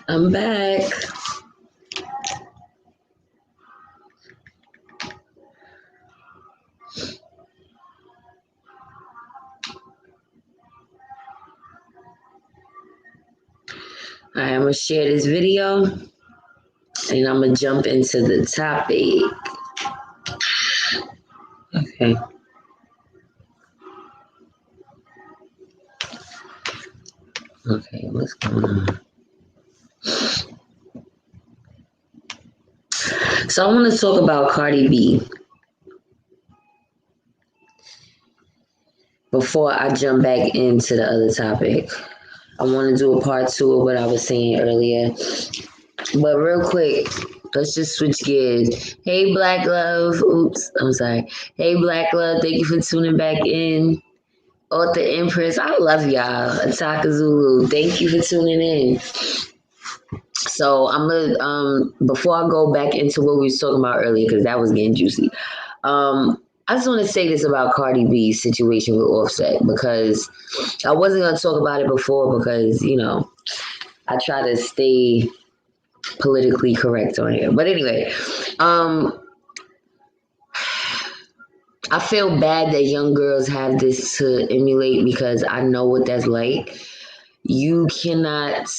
I'm back. Alright, I'm gonna share this video and I'm gonna jump into the topic. Okay. Okay, what's going on? So I want to talk about Cardi B before I jump back into the other topic. I want to do a part 2 of what I was saying earlier. But real quick, let's just switch gears. Hey, Black Love. Oops, I'm sorry. Hey, Black Love. Thank you for tuning back in. Author Empress, I love y'all. Ataka Zulu, thank you for tuning in. So I'm gonna before I go back into what we was talking about earlier, because that was getting juicy. I just want to say this about Cardi B's situation with Offset, because I wasn't gonna talk about it before because I try to stay politically correct on here. But anyway, I feel bad that young girls have this to emulate because I know what that's like. You cannot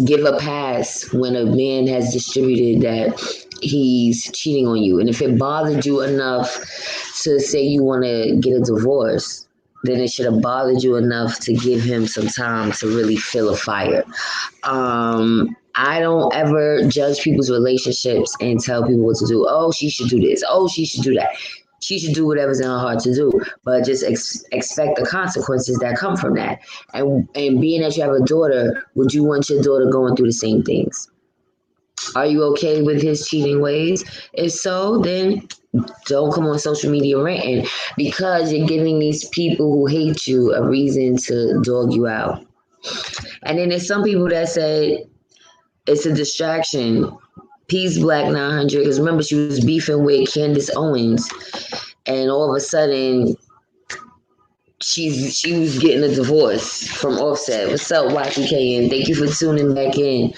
give a pass when a man has distributed that he's cheating on you. And if it bothered you enough to say you want to get a divorce, then it should have bothered you enough to give him some time to really feel a fire. I don't ever judge people's relationships and tell people what to do. Oh, she should do this. Oh, she should do that. She should do whatever's in her heart to do, but just expect the consequences that come from that. And being that you have a daughter, would you want your daughter going through the same things? Are you okay with his cheating ways? If so, then don't come on social media ranting, because you're giving these people who hate you a reason to dog you out. And then there's some people that say it's a distraction. Peace Black 900, because remember she was beefing with Candace Owens, and all of a sudden she was getting a divorce from Offset. What's up, YTK? And thank you for tuning back in.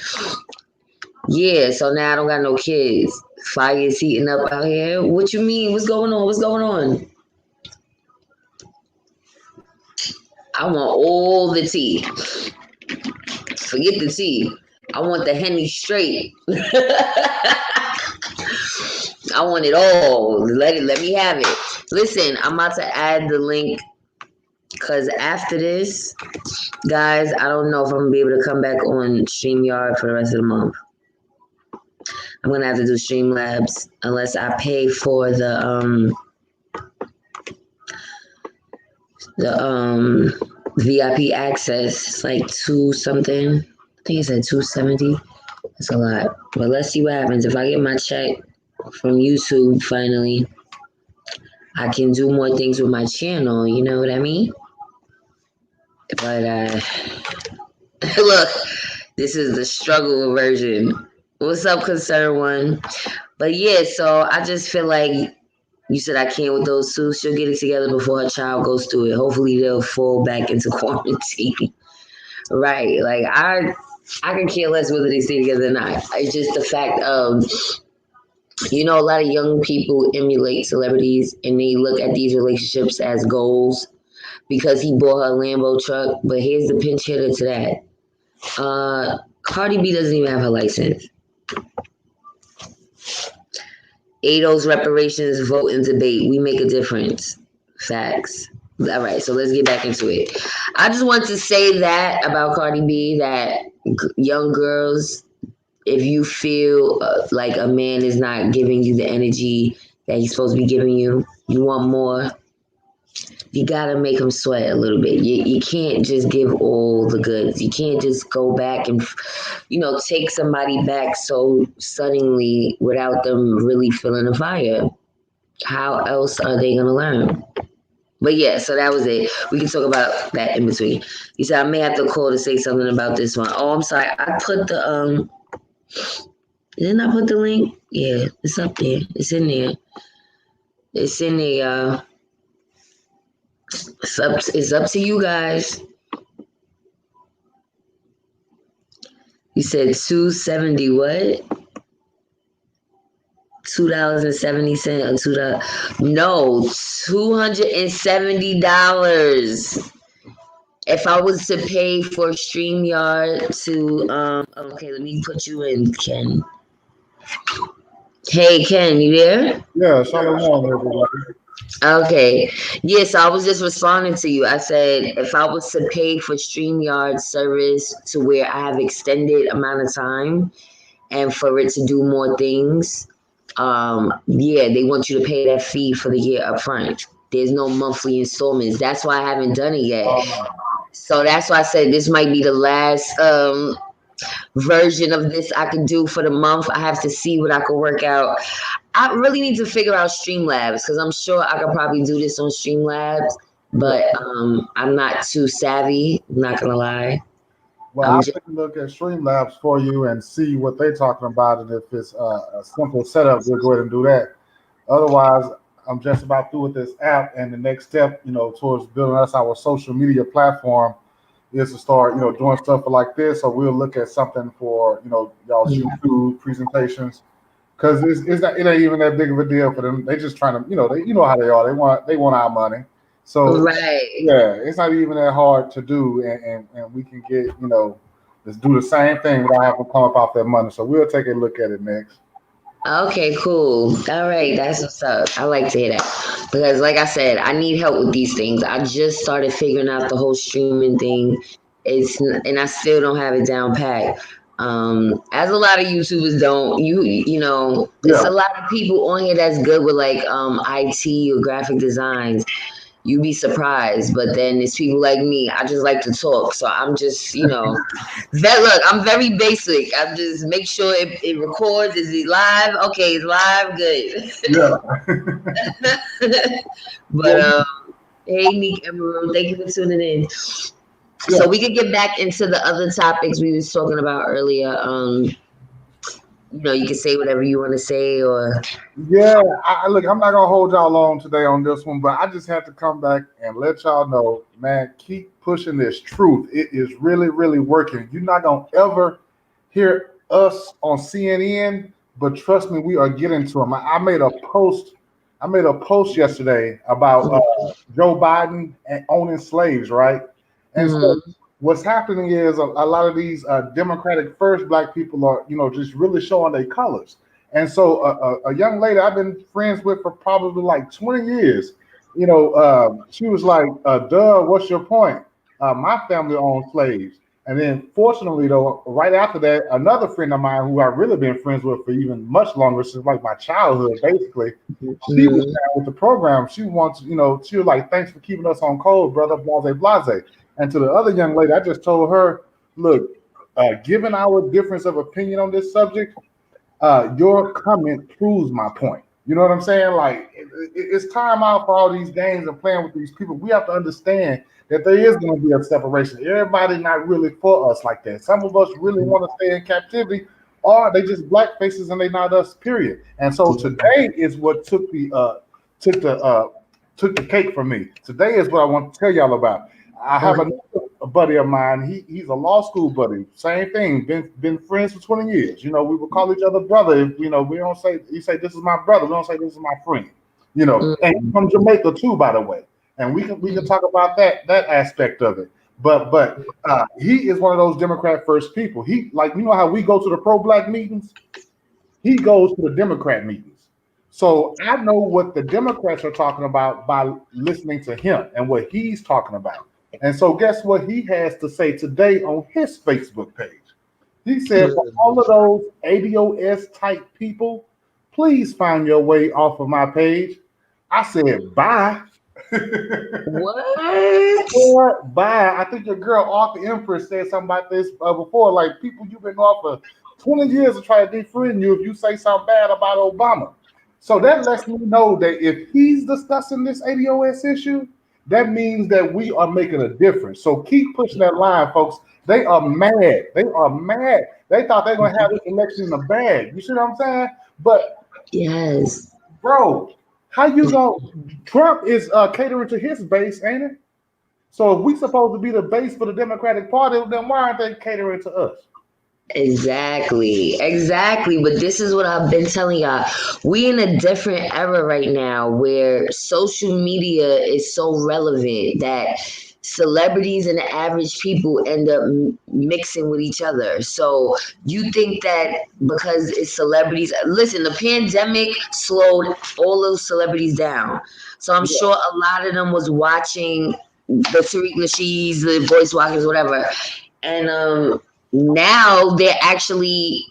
Yeah, so now I don't got no kids. Fire is heating up out here. What you mean? What's going on? What's going on? I want all the tea. Forget the tea. I want the Henny straight. I want it all. Let me have it. Listen, I'm about to add the link, because after this, guys, I don't know if I'm gonna be able to come back on StreamYard for the rest of the month. I'm gonna have to do Streamlabs unless I pay for the VIP access. It's like $2 something. I think it's at $270. That's a lot. But let's see what happens. If I get my check from YouTube finally, I can do more things with my channel, you know what I mean? But look, this is the struggle version. What's up, concern one? But yeah, so I just feel like you said I can't with those two. She'll get it together before her child goes through it. Hopefully they'll fall back into quarantine. Right. Like I can care less whether they stay together or not. It's just the fact of, a lot of young people emulate celebrities and they look at these relationships as goals because he bought her a Lambo truck. But here's the pinch hitter to that. Cardi B doesn't even have her license. ADO's reparations, vote, and debate. We make a difference. Facts. All right, so let's get back into it. I just want to say that about Cardi B, that young girls, if you feel like a man is not giving you the energy that he's supposed to be giving you, you want more, you gotta make him sweat a little bit. You can't just give all the goods. You can't just go back and, take somebody back so suddenly without them really feeling the fire. How else are they gonna learn? But yeah, so that was it. We can talk about that in between. You said I may have to call to say something about this one. Oh, I'm sorry. I put the didn't I put the link? Yeah, it's up there. It's in there. It's in there, y'all. It's up to you guys. You said 270 what? $2.70 or $2? No, $270. If I was to pay for StreamYard to okay, let me put you in, Ken. Hey Ken, you there? Yeah, Shalom, everybody. Okay. Yes, I was just responding to you. I said if I was to pay for StreamYard service to where I have extended amount of time and for it to do more things, yeah, they want you to pay that fee for the year up front. There's no monthly installments. That's why I haven't done it yet. So that's why I said this might be the last version of this I can do for the month. I have to see what I can work out. I really need to figure out Streamlabs because I'm sure I could probably do this on Streamlabs, Yeah. but I'm not too savvy. I'm not gonna lie. Well, I'm I just can look at Streamlabs for you and see what they're talking about, and if it's a simple setup, we'll go ahead and do that. Otherwise, I'm just about through with this app, and the next step, towards building us our social media platform is to start, doing stuff like this. So we'll look at something for, y'all's YouTube presentations, because it ain't even that big of a deal for them. They just trying to, you know how they are. They want our money. So right. yeah, it's not even that hard to do, and we can get, let's do the same thing without having to come up off that money. So we'll take a look at it next. Okay, cool. All right, that's what's up. I like to hear that because, like I said, I need help with these things. I just started figuring out the whole streaming thing. And I still don't have it down pat. As a lot of YouTubers don't. It's Yeah, a lot of people on here that's good with like IT or graphic designs. You'd be surprised, but then there's people like me. I just like to talk, so I'm just look, I'm very basic. I'm just make sure it records. Is it live? Okay, it's live. yeah. Good. But Well, hey, Nick Emerald, thank you for tuning in. yeah. So we can get back into the other topics we was talking about earlier. You can say whatever you want to say, or Yeah, look, I'm not gonna hold y'all long today on this one, but I just have to come back and let y'all know, man, keep pushing this truth. It is really, really working. You're not gonna ever hear us on CNN, but trust me, we are getting to them. I made a post. I made a post yesterday about Joe Biden and owning slaves, right? And so mm-hmm, what's happening is a lot of these Democratic first black people are, just really showing their colors. And so a young lady I've been friends with for probably like 20 years, she was like, duh, what's your point? My family owned slaves. And then fortunately, though, right after that, another friend of mine who I've really been friends with for even much longer, since like my childhood, basically, she was mm-hmm. down with the program. She wants, she was like, thanks for keeping us on code, brother, blase, blase. And to the other young lady, I just told her, look, given our difference of opinion on this subject, your comment proves my point. You know what I'm saying? Like, it's time out for all these games and playing with these people. We have to understand that there is going to be a separation. Everybody not really for us like that. Some of us really want to stay in captivity, or they just black faces and they not us. Period. And so today is what took the took the cake for me. Today is what I want to tell y'all about. I have a buddy of mine. He's a law school buddy. Same thing. Been friends for 20 years. We would call each other brother. We don't say he say this is my brother. We don't say this is my friend. And he's from Jamaica too, by the way. And we can talk about that aspect of it. But he is one of those Democrat first people. He like how we go to the pro black meetings. He goes to the Democrat meetings. So I know what the Democrats are talking about by listening to him and what he's talking about. And so guess what he has to say today on his Facebook page? He said, for all of those ADOS type people, please find your way off of my page. I said, bye. What? Or bye. I think your girl off the Empress said something about this before. Like, people you've been off for 20 years to try to defriend you if you say something bad about Obama. So that lets me know that if he's discussing this ADOS issue, that means that we are making a difference. So keep pushing that line, folks. They are mad. They are mad. They thought they were going to have this election in the bag. You see what I'm saying? But, Yes. bro, how you going to – Trump is catering to his base, ain't it? So if we supposed to be the base for the Democratic Party, then why aren't they catering to us? Exactly. But this is what I've been telling y'all. We in a different era right now where social media is so relevant that celebrities and the average people end up mixing with each other. So you think that because it's celebrities, listen, the pandemic slowed all those celebrities down. So I'm Yeah, sure a lot of them was watching the Tariq Nasheeds, the Voice Walkers, whatever. And now they're actually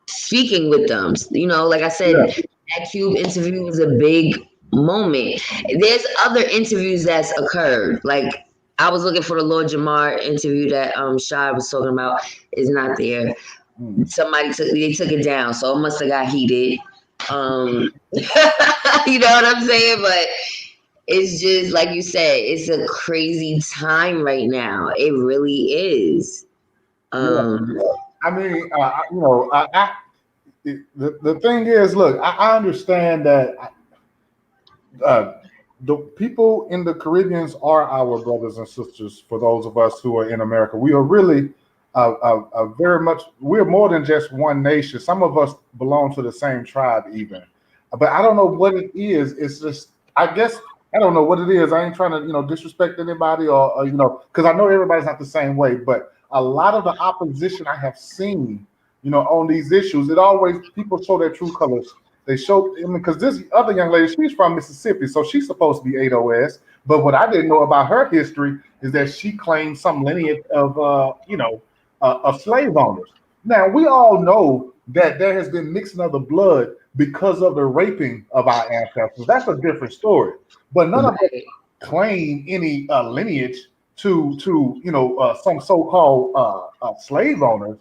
speaking with them. You know, like I said, yeah. that Cube interview was a big moment. There's other interviews that's occurred. Like I was looking for the Lord Jamar interview that Shai was talking about. Is not there. Mm. They took it down, so it must have got heated. You know what I'm saying? But it's just like you said, it's a crazy time right now. It really is. Yeah. Um, I mean, the thing is, look, I understand that uh, the people in the Caribbeans are our brothers and sisters. For those of us who are in America, we are really very much. We're more than just one nation. Some of us belong to the same tribe, even. But I don't know what it is. It's just, I guess, I don't know what it is. I ain't trying to, disrespect anybody or because I know everybody's not the same way. But a lot of the opposition I have seen, on these issues, it always people show their true colors. They showed, I mean, because this other young lady, she's from Mississippi, so she's supposed to be 8OS. But what I didn't know about her history is that she claimed some lineage of slave owners. Now we all know that there has been mixing of the blood because of the raping of our ancestors. That's a different story. But none of us right. claim any lineage to some so-called slave owners.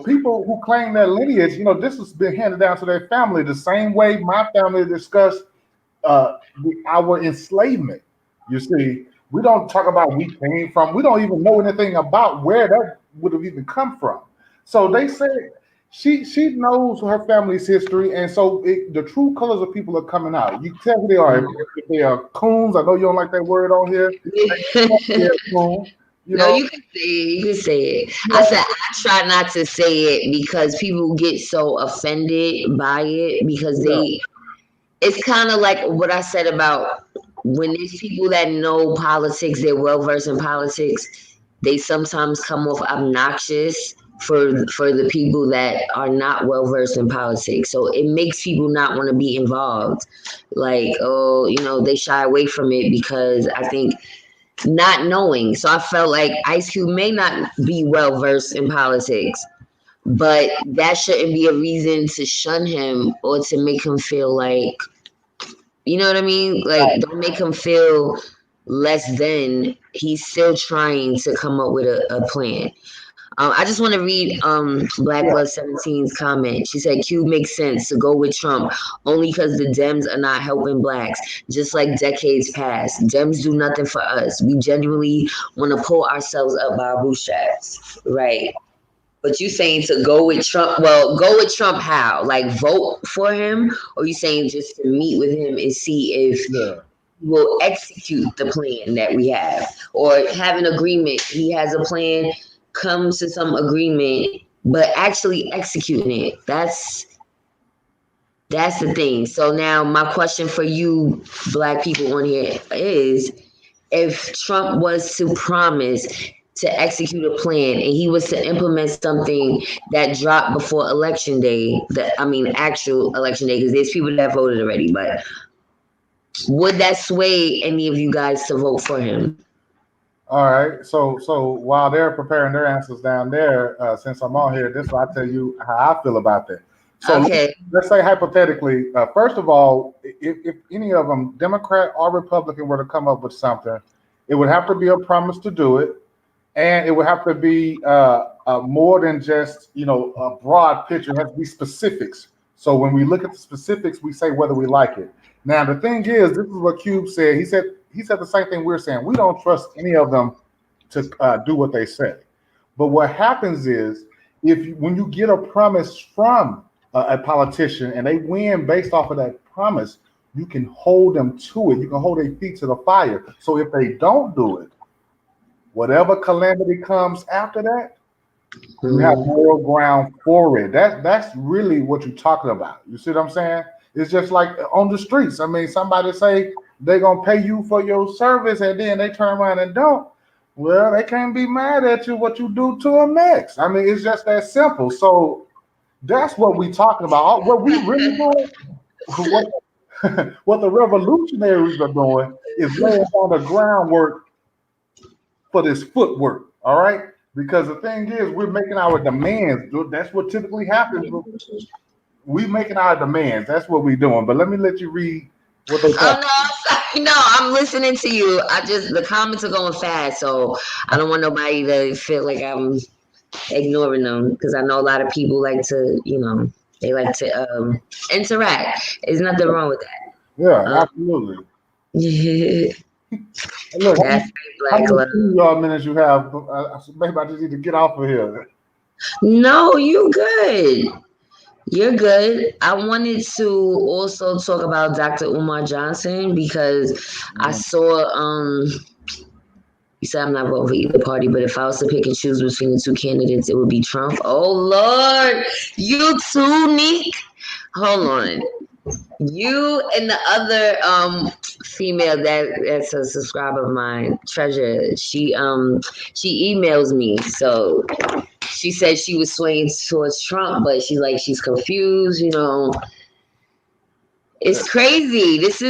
People who claim that lineage, this has been handed down to their family the same way my family discussed our enslavement. You see, we don't talk about we came from. We don't even know anything about where that would have even come from. So they say she knows her family's history, and so the true colors of people are coming out. You can tell who they are. If they are coons, I know you don't like that word on here. They're coon, you No, know. you can say it. You can say it. You I know, said I try not to say it because people get so offended by it because yeah, it's kind of like what I said about when there's people that know politics, they're well versed in politics, they sometimes come off obnoxious for the people that are not well versed in politics. So it makes people not want to be involved. Like, oh, they shy away from it because I think not knowing. So I felt like Ice Cube may not be well versed in politics, but that shouldn't be a reason to shun him or to make him feel like, you know what I mean? Like, don't make him feel less than. He's still trying to come up with a plan. I just want to read Black yeah. Love 17's comment. She said, Q makes sense to go with Trump only because the Dems are not helping blacks, just like decades past. Dems do nothing for us. We genuinely want to pull ourselves up by our bootstraps. Right. But you saying to go with Trump, well, go with Trump how? Like vote for him? Or you saying just to meet with him and see if Yeah. will execute the plan that we have or have an agreement. He has a plan, comes to some agreement, but actually executing it. That's the thing. So now my question for you black people on here is if Trump was to promise to execute a plan and he was to implement something that dropped before election day, actual election day, because there's people that voted already, but would that sway any of you guys to vote for him? All right. So while they're preparing their answers down there, since I'm on here, this will I tell you how I feel about that. So Okay. let's say hypothetically, first of all, if any of them, Democrat or Republican, were to come up with something, it would have to be a promise to do it, and it would have to be more than just a broad picture. It has to be specifics. So when we look at the specifics, we say whether we like it. Now the thing is, this is what Cube said. He said the same thing we're saying. We don't trust any of them to do what they say. But what happens is, when you get a promise from a politician and they win based off of that promise, you can hold them to it. You can hold their feet to the fire. So if they don't do it, whatever calamity comes after that, You have moral ground for it. That's really what you're talking about. You see what I'm saying? It's just like on the streets. I mean, somebody say they're gonna pay you for your service, and then they turn around and don't. Well, they can't be mad at you what you do to them next. I mean, it's just that simple. So that's what we talking about. What we really doing, what, what the revolutionaries are doing is laying down the groundwork for this footwork. All right. Because the thing is, we're making our demands. That's what typically happens. We making our demands. That's what we're doing. But let me let you read what they Oh talk. no, I'm sorry. No, I'm listening to you. The comments are going fast, so I don't want nobody to feel like I'm ignoring them because I know a lot of people like to, they like to interact. There's nothing wrong with that. Yeah, absolutely. Look, That's how black many love. minutes you have? Maybe I just need to get off of here. No, you good. You're good. I wanted to also talk about Dr. Umar Johnson because I saw you said I'm not voting for either party, but if I was to pick and choose between the two candidates, it would be Trump. Oh Lord, you too, Neek. Hold on. You and the other female that's a subscriber of mine, Treasure, she emails me. So she said she was swaying towards Trump, but she's confused, It's crazy. This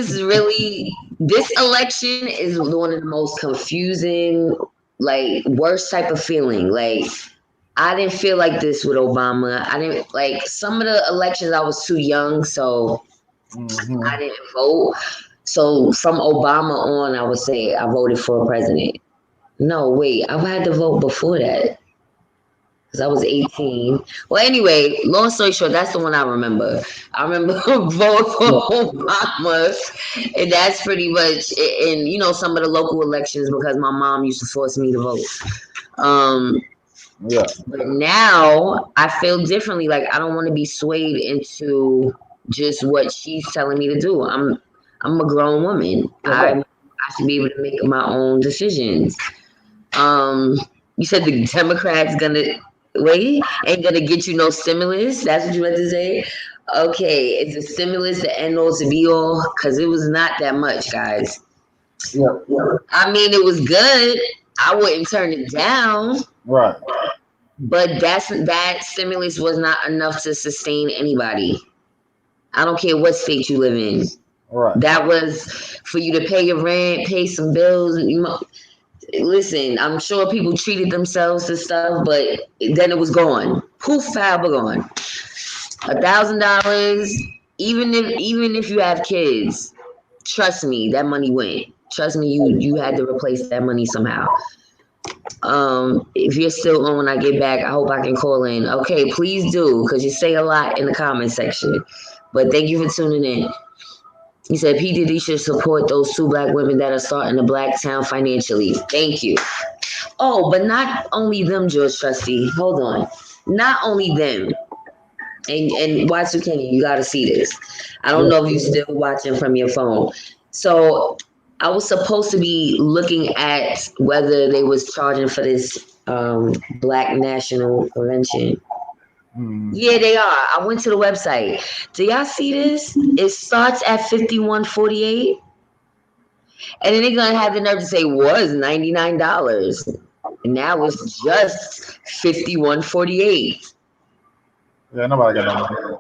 election is one of the most confusing, like worst type of feeling. Like I didn't feel like this with Obama. I didn't like some of the elections I was too young, so I didn't vote. So from Obama on, I would say I voted for a president. No, wait, I had to vote before that because I was 18. Well, anyway, long story short, that's the one I remember. I remember voting for Obama, and that's pretty much in some of the local elections because my mom used to force me to vote. Yeah. But now I feel differently. Like I don't want to be swayed into just what she's telling me to do. I'm a grown woman. I should be able to make my own decisions. You said the Democrats ain't gonna get you no stimulus. That's what you meant to say. Okay, is the stimulus the end all to be all? Because it was not that much, guys. Yeah. I mean, it was good. I wouldn't turn it down. Right. But that stimulus was not enough to sustain anybody. I don't care what state you live in. Right. That was for you to pay your rent, pay some bills. Listen, I'm sure people treated themselves to stuff, but then it was gone. Poof, forever gone. $1,000, even if you have kids, trust me, that money went. Trust me, you had to replace that money somehow. If you're still on when I get back, I hope I can call in. Okay, please do, because you say a lot in the comment section. But thank you for tuning in. He said P. Diddy should support those two black women that are starting a black town financially. Thank you. Oh, but not only them, George Trustee. Hold on. Not only them. And Y2K, you got to see this. I don't know if you're still watching from your phone. So I was supposed to be looking at whether they was charging for this Black National Convention. Yeah, they are. I went to the website. Do y'all see this? It starts at $51.48. And then they're gonna have the nerve to say was $99. And now it's just $51.48. Yeah, nobody got no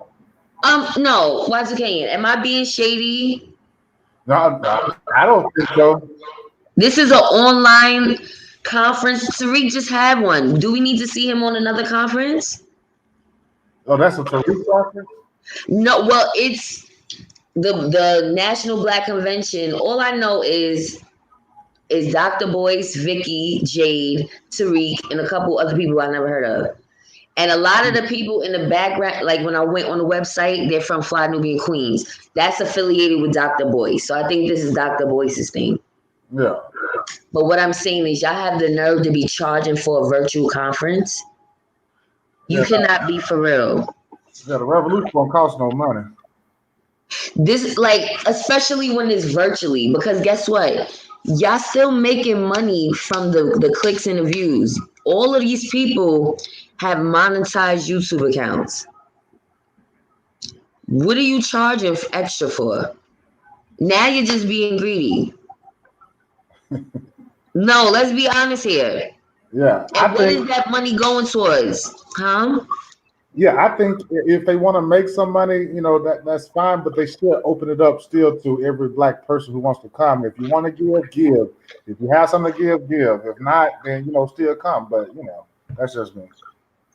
money. No, Y2K. Am I being shady? No, I don't think so. This is an online conference. Tariq just had one. Do we need to see him on another conference? Oh, that's a Tariq conference? No, well, it's the National Black Convention. All I know is Dr. Boyce, Vicky, Jade, Tariq, and a couple other people I never heard of. And a lot of the people in the background, like when I went on the website, they're from Fly Nubian Queens. That's affiliated with Dr. Boyce. So I think this is Dr. Boyce's thing. Yeah. But what I'm saying is y'all have the nerve to be charging for a virtual conference. You cannot be for real. Yeah, the revolution won't cost no money. This is like, especially when it's virtually, because guess what? Y'all still making money from the clicks and the views. All of these people have monetized YouTube accounts. What are you charging extra for? Now you're just being greedy. No, let's be honest here. Yeah, And what is that money going towards? Huh? I think if they want to make some money, that's fine, but they still open it up still to every black person who wants to come. If you want to give, give. If you have something to give, give. If not, then still come. But that's just me.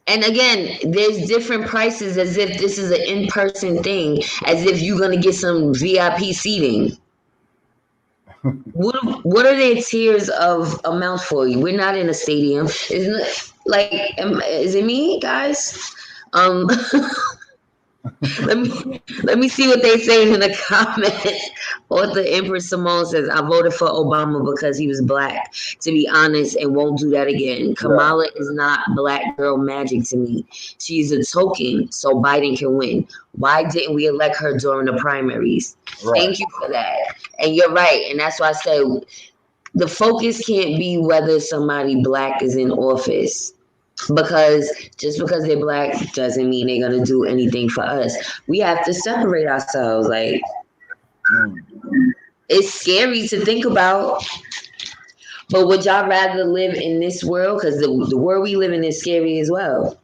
And again, there's different prices as if this is an in-person thing, as if you're gonna get some VIP seating. What are their tiers of amounts for you? We're not in a stadium. Isn't it like is it me, guys? Um let me see what they say in the comments. Author Empress Simone says, I voted for Obama because he was black. To be honest, and won't do that again. Kamala is not black girl magic to me. She's a token so Biden can win. Why didn't we elect her during the primaries? Right. Thank you for that. And you're right. And that's why I say the focus can't be whether somebody black is in office. Because just because they're black doesn't mean they're gonna do anything for us. We have to separate ourselves. Like it's scary to think about. But would y'all rather live in this world? Because the world we live in is scary as well.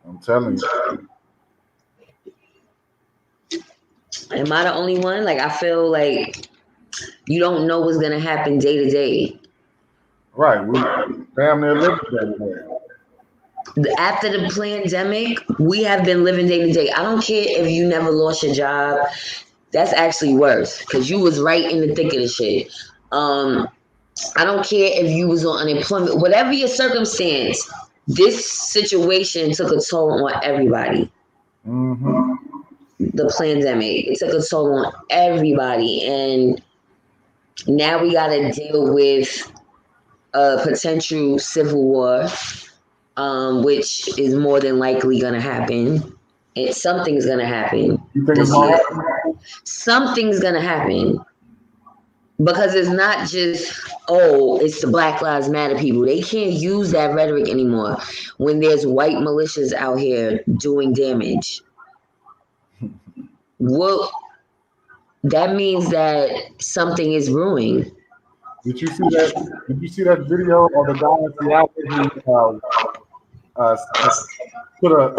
I'm telling you. Am I the only one? Like I feel like you don't know what's gonna happen day to day. Right. We damn near live that way. After the pandemic, we have been living day to day. I don't care if you never lost your job. That's actually worse because you was right in the thick of the shit. I don't care if you was on unemployment. Whatever your circumstance, this situation took a toll on everybody. Mm-hmm. The pandemic, it took a toll on everybody. And now we got to deal with a potential civil war. Which is more than likely going to happen. Something's going to happen. You think it's going to happen? Something's going to happen. Because it's not just, it's the Black Lives Matter people. They can't use that rhetoric anymore when there's white militias out here doing damage. Well, that means that something is brewing. Did you see that? Did you see that video of the guy in Seattle who put a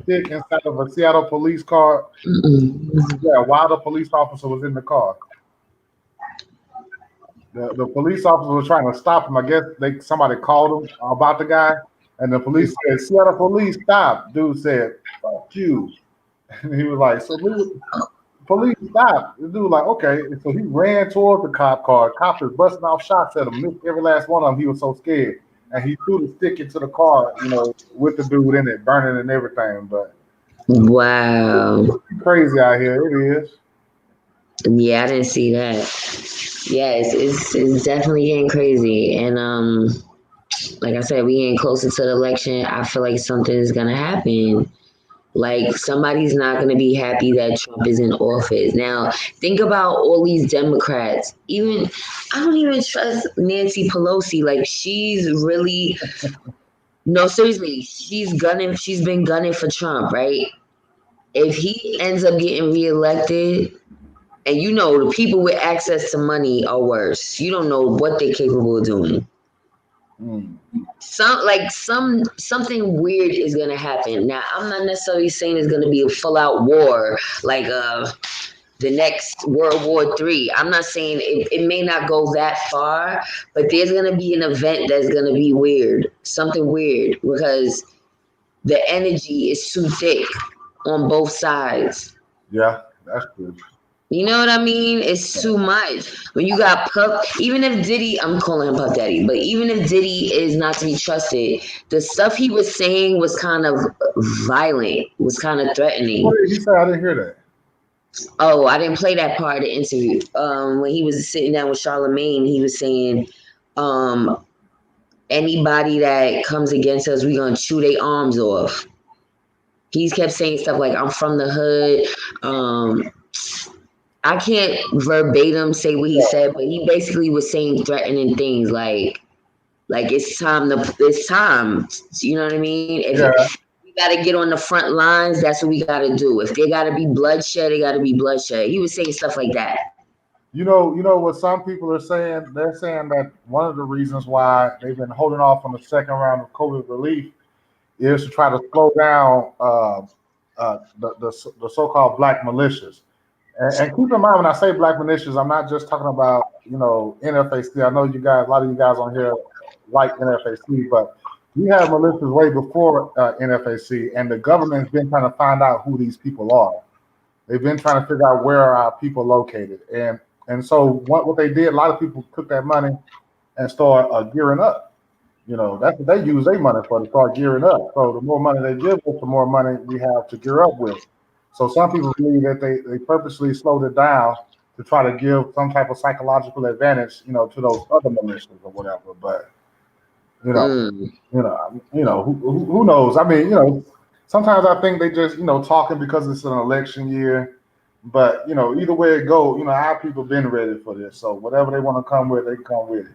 stick inside of a Seattle police car? Yeah, while the police officer was in the car. The police officer was trying to stop him. I guess somebody called him about the guy, and the police said, "Seattle police, stop!" Dude said, "Fuck you," and he was like, "So police, stop!" The dude was like, "Okay," and so he ran towards the cop car. Cop was busting off shots at him, missed every last one of them. He was so scared, and he threw the stick into the car, with the dude in it, burning and everything. But wow, it's crazy out here. It is. Yeah, I didn't see that. Yeah, it's definitely getting crazy. And like I said, we getting closer to the election. I feel like something is gonna happen. Like somebody's not gonna be happy that Trump is in office. Now, think about all these Democrats. I don't even trust Nancy Pelosi. Like she's really no, seriously, she's been gunning for Trump, right? If he ends up getting reelected, and the people with access to money are worse. You don't know what they're capable of doing. Something weird is gonna happen. Now, I'm not necessarily saying it's gonna be a full-out war like the next World War III. I'm not saying it may not go that far, but there's gonna be an event that's gonna be weird, something weird, because the energy is too thick on both sides. Yeah, that's good. You know what I mean? It's too much. When you got Puff, even if Diddy, I'm calling him Puff Daddy, but even if Diddy is not to be trusted, the stuff he was saying was kind of violent, was kind of threatening. What did he say? I didn't hear that. Oh, I didn't play that part of the interview. When he was sitting down with Charlamagne, he was saying, anybody that comes against us, we're going to chew their arms off. He kept saying stuff like, I'm from the hood. I can't verbatim say what he said, but he basically was saying threatening things like, Like it's time. You know what I mean? Yeah. If we gotta get on the front lines, that's what we gotta do. If they gotta be bloodshed, they gotta be bloodshed. He was saying stuff like that. You know what some people are saying? They're saying that one of the reasons why they've been holding off on the second round of COVID relief is to try to slow down the so-called black militias. And keep in mind when I say black militias, I'm not just talking about NFAC. I know you guys, a lot of you guys on here like NFAC, but we have militias way before NFAC, and the government's been trying to find out who these people are. They've been trying to figure out where are our people located, and so what they did, a lot of people took that money and start gearing up. That's what they use their money for, to start gearing up. So the more money they give us, the more money we have to gear up with. So some people believe that they purposely slowed it down to try to give some type of psychological advantage, to those other militias or whatever. But you know, Mm. who knows? I mean, sometimes I think they just talking because it's an election year. But either way it go, our people been ready for this. So whatever they want to come with, they can come with it.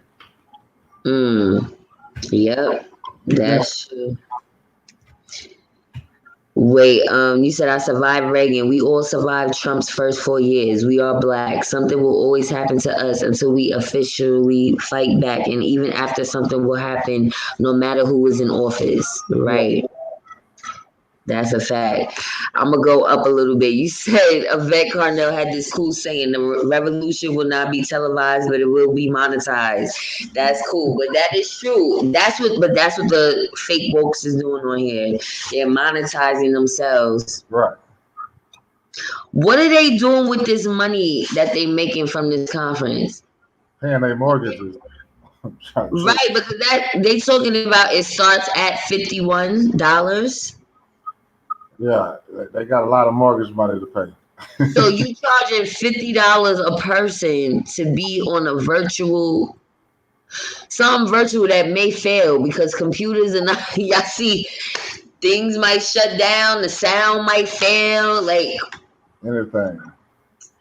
Mm. Yep, You know, that's true. Wait, you said I survived Reagan. We all survived Trump's first 4 years. We are black. Something will always happen to us until we officially fight back. And even after something will happen, no matter who is in office. yeah. Right. That's a fact. I'm gonna go up a little bit. You said Yvette Carnell had this cool saying: "The revolution will not be televised, but it will be monetized." That's cool, but that is true. That's what the fake wokes is doing on here. They're monetizing themselves. Right. What are they doing with this money that they making from this conference? Paying their mortgages. I'm trying to tell Right, because that they talking about it starts at $51. you. Yeah, they got a lot of mortgage money to So pay. you charging $50 a person to be on a virtual, some virtual that may fail because computers are not. Y'all see, things might shut down, the sound might fail, like Anything.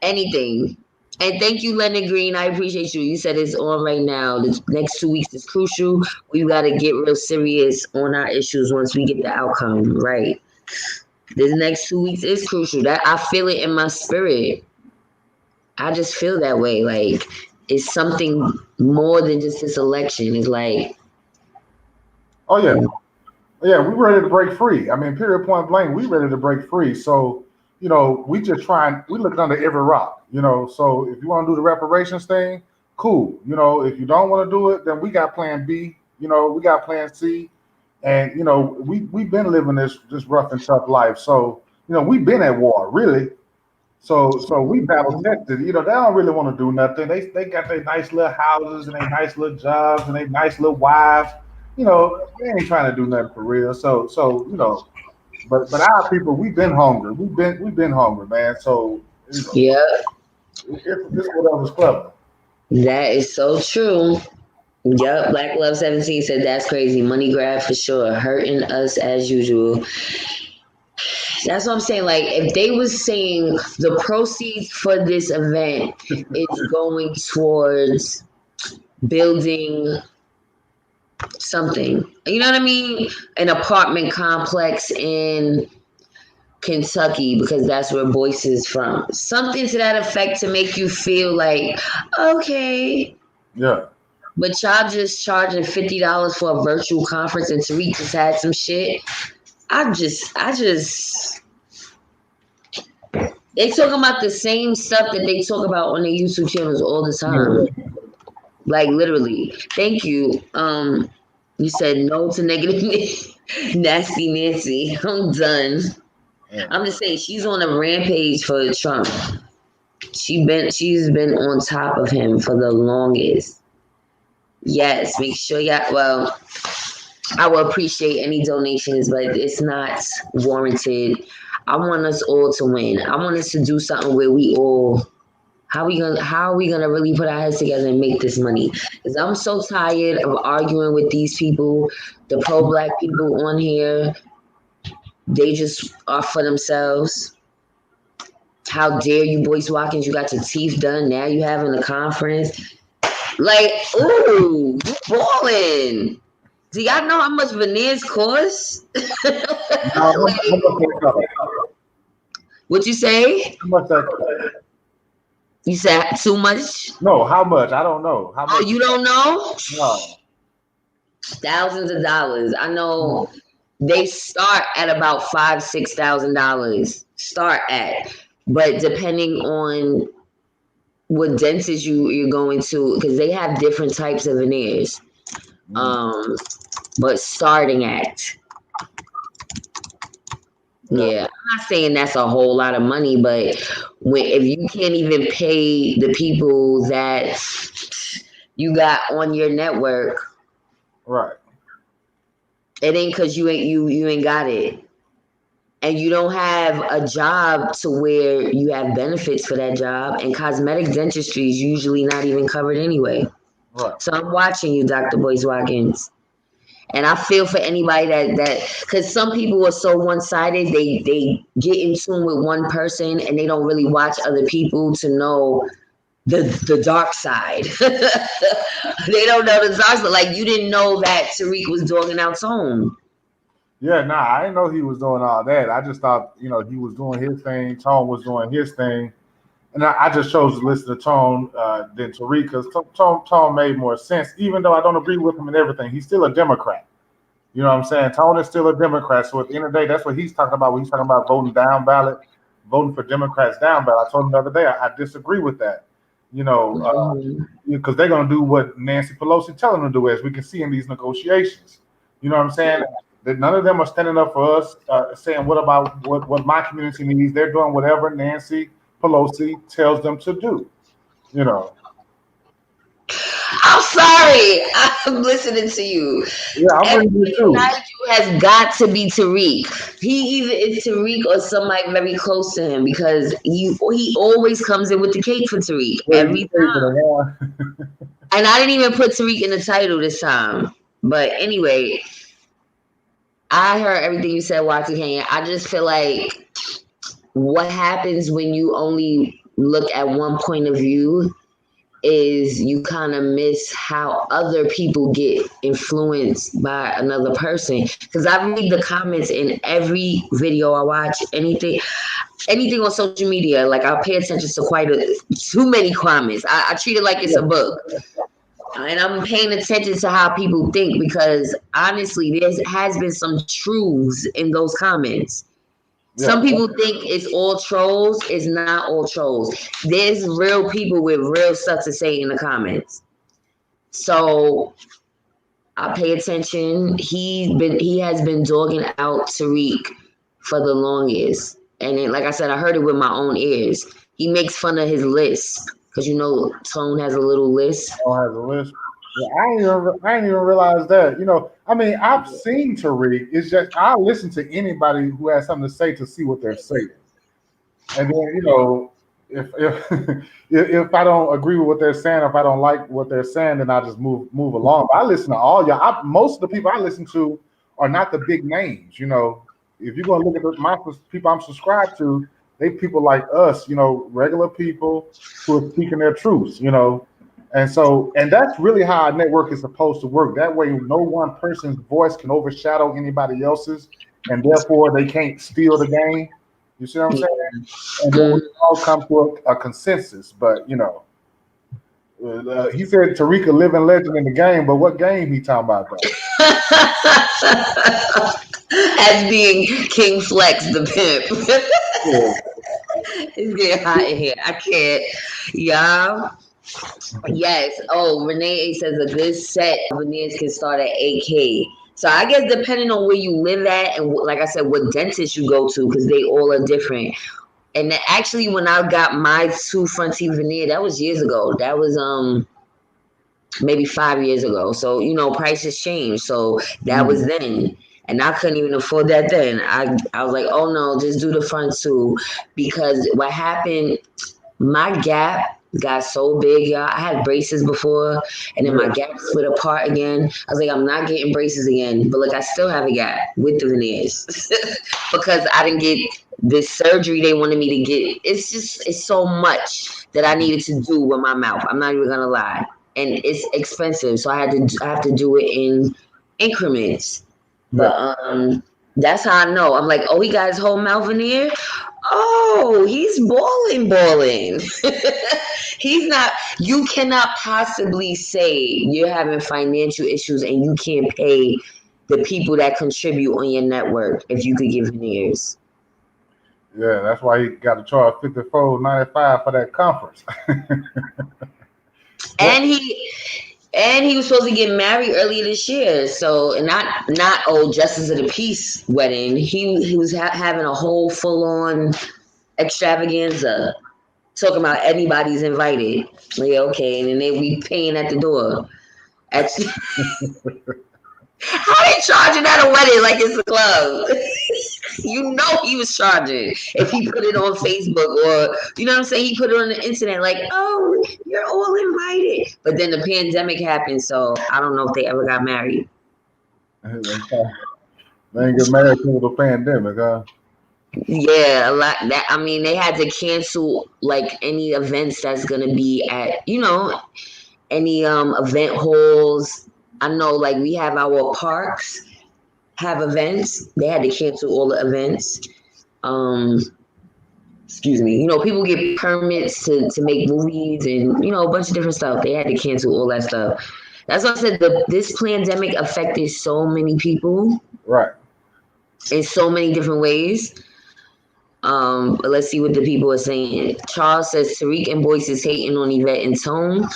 anything. And thank you, Leonard Green. I appreciate you. You said it's on right now. The next 2 weeks is crucial. We got to get real serious on our issues once we get the outcome right. This next 2 weeks is crucial. That I feel it in my spirit. I just feel that way. Like it's something more than just this election. It's like, Oh yeah, yeah. We ready to break free. I mean, period, point blank. We ready to break free. So we just trying. We look under every rock. So if you want to do the reparations thing, cool. If you don't want to do it, then we got Plan B. We got Plan C, and we've been living this rough and tough life. So we've been at war, really. So we battle tested. They don't really want to do nothing. They got their nice little houses and their nice little jobs and their nice little wives. They ain't trying to do nothing for real. So. But our people, we've been hungry. We've been hungry, man. So yeah, it's whatever's clever. that is so true. Yup, Black Love 17 said that's crazy. Money grab for sure. Hurting us as usual. That's what I'm saying. Like, if they was saying the proceeds for this event is going towards building something, you know what I mean? An apartment complex in Kentucky because that's where Boyce is from. Something to that effect to make you feel like, okay. Yeah. But y'all just charging $50 for a virtual conference and Tariq just had some shit. I just they talk about the same stuff that they talk about on their YouTube channels all the time. Like literally. Thank you. You said no to negative nasty Nancy. I'm done. Yeah. I'm just saying she's on a rampage for Trump. She's been on top of him for the longest. Yes, make sure y'all. Well, I will appreciate any donations, but it's not warranted. I want us all to win. I want us to do something where we all. How are we gonna really put our heads together and make this money? Because I'm so tired of arguing with these people, the pro-black people on here. They just are for themselves. How dare you, Boyce Watkins? You got your teeth done. Now you having a conference. Like, ooh, you balling. Do y'all know how much veneers cost? Now, how Like, much that cost? what you say? How much that cost? You said too much? No, how much? I don't know. How Oh, much? you don't know? No. Thousands of dollars. I know they start at about $5,000, $6,000. Start at, but depending on what dentist you're going to, because they have different types of veneers. Mm. Um, but starting at, Yeah. yeah, I'm not saying that's a whole lot of money, but if you can't even pay the people that you got on your network, Right. it ain't because you ain't got it. And you don't have a job to where you have benefits for that job. And cosmetic dentistry is usually not even covered anyway. Right. So I'm watching you, Dr. Boyce Watkins. And I feel for anybody that because some people are so one-sided, they get in tune with one person and they don't really watch other people to know the dark side. They don't know the dark side. Like, you didn't know that Tariq was dogging out Tone. Yeah, nah, I didn't know he was doing all that. I just thought, he was doing his thing, Tone was doing his thing. And I just chose to listen to Tone than Tariq because Tone made more sense, even though I don't agree with him and everything. He's still a Democrat. You know what I'm saying? Tone is still a Democrat. So at the end of the day, that's what he's talking about when he's talking about voting down ballot, voting for Democrats down ballot. I told him the other day, I disagree with that. Because they're going to do what Nancy Pelosi telling them to do, as we can see in these negotiations. You know what I'm saying? That none of them are standing up for us, saying, what about what my community needs? They're doing whatever Nancy Pelosi tells them to do. You know. I'm sorry. I'm listening to you. Yeah, I'm reading it Everything too. about you has got to be Tariq. He either is Tariq or somebody very close to him because he always comes in with the cake for Tariq Well, every time. And I didn't even put Tariq in the title this time. But anyway, I heard everything you said, Watson Kenya. I just feel like what happens when you only look at one point of view is you kind of miss how other people get influenced by another person. Because I read the comments in every video I watch, anything on social media. Like, I'll pay attention to too many comments. I treat it like it's a book. And I'm paying attention to how people think because honestly, there has been some truths in those comments. Some people think it's all trolls. It's not all trolls. There's real people with real stuff to say in the comments. So I pay attention. He has been dogging out Tariq for the longest. And then, like I said, I heard it with my own ears. He makes fun of his list. Because Tone has a little list. Tone has a list. Yeah, I ain't even realize that. I mean, I've seen Tariq. It's just I listen to anybody who has something to say to see what they're saying, and then if if I don't agree with what they're saying, if I don't like what they're saying, then I just move along. But I listen to all y'all. Most of the people I listen to are not the big names. If you're gonna look at my people I'm subscribed to, they people like us. Regular people who are speaking their truths. And that's really how a network is supposed to work. That way, no one person's voice can overshadow anybody else's, and therefore they can't steal the game. You see what I'm saying? And then we all come to a consensus. But he said Tariq a living legend in the game, but what game he talking about though? As being King Flex the pimp. It's getting hot in here. I can't. Y'all. Yes. Oh, Renee A says a good set of veneers can start at 8K. So I guess depending on where you live at and like I said, what dentist you go to, because they all are different. And actually, when I got my two front teeth veneer, that was years ago. That was maybe 5 years ago. So prices changed. So that was then. And I couldn't even afford that then. I was like, oh no, just do the front two. Because what happened, my gap got so big, y'all. I had braces before, and then my gap split apart again. I was like, I'm not getting braces again. But look, I still have a gap with the veneers because I didn't get this surgery they wanted me to get. It's so much that I needed to do with my mouth. I'm not even gonna lie. and it's expensive, so I have to do it in increments. But that's how I know. I'm like, oh, he got his whole mouth veneer. Oh, he's balling. He's not. You cannot possibly say you're having financial issues and you can't pay the people that contribute on your network if you could give veneers. Yeah, that's why he got to charge $54.95 for that conference. And he was supposed to get married earlier this year, so not old Justice of the Peace wedding. He was having a whole full on extravaganza, talking about everybody's invited. Like, okay, and then they be paying at the door. How they charging at a wedding like it's a club? You know he was charging if he put it on Facebook, or you know what I'm saying, he put it on the internet like, oh, you're all invited. But then the pandemic happened, so I don't know if they ever got married. They ain't get married because of the pandemic, huh? Yeah, a lot. That I mean, they had to cancel like any events that's gonna be at any event halls. I know, like we have our parks have events. They had to cancel all the events. Excuse me. People get permits to make movies and a bunch of different stuff. They had to cancel all that stuff. That's why I said this pandemic affected so many people, right, in so many different ways. But let's see what the people are saying. Charles says Tariq and Boyce is hating on Yvette and Tone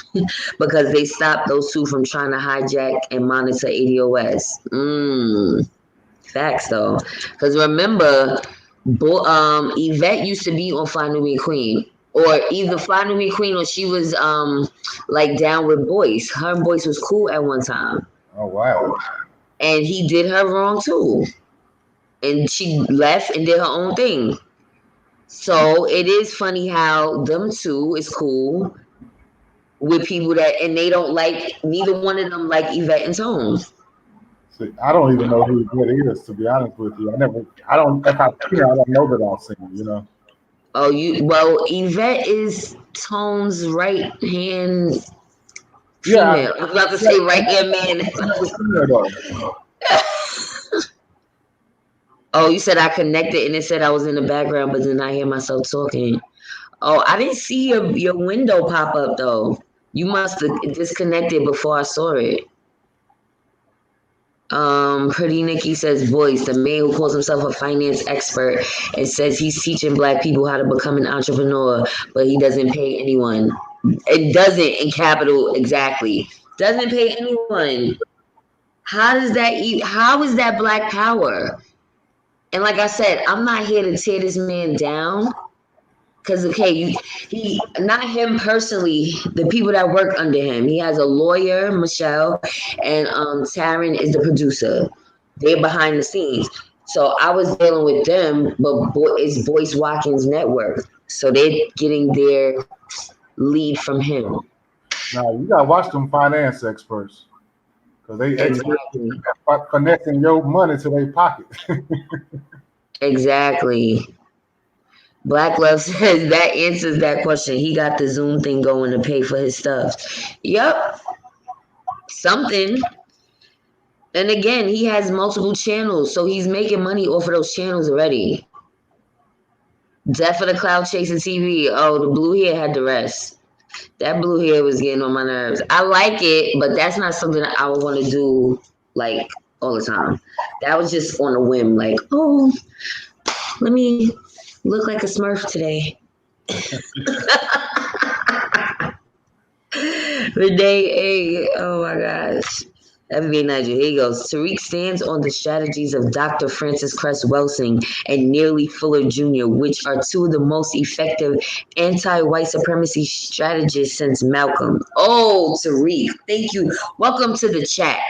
because they stopped those two from trying to hijack and monitor ADOS. Facts though, because remember, Yvette used to be on Fly Nubian Queen, or either Fly Nubian Queen, or she was like down with Boyce. Her and Boyce was cool at one time. Oh wow! And he did her wrong too, and she left and did her own thing. So it is funny how them two is cool with people and they don't like, neither one of them like Yvette and Tone. See, I don't even know who Yvette is, to be honest with you. If I see her, I don't know that I'll see her, Oh, Yvette is Tone's right hand female. I was about to say right hand man. Oh, you said I connected and it said I was in the background, but then I hear myself talking. Oh, I didn't see your window pop up though. You must have disconnected before I saw it. Pretty Nikki says Boyce, the man who calls himself a finance expert and says he's teaching Black people how to become an entrepreneur, but he doesn't pay anyone. It doesn't in capital exactly. Doesn't pay anyone. How is that Black power? And like I said, I'm not here to tear this man down. Because, okay, he not him personally, the people that work under him. He has a lawyer, Michelle, and Taryn is the producer. They're behind the scenes. So I was dealing with them, but it's Boyce Watkins Network. So they're getting their lead from him. Now, you got to watch them finance experts. Because they connecting your money to their pocket. Exactly. Black Love says that answers that question. He got the Zoom thing going to pay for his stuff. Yep. Something. And again, he has multiple channels, so he's making money off of those channels already. Death of the Cloud Chasing TV. Oh, the blue hair had the rest. That blue hair was getting on my nerves. I like it, but that's not something that I would want to do like all the time. That was just on a whim, like, oh, let me look like a Smurf today. Renee A. Oh my gosh. FBA Nigel. Here he goes. Tariq stands on the strategies of Dr. Francis Cress Welsing and Nearly Fuller Jr., which are two of the most effective anti-white supremacy strategists since Malcolm. Oh, Tariq. Thank you. Welcome to the chat.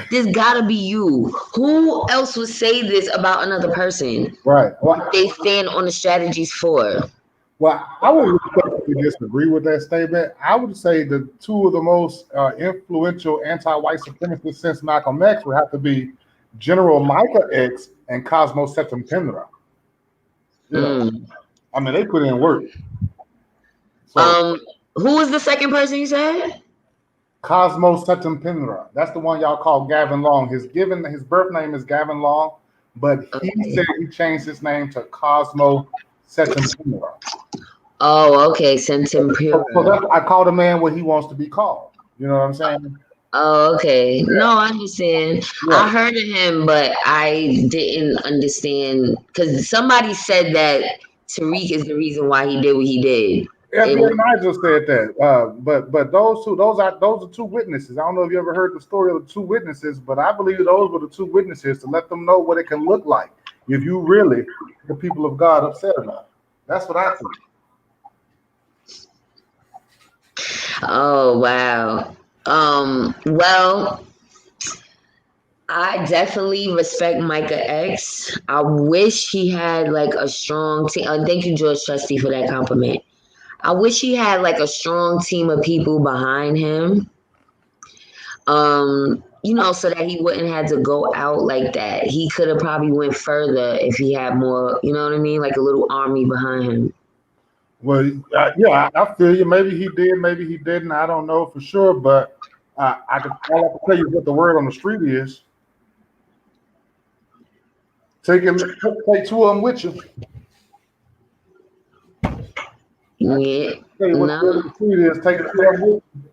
This gotta be you. Who else would say this about another person? Right. What they stand on the strategies for? Well, I would respectfully disagree with that statement. I would say the two of the most influential anti-white supremacists since Malcolm X would have to be General Micah X and Cosmo Septemtendra. I mean, they put in work. So, who was the second person you said? Cosmo Setampinra. That's the one y'all call Gavin Long. His birth name is Gavin Long, but he said he changed his name to Cosmo Setampinra. Oh, okay, Sentimpura. So I call the man what he wants to be called. You know what I'm saying? Oh, okay. No, I understand. Yeah. I heard of him, but I didn't understand because somebody said that Tariq is the reason why he did what he did. FBI Nigel said that, but those are two witnesses. I don't know if you ever heard the story of the two witnesses, but I believe those were the two witnesses to let them know what it can look like if you really the people of God upset enough. That's what I think. Oh, wow. Well, I definitely respect Micah X. I wish he had like a strong team. Thank you, George Trusty, for that compliment. I wish he had like a strong team of people behind him. So that he wouldn't have to go out like that. He could have probably went further if he had more, you know what I mean? Like a little army behind him. Well, yeah, I feel you. Maybe he did, maybe he didn't. I don't know for sure, but all I can tell you what the word on the street is. Take two of them with you. Yeah. Tell you what the word on the street is. Take two of them with you.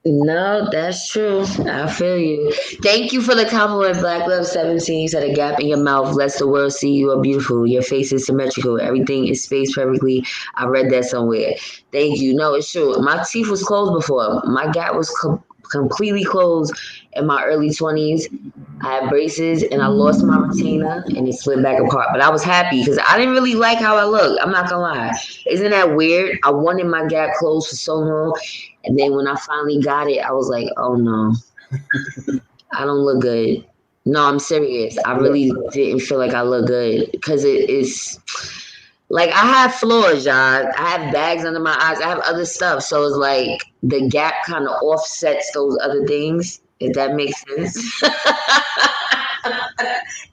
No, that's true. I feel you. Thank you for the compliment, Black Love 17. You said a gap in your mouth lets the world see you are beautiful. Your face is symmetrical. Everything is spaced perfectly. I read that somewhere. Thank you. No, it's true. My teeth was closed before. My gap was completely closed in my early 20s. I had braces and I lost my retainer and it split back apart. But I was happy because I didn't really like how I looked. I'm not gonna lie. Isn't that weird? I wanted my gap closed for so long. And then when I finally got it, I was like, oh no, I don't look good. No, I'm serious. I really didn't feel like I look good because it is like I have flaws, y'all. I have bags under my eyes. I have other stuff. So it's like the gap kind of offsets those other things, if that makes sense.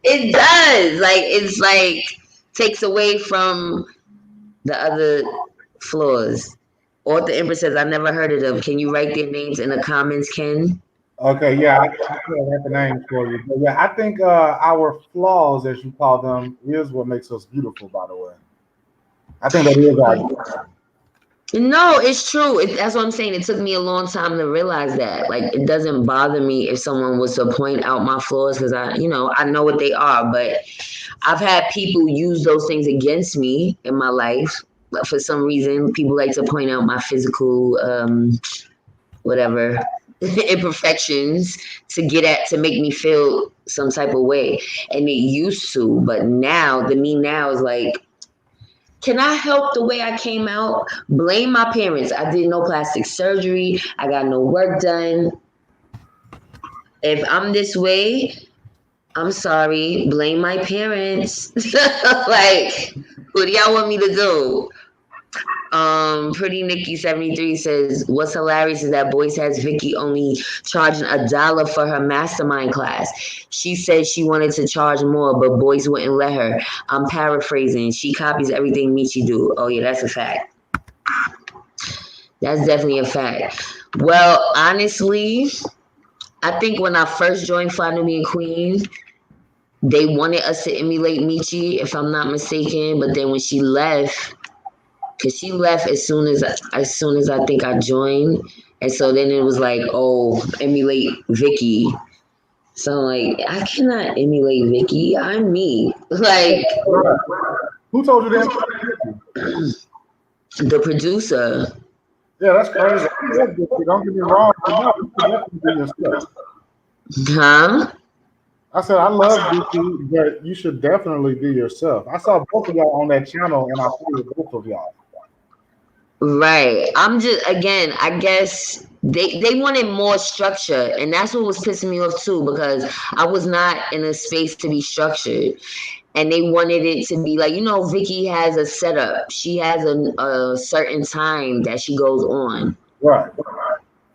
It does. Like, it's like takes away from the other flaws. Author Empress says, I never heard of them. Can you write their names in the comments, Ken? Okay, yeah, I can't have the names for you, but yeah, I think our flaws, as you call them, is what makes us beautiful. By the way, I think that is our. No, it's true. That's what I'm saying. It took me a long time to realize that. Like, it doesn't bother me if someone was to point out my flaws because I know what they are. But I've had people use those things against me in my life. For some reason, people like to point out my physical, whatever, imperfections to make me feel some type of way. And it used to, but now, the me now is like, can I help the way I came out? Blame my parents. I did no plastic surgery. I got no work done. If I'm this way, I'm sorry. Blame my parents. Like, what do y'all want me to do? Pretty Nikki 73 says, what's hilarious is that Boyce has Vicky only charging $1 for her mastermind class. She said she wanted to charge more, but Boyce wouldn't let her. I'm paraphrasing. She copies everything Michi do. Oh yeah, that's a fact. That's definitely a fact. Well, honestly, I think when I first joined Fly Nubian Queen, they wanted us to emulate Michi, if I'm not mistaken. But then when she left, because she left as soon as I think I joined, and so then it was like, oh, emulate Vicky. So like, I cannot emulate Vicky. I'm me. Like, Who told you that? the producer. Yeah, that's crazy. Don't get me wrong. No, you can definitely be yourself. Huh? I said I love Vicky, but you should definitely be yourself. I saw both of y'all on that channel, and I played with both of y'all. Right. I'm just, again, I guess they wanted more structure, and that's what was pissing me off too, because I was not in a space to be structured. And they wanted it to be like, Vicky has a setup. She has a certain time that she goes on. Right.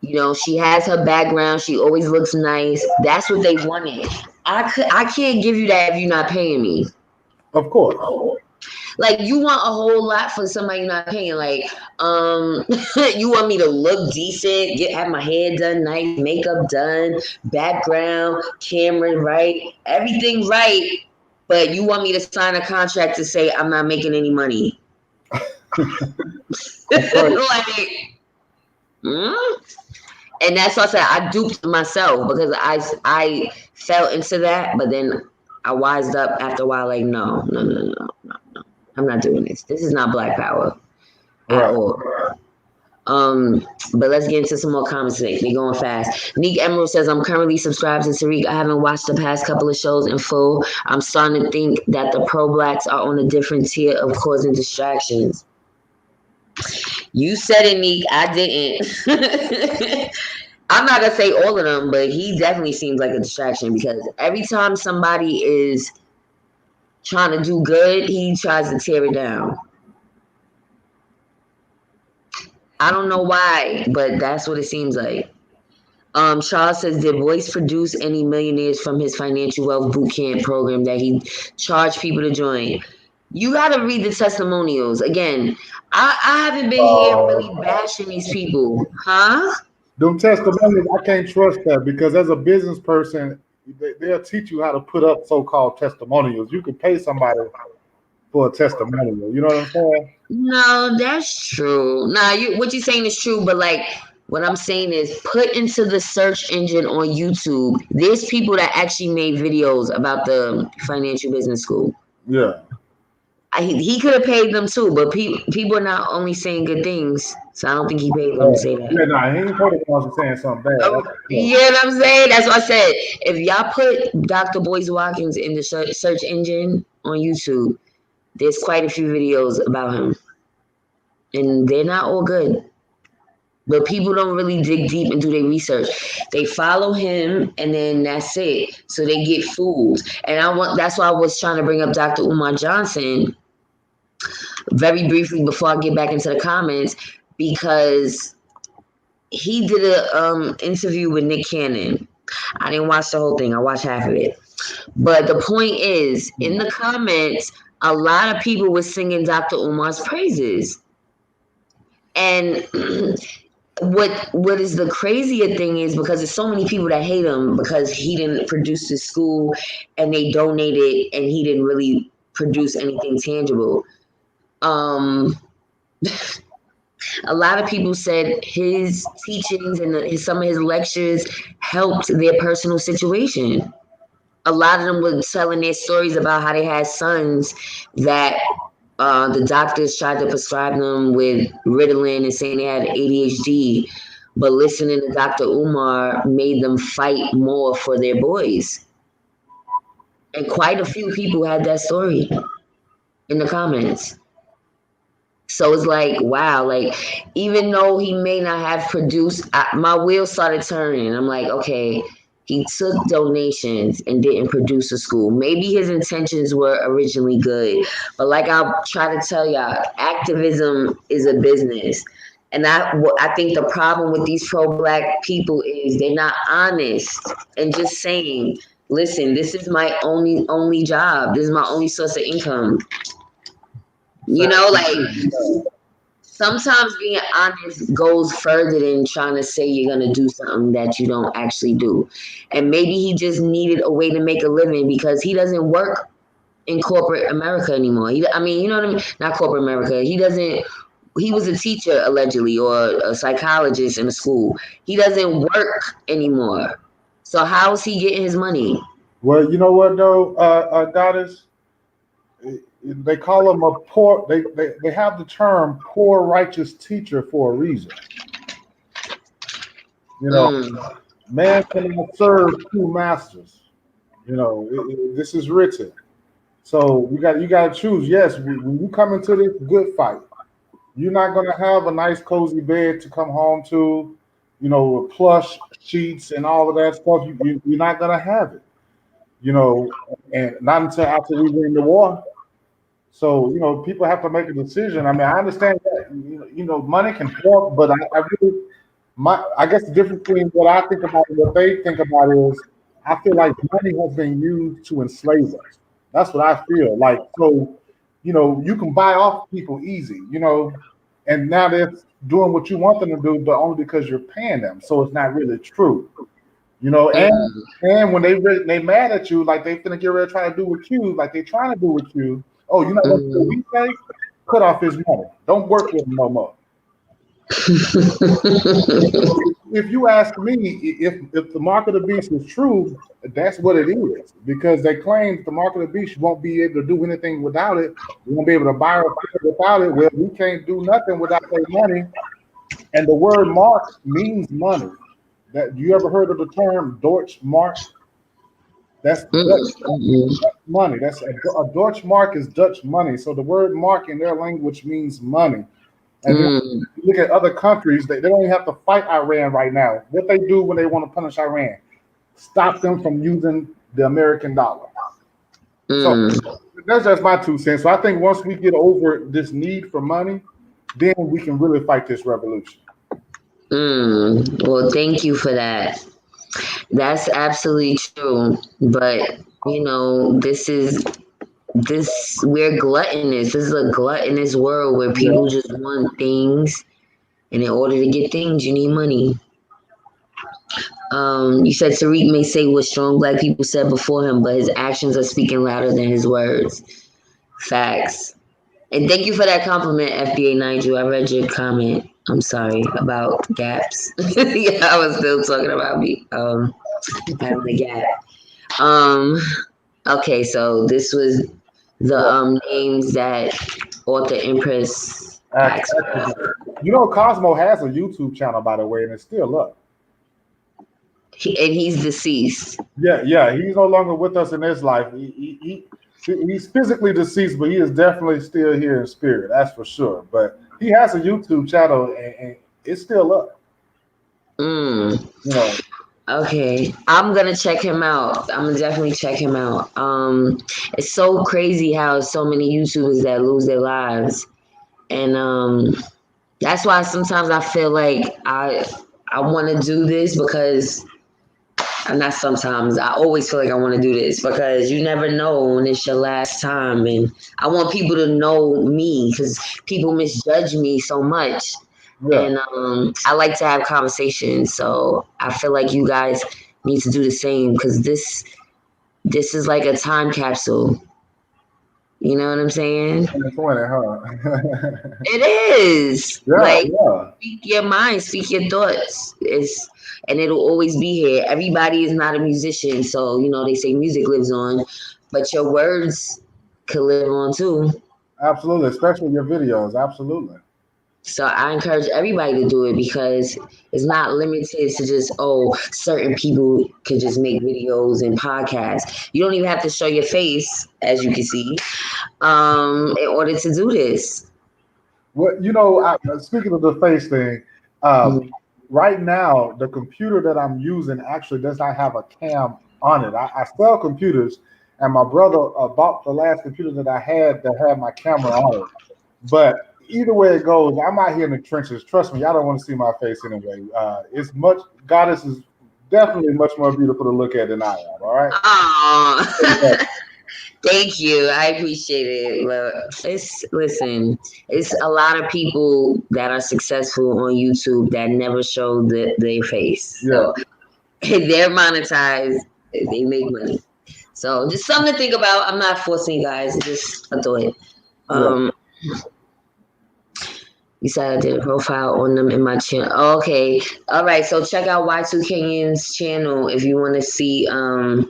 She has her background. She always looks nice. That's what they wanted. I can't give you that if you're not paying me. Of course. Like you want a whole lot for somebody you're not paying. Like, you want me to look decent, have my hair done nice, makeup done, background, camera right, everything right, but you want me to sign a contract to say I'm not making any money. Right. Like, and that's what I said. I duped myself because I fell into that, but then I wised up after a while. Like, no. I'm not doing this. This is not Black Power at Right. all. But let's get into some more comments today. They're going fast. Neek Emerald says, I'm currently subscribed to Tariq. I haven't watched the past couple of shows in full. I'm starting to think that the pro-blacks are on a different tier of causing distractions. You said it, Neek. I didn't. I'm not going to say all of them, but he definitely seems like a distraction because every time somebody is trying to do good, he tries to tear it down. I don't know why, but that's what it seems like. Charles says, did Boyce produce any millionaires from his financial wealth bootcamp program that he charged people to join? You got to read the testimonials. Again, I haven't been here really bashing these people. Huh? Them testimonials, I can't trust that because as a business person, they'll teach you how to put up so-called testimonials. You can pay somebody for a testimonial. You know what I'm saying? No, that's true. Nah, what you're saying is true, but like what I'm saying is put into the search engine on YouTube. There's people that actually made videos about the financial business school. Yeah. He could have paid them too, but people are not only saying good things, so I don't think he paid them to say that. Yeah, nah, he ain't probably the ones saying something bad. You know what I'm saying? That's what I said. If y'all put Dr. Boyce Watkins in the search engine on YouTube, there's quite a few videos about him. And they're not all good. But people don't really dig deep and do their research. They follow him and then that's it. So they get fooled. And that's why I was trying to bring up Dr. Umar Johnson very briefly before I get back into the comments, because he did a interview with Nick Cannon. I didn't watch the whole thing. I watched half of it. But the point is, in the comments, a lot of people were singing Dr. Umar's praises. And what is the crazier thing is because there's so many people that hate him because he didn't produce the school and they donated and he didn't really produce anything tangible. A lot of people said his teachings and some of his lectures helped their personal situation. A lot of them were telling their stories about how they had sons that the doctors tried to prescribe them with Ritalin and saying they had ADHD, but listening to Dr. Umar made them fight more for their boys. And quite a few people had that story in the comments. So it's like, wow, like even though he may not have produced, my wheels started turning. I'm like, okay, he took donations and didn't produce a school. Maybe his intentions were originally good, but like I try to tell y'all, activism is a business. And I think the problem with these pro-black people is they're not honest and just saying, listen, this is my only job. This is my only source of income. You know, like sometimes being honest goes further than trying to say you're going to do something that you don't actually do. And maybe he just needed a way to make a living because he doesn't work in corporate America anymore. I mean, you know what I mean? Not corporate America. He was a teacher allegedly or a psychologist in a school. He doesn't work anymore. So how is he getting his money? Well, you know what though, Goddess? They call him a poor. They have the term "poor righteous teacher" for a reason. You know, man cannot serve two masters. You know, this is written. So you got to choose. Yes, when you come into this good fight, you're not going to have a nice cozy bed to come home to. You know, with plush sheets and all of that stuff. You're not going to have it. You know, and not until after we win the war. So, you know, people have to make a decision. I mean, I understand that, you know, money can help, but I guess the difference between what I think about and what they think about is I feel like money has been used to enslave us. That's what I feel like. So you can buy off people easy, and now they're doing what you want them to do, but only because you're paying them. So it's not really true, Mm, and when they mad at you, like they finna get ready to try to do with you, like they trying to do with you. Oh, you're not gonna do what mm. we say? Cut off his money. Don't work with him no more. If you ask me, if the mark of the beast is true, that's what it is. Because they claim the mark of the beast, you won't be able to do anything without it. You won't be able to buy or sell without it. Well, we can't do nothing without their money. And the word mark means money. That you ever heard of the term Deutsche Mark? That's Dutch Mm, mm, money. That's a Deutsche Mark is Dutch money. So the word mark in their language means money. And then mm, you look at other countries, they don't even have to fight Iran right now. What they do when they want to punish Iran, stop them from using the American dollar. So mm, that's just my 2 cents. So I think once we get over this need for money, then we can really fight this revolution. Well, thank you for that. That's absolutely true. But this we're gluttonous. This is a gluttonous world where people Yeah. just want things, and in order to get things, you need money. You said Tariq may say what strong black people said before him, but his actions are speaking louder than his words. Facts. And thank you for that compliment, FBA Nigel. I read your comment. I'm sorry about gaps. Yeah, I was still talking about me having a gap. Um, okay, so this was the Yeah. names that author Empress asked Actually, for. Cosmo has a YouTube channel, by the way, and it's still up. And he's deceased. Yeah. He's no longer with us in this life. He's physically deceased, but he is definitely still here in spirit. That's for sure. But he has a YouTube channel, and it's still up. Mm. You know, Okay, I'm gonna check him out. I'm gonna definitely check him out. It's so crazy how so many YouTubers that lose their lives, and that's why sometimes I feel like I want to do this because not sometimes I always feel like I want to do this because you never know when it's your last time, and I want people to know me because people misjudge me so much, yeah. and I like to have conversations. So I feel like you guys need to do the same because this is like a time capsule. You know what I'm saying? 2020, huh? It is Yeah, like yeah. speak your mind, speak your thoughts. And it'll always be here. Everybody is not a musician, so they say music lives on, but your words could live on too. Absolutely, especially your videos. Absolutely. So I encourage everybody to do it because it's not limited to just certain people could just make videos and podcasts. You don't even have to show your face, as you can see, in order to do this. Well, speaking of the face thing, Mhm. right now the computer that I'm using actually does not have a cam on it. I sell computers, and my brother bought the last computer that I had that had my camera on it. But either way it goes, I'm out here in the trenches. Trust me, y'all don't want to see my face anyway. It's much Goddess is definitely much more beautiful to look at than I am. All right. Aw. Thank you. I appreciate it. But it's a lot of people that are successful on YouTube that never show their face. Yeah. So they're monetized. They make money. So just something to think about. I'm not forcing you guys. Just a thought. Yeah. Um, you said I did a profile on them in my channel. Okay. All right. So check out Y2 Kenyon's channel if you want to see the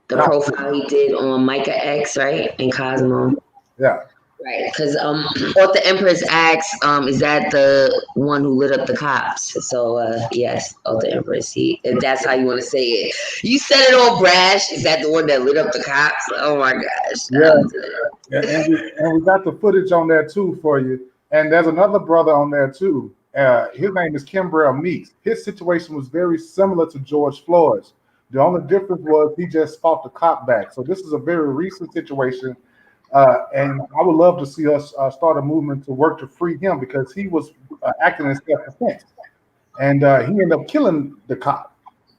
profile he did on Micah X, right? And Cosmo. Yeah. Right, because author Empress asks, is that the one who lit up the cops? So yes, author Empress. If that's how you want to say it, you said it all brash. Is that the one that lit up the cops? Oh my Yeah. gosh! And we got the footage on there too for you. And there's another brother on there too. His name is Kimbrell Meeks. His situation was very similar to George Floyd's. The only difference was he just fought the cop back. So this is a very recent situation. And I would love to see us start a movement to work to free him because he was acting in self-defense. And he ended up killing the cop.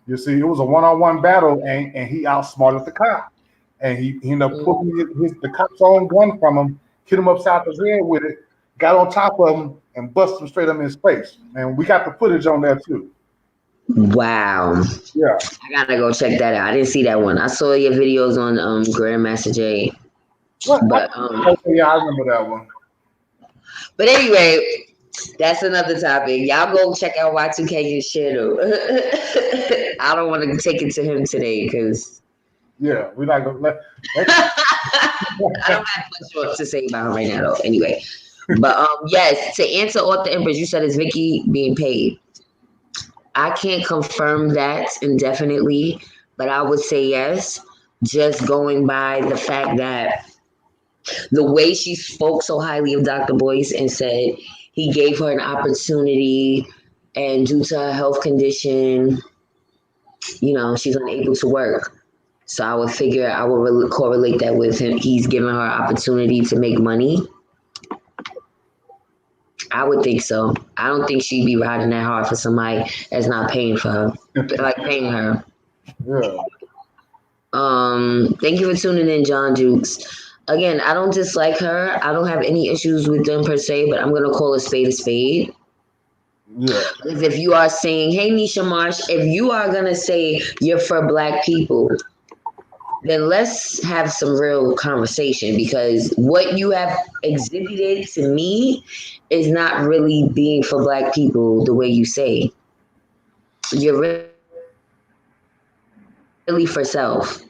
You see, it was a one-on-one battle, and he outsmarted the cop. And he ended up pulling the cop's own gun from him, hit him upside the head with it, got on top of him, and busted him straight up in his face. And we got the footage on there too. Wow. Yeah. I gotta go check that out. I didn't see that one. I saw your videos on Grandmaster Jay. What? But Okay, yeah, I remember that one. But anyway, that's another topic. Y'all go check out Y2K and shit. I don't want to take it to him today because yeah, we're not gonna let. I don't have much to say about him right now, though. Anyway, but yes, to answer Author Empress, you said is Vicky being paid? I can't confirm that indefinitely, but I would say yes. Just going by the fact that the way she spoke so highly of Dr. Boyce and said he gave her an opportunity, and due to her health condition, she's unable to work. So I would figure I would correlate that with him. He's giving her an opportunity to make money. I would think so. I don't think she'd be riding that hard for somebody that's not paying for her, like paying her. Yeah. Thank you for tuning in, John Jukes. Again, I don't dislike her. I don't have any issues with them per se, but I'm gonna call a spade a spade. Yeah. If you are saying, hey, Nisha Marsh, if you are gonna say you're for Black people, then let's have some real conversation, because what you have exhibited to me is not really being for Black people the way you say. You're really for self.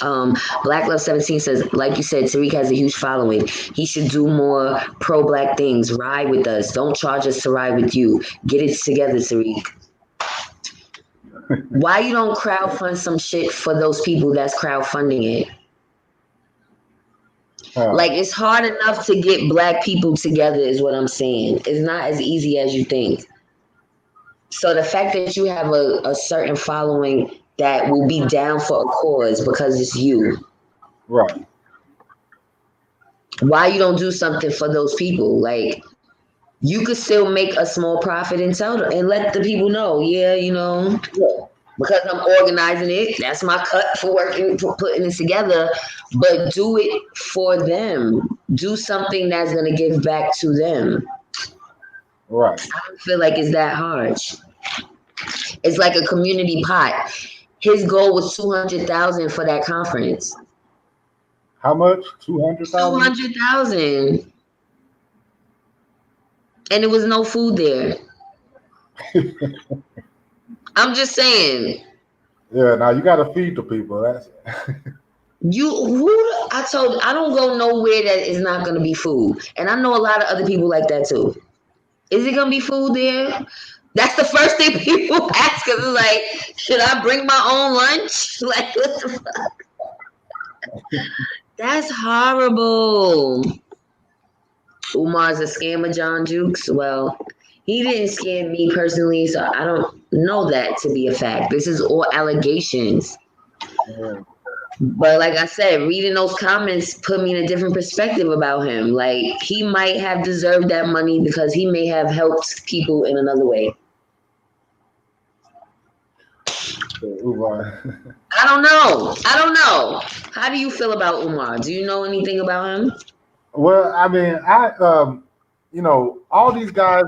Black Love 17 says, like you said, Tariq has a huge following. He should do more pro-Black things. Ride with us. Don't charge us to ride with you. Get it together, Tariq. Why you don't crowdfund some shit for those people that's crowdfunding it? Like, it's hard enough to get Black people together is what I'm saying. It's not as easy as you think. So the fact that you have a certain following that will be down for a cause because it's you. Right. Why you don't do something for those people? Like, you could still make a small profit and tell them and let the people know, yeah, because I'm organizing it. That's my cut for working, for putting it together. But do it for them. Do something that's going to give back to them. Right. I don't feel like it's that hard. It's like a community pot. His goal was 200,000 for that conference. How much? 200,000? 200,000. And there was no food there. I'm just saying. Yeah, now you got to feed the people. That's I don't go nowhere that is not going to be food. And I know a lot of other people like that too. Is it going to be food there? That's the first thing people ask us. Is like, should I bring my own lunch? Like, what the fuck? That's horrible. Umar's a scammer, John Jukes. Well, he didn't scam me personally, so I don't know that to be a fact. This is all allegations. yeah. But like I said, reading those comments put me in a different perspective about him. Like, he might have deserved that money because he may have helped people in another way. Umar. I don't know. How do you feel about Umar? Do you know anything about him? Well, I mean, all these guys,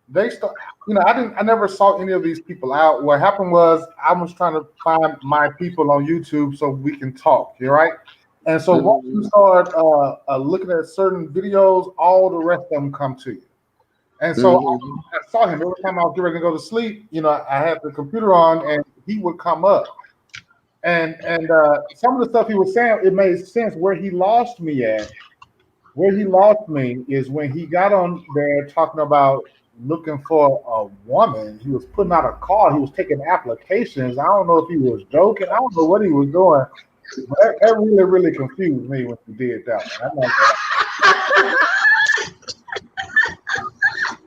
they start. I never saw any of these people out. What happened was I was trying to find my people on YouTube so we can talk. You right? And so once you start looking at certain videos, all the rest of them come to you. And so I saw him every time I was getting ready to go to sleep. I had the computer on, and he would come up. And some of the stuff he was saying, it made sense. Where he lost me at, where he lost me is when he got on there talking about looking for a woman. He was putting out a call. He was taking applications. I don't know if he was joking. I don't know what he was doing. But that really, really confused me when he did that one. I'm like,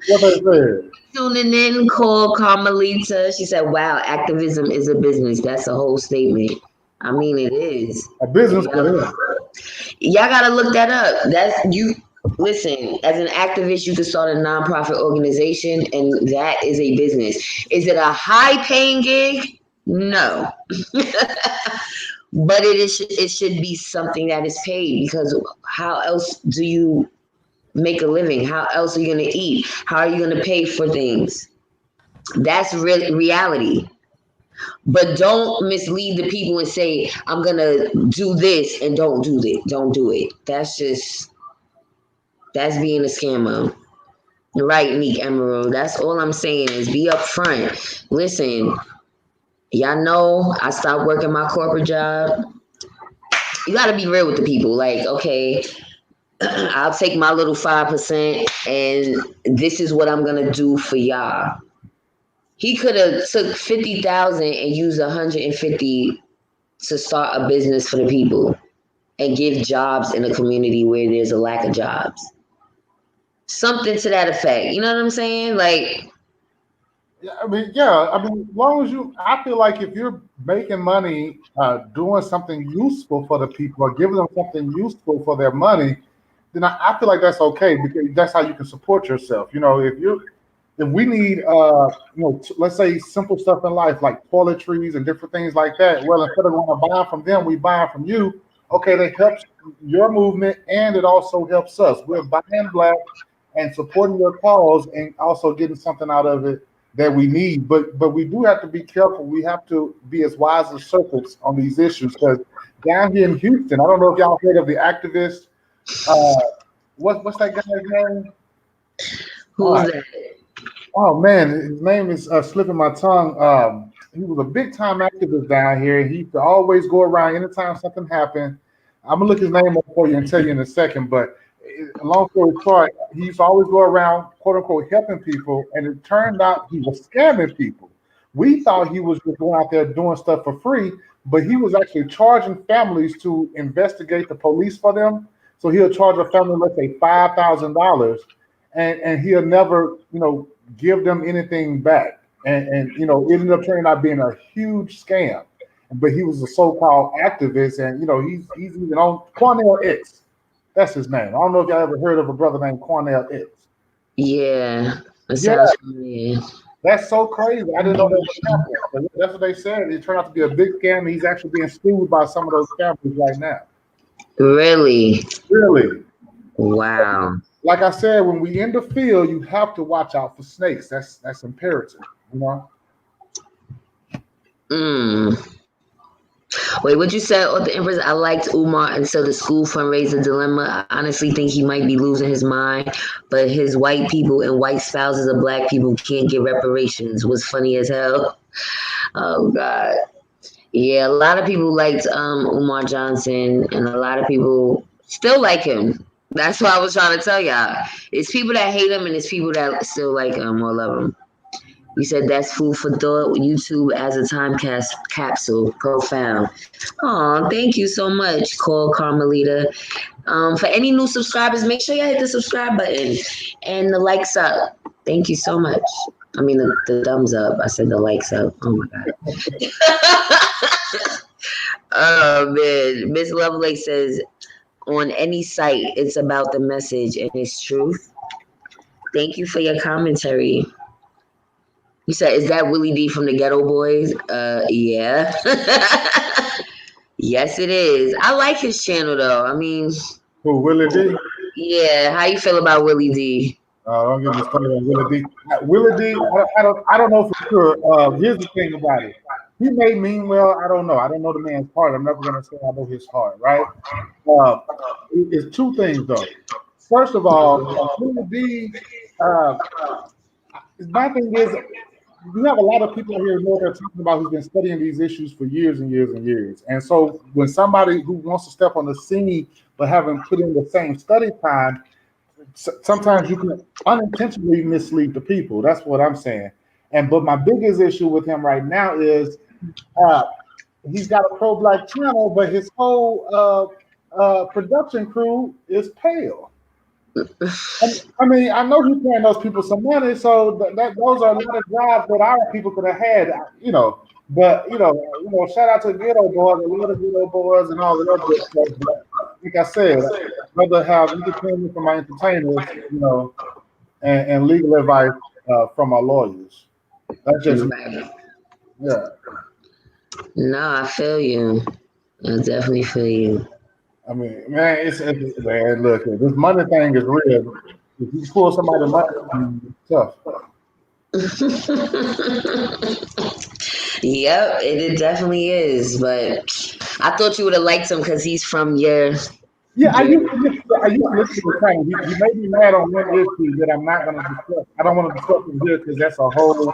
what they said. Tuning in, called Carmelita. She said, wow, activism is a business. That's a whole statement. I mean, it is. A business for him. Y'all got to look that up. Listen, as an activist, you can start a nonprofit organization, and that is a business. Is it a high-paying gig? No. But it should be something that is paid, because how else do you make a living? How else are you going to eat? How are you going to pay for things? That's reality. But don't mislead the people and say, I'm going to do this and don't do it. Don't do it. That's being a scammer. Right, Meek Emerald. That's all I'm saying is be upfront. Listen, y'all know I stopped working my corporate job. You got to be real with the people. Like, okay, I'll take my little 5% and this is what I'm going to do for y'all. He could have took 50,000 and used 150 to start a business for the people and give jobs in a community where there's a lack of jobs. Something to that effect. You know what I'm saying? Like, Yeah, as long as I feel like if you're making money, doing something useful for the people or giving them something useful for their money, then I feel like that's okay because that's how you can support yourself. If we need, let's say simple stuff in life like toiletries and different things like that. Well, instead of going to buy from them, we buy from you. Okay, that helps your movement and it also helps us. We're buying black and supporting your cause and also getting something out of it that we need. But we do have to be careful. We have to be as wise as serpents on these issues because down here in Houston, I don't know if y'all heard of the activist. What's that guy's name? who's that? Oh man, his name is slipping my tongue. He was a big time activist down here. He used to always go around anytime something happened. I'm gonna look his name up for you and tell you in a second. But long story short, he used to always go around, quote unquote, helping people, and it turned out he was scamming people. We thought he was just going out there doing stuff for free, but he was actually charging families to investigate the police for them. So he'll charge a family, let's say $5,000, and he'll never, give them anything back. It ended up turning out being a huge scam. But he was a so-called activist, and he's even on Cornell X. That's his name. I don't know if y'all ever heard of a brother named Cornell X. Yeah, it Yeah, sounds familiar. that's so crazy. I didn't know that was happening. But that's what they said. It turned out to be a big scam. He's actually being sued by some of those families right now. Really? Really. Wow. Like I said, when we in the field, you have to watch out for snakes. That's imperative. Mm. Wait, what you said, oh, the Empress? I liked Umar until the school fundraiser dilemma. I honestly think he might be losing his mind, but his white people and white spouses of black people can't get reparations. Was funny as hell. Oh God. Yeah, a lot of people liked Umar Johnson, and a lot of people still like him. That's what I was trying to tell y'all. It's people that hate him, and it's people that still like him or love him. You said that's food for thought. YouTube as a capsule. Profound. Oh, thank you so much, Cole Carmelita. For any new subscribers, make sure you hit the subscribe button and the likes up. Thank you so much. I mean, the thumbs up. I said the likes up. Oh my God. Oh man. Miss Lovelake says, on any site, it's about the message and its truth. Thank you for your commentary. You said, is that Willie D from the Ghetto Boys? Yeah. Yes, it is. I like his channel though. I mean, Who, Willie D? yeah. How you feel about Willie D? Don't get me started on Willie D. Willie D, I don't know for sure. Here's the thing about it. He may mean well. I don't know. I don't know the man's heart. I'm never going to say I know his heart, right? It's two things, though. First of all, Willie D, my thing is, you have a lot of people here who know what they're talking about who's been studying these issues for years and years and years. And so when somebody who wants to step on the scene but haven't put in the same study time, sometimes you can unintentionally mislead the people. That's what I'm saying. But my biggest issue with him right now is he's got a pro-black channel, but his whole production crew is pale. I mean, I know he's paying those people some money, so those are a lot of jobs that our people could have had, But shout out to Ghetto Boys, a lot of Ghetto Boys, and all the other good stuff. But like I said, I'd rather have entertainment from my entertainers, and legal advice from our lawyers. That's just Right. yeah. No, I feel you. I definitely feel you. I mean, man, man. Look, this money thing is real. If you pull somebody money, it's tough. Yep, it definitely is. But I thought you would have liked him because he's from Yeah, your. I used to listen to the channel. He made me mad on one issue that I'm not going to discuss. I don't want to discuss it here because that's a whole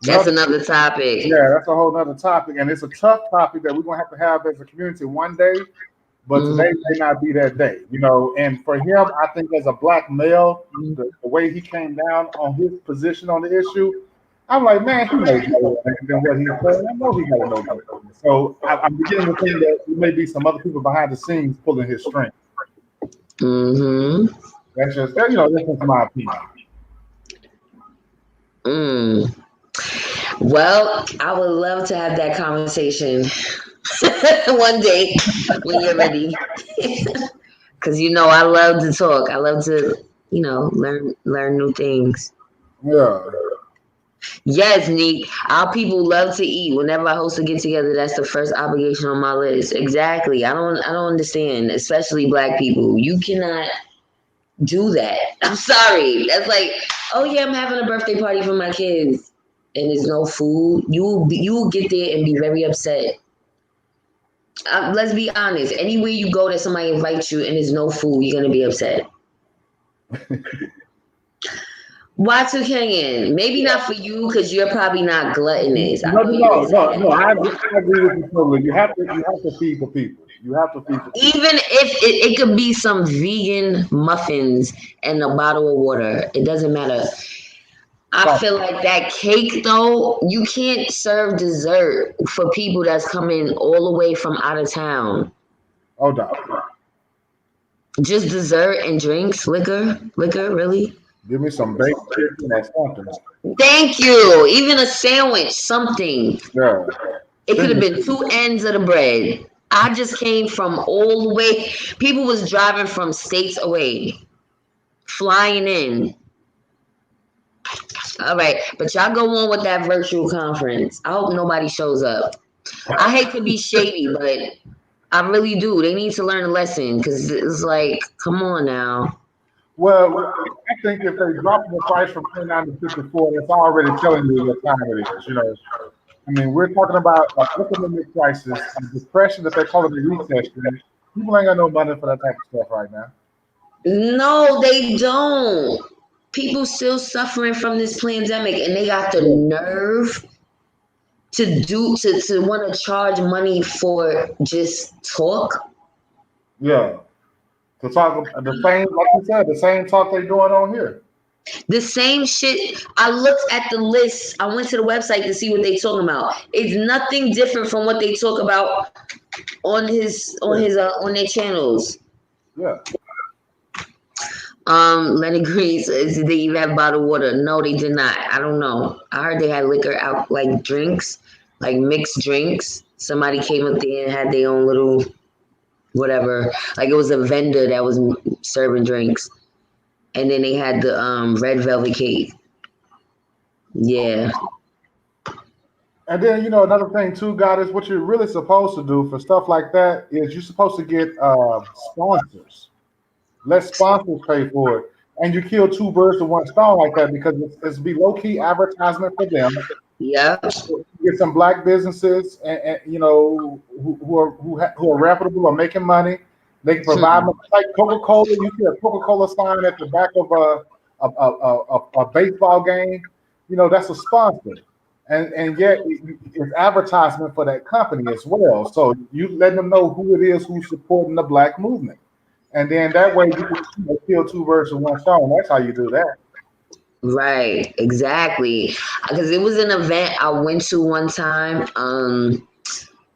That's another. another topic. Yeah, that's a whole nother topic, and it's a tough topic that we're going to have as a community one day. But today Mm-hmm. may not be that day, you know. And for him, I think as a black male, the way he came down on his position on the issue, I'm like, man, he knows better than what he's saying. I know he got to know better. So I'm beginning to think that there may be some other people behind the scenes pulling his string. Mm-hmm. That's just that, you know, that's just my opinion. Mm. Well, I would love to have that conversation one day when you're ready. Because I love to talk. I love to, learn new things. Yeah. Yes, Neek. Our people love to eat. Whenever I host a get together, that's the first obligation on my list. Exactly. I don't understand, especially black people. You cannot do that. I'm sorry. That's like, oh yeah, I'm having a birthday party for my kids, and there's no food. You will get there and be very upset. Let's be honest. Anywhere you go that somebody invites you and there's no food, you're gonna be upset. Y2K, maybe not for you because you're probably not gluttonous. I No, know no, you no, was no, no. I agree with you totally. You have to feed the people. You have to feed the people. even if it could be some vegan muffins and a bottle of water. It doesn't matter. I So, feel like that cake though, you can't serve dessert for people that's coming all the way from out of town. hold on. Just dessert and drinks, liquor, really? Give me some baked chicken or something. Thank you. Even a sandwich, something. Yeah. It could have Finger been food. two ends of the bread. I just came from all the way. People was driving from states away, flying in. All right, but y'all go on with that virtual conference. I hope nobody shows up. I hate to be shady, but I really do. They need to learn a lesson because it's like, come on now. Well, I think if they drop the price from 29 to 54, that's already telling you what time it is. You know, I mean, we're talking about an economic crisis, a depression that they call it a recession. People ain't got no money for that type of stuff right now. No, they don't. People still suffering from this pandemic, and they got the Yeah. nerve to want to charge money for just talk. Yeah. To talk the same, like you said, the same talk they doing on here. The same shit. I looked at the list. I went to the website to see what they talking about. It's nothing different from what they talk about Yeah. on their channels. Yeah. Lenny Green says, did they even have bottled water? No, they did not. I don't know. I heard they had liquor out, like drinks, like mixed drinks. Somebody came up there and had their own little whatever. Like it was a vendor that was serving drinks, and then they had the red velvet cake. Yeah. And then, you know, another thing too, God, is what you're really supposed to do for stuff like that is you're supposed to get sponsors. Let sponsors pay for it. And you kill two birds with one stone like that because it's be low key advertisement for them. Yep. Get some black businesses, and you know who are reputable or making money. They can provide Hmm. like Coca Cola. You see a Coca Cola sign at the back of a baseball game. You know that's a sponsor, and yet it's advertisement for that company as well. So you letting them know who it is who's supporting the black movement, and then that way you can kill two birds with one stone. That's how you do that. Right. Exactly. Because it was an event I went to one time.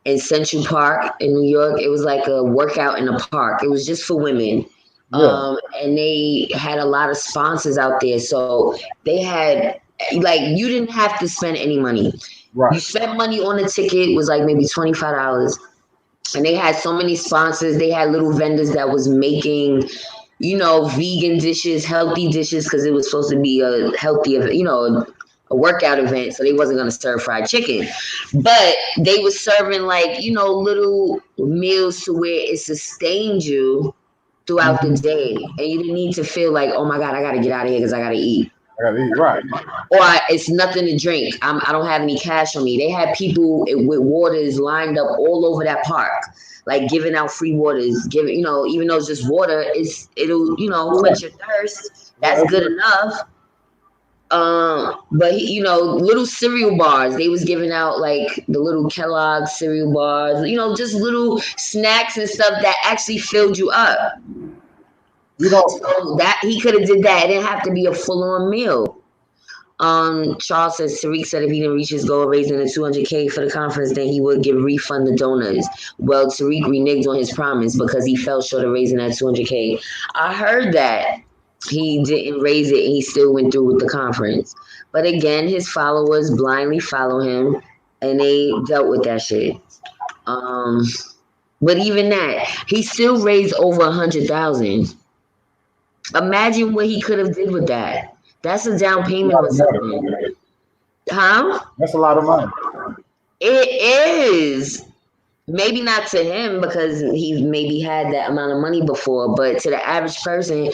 In Central Park in New York. It was like a workout in a park. It was just for women. Yeah, And they had a lot of sponsors out there. So they had, like, you didn't have to spend any money. You right. spent money on a ticket, it was like maybe $25. And they had so many sponsors. They had little vendors that was making, vegan dishes, healthy dishes, because it was supposed to be a healthy, a workout event, so they wasn't gonna serve fried chicken. But they was serving like, little meals to where it sustained you throughout the Mm-hmm. day, and you didn't need to feel like, oh my god, I gotta get out of here because I gotta eat. I gotta eat, right. Or it's nothing to drink. I don't have any cash on me. They had people with waters lined up all over that park, like giving out free waters. Giving, even though it's just water, it'll quench your thirst. That's good enough. But little cereal bars. They was giving out like the little Kellogg cereal bars. Just little snacks and stuff that actually filled you up. So that he could have did that. It didn't have to be a full on meal. Charles says Tariq said if he didn't reach his goal of raising the 200K for the conference, then he would refund the donors. Well, Tariq reneged on his promise because he fell short of raising that 200K. I heard that he didn't raise it and he still went through with the conference. But again, his followers blindly follow him and they dealt with that shit. But even that, he still raised over 100,000. Imagine what he could have did with that. That's a down payment on something. Huh? That's a lot of money. It is. Maybe not to him because he maybe had that amount of money before, but to the average person,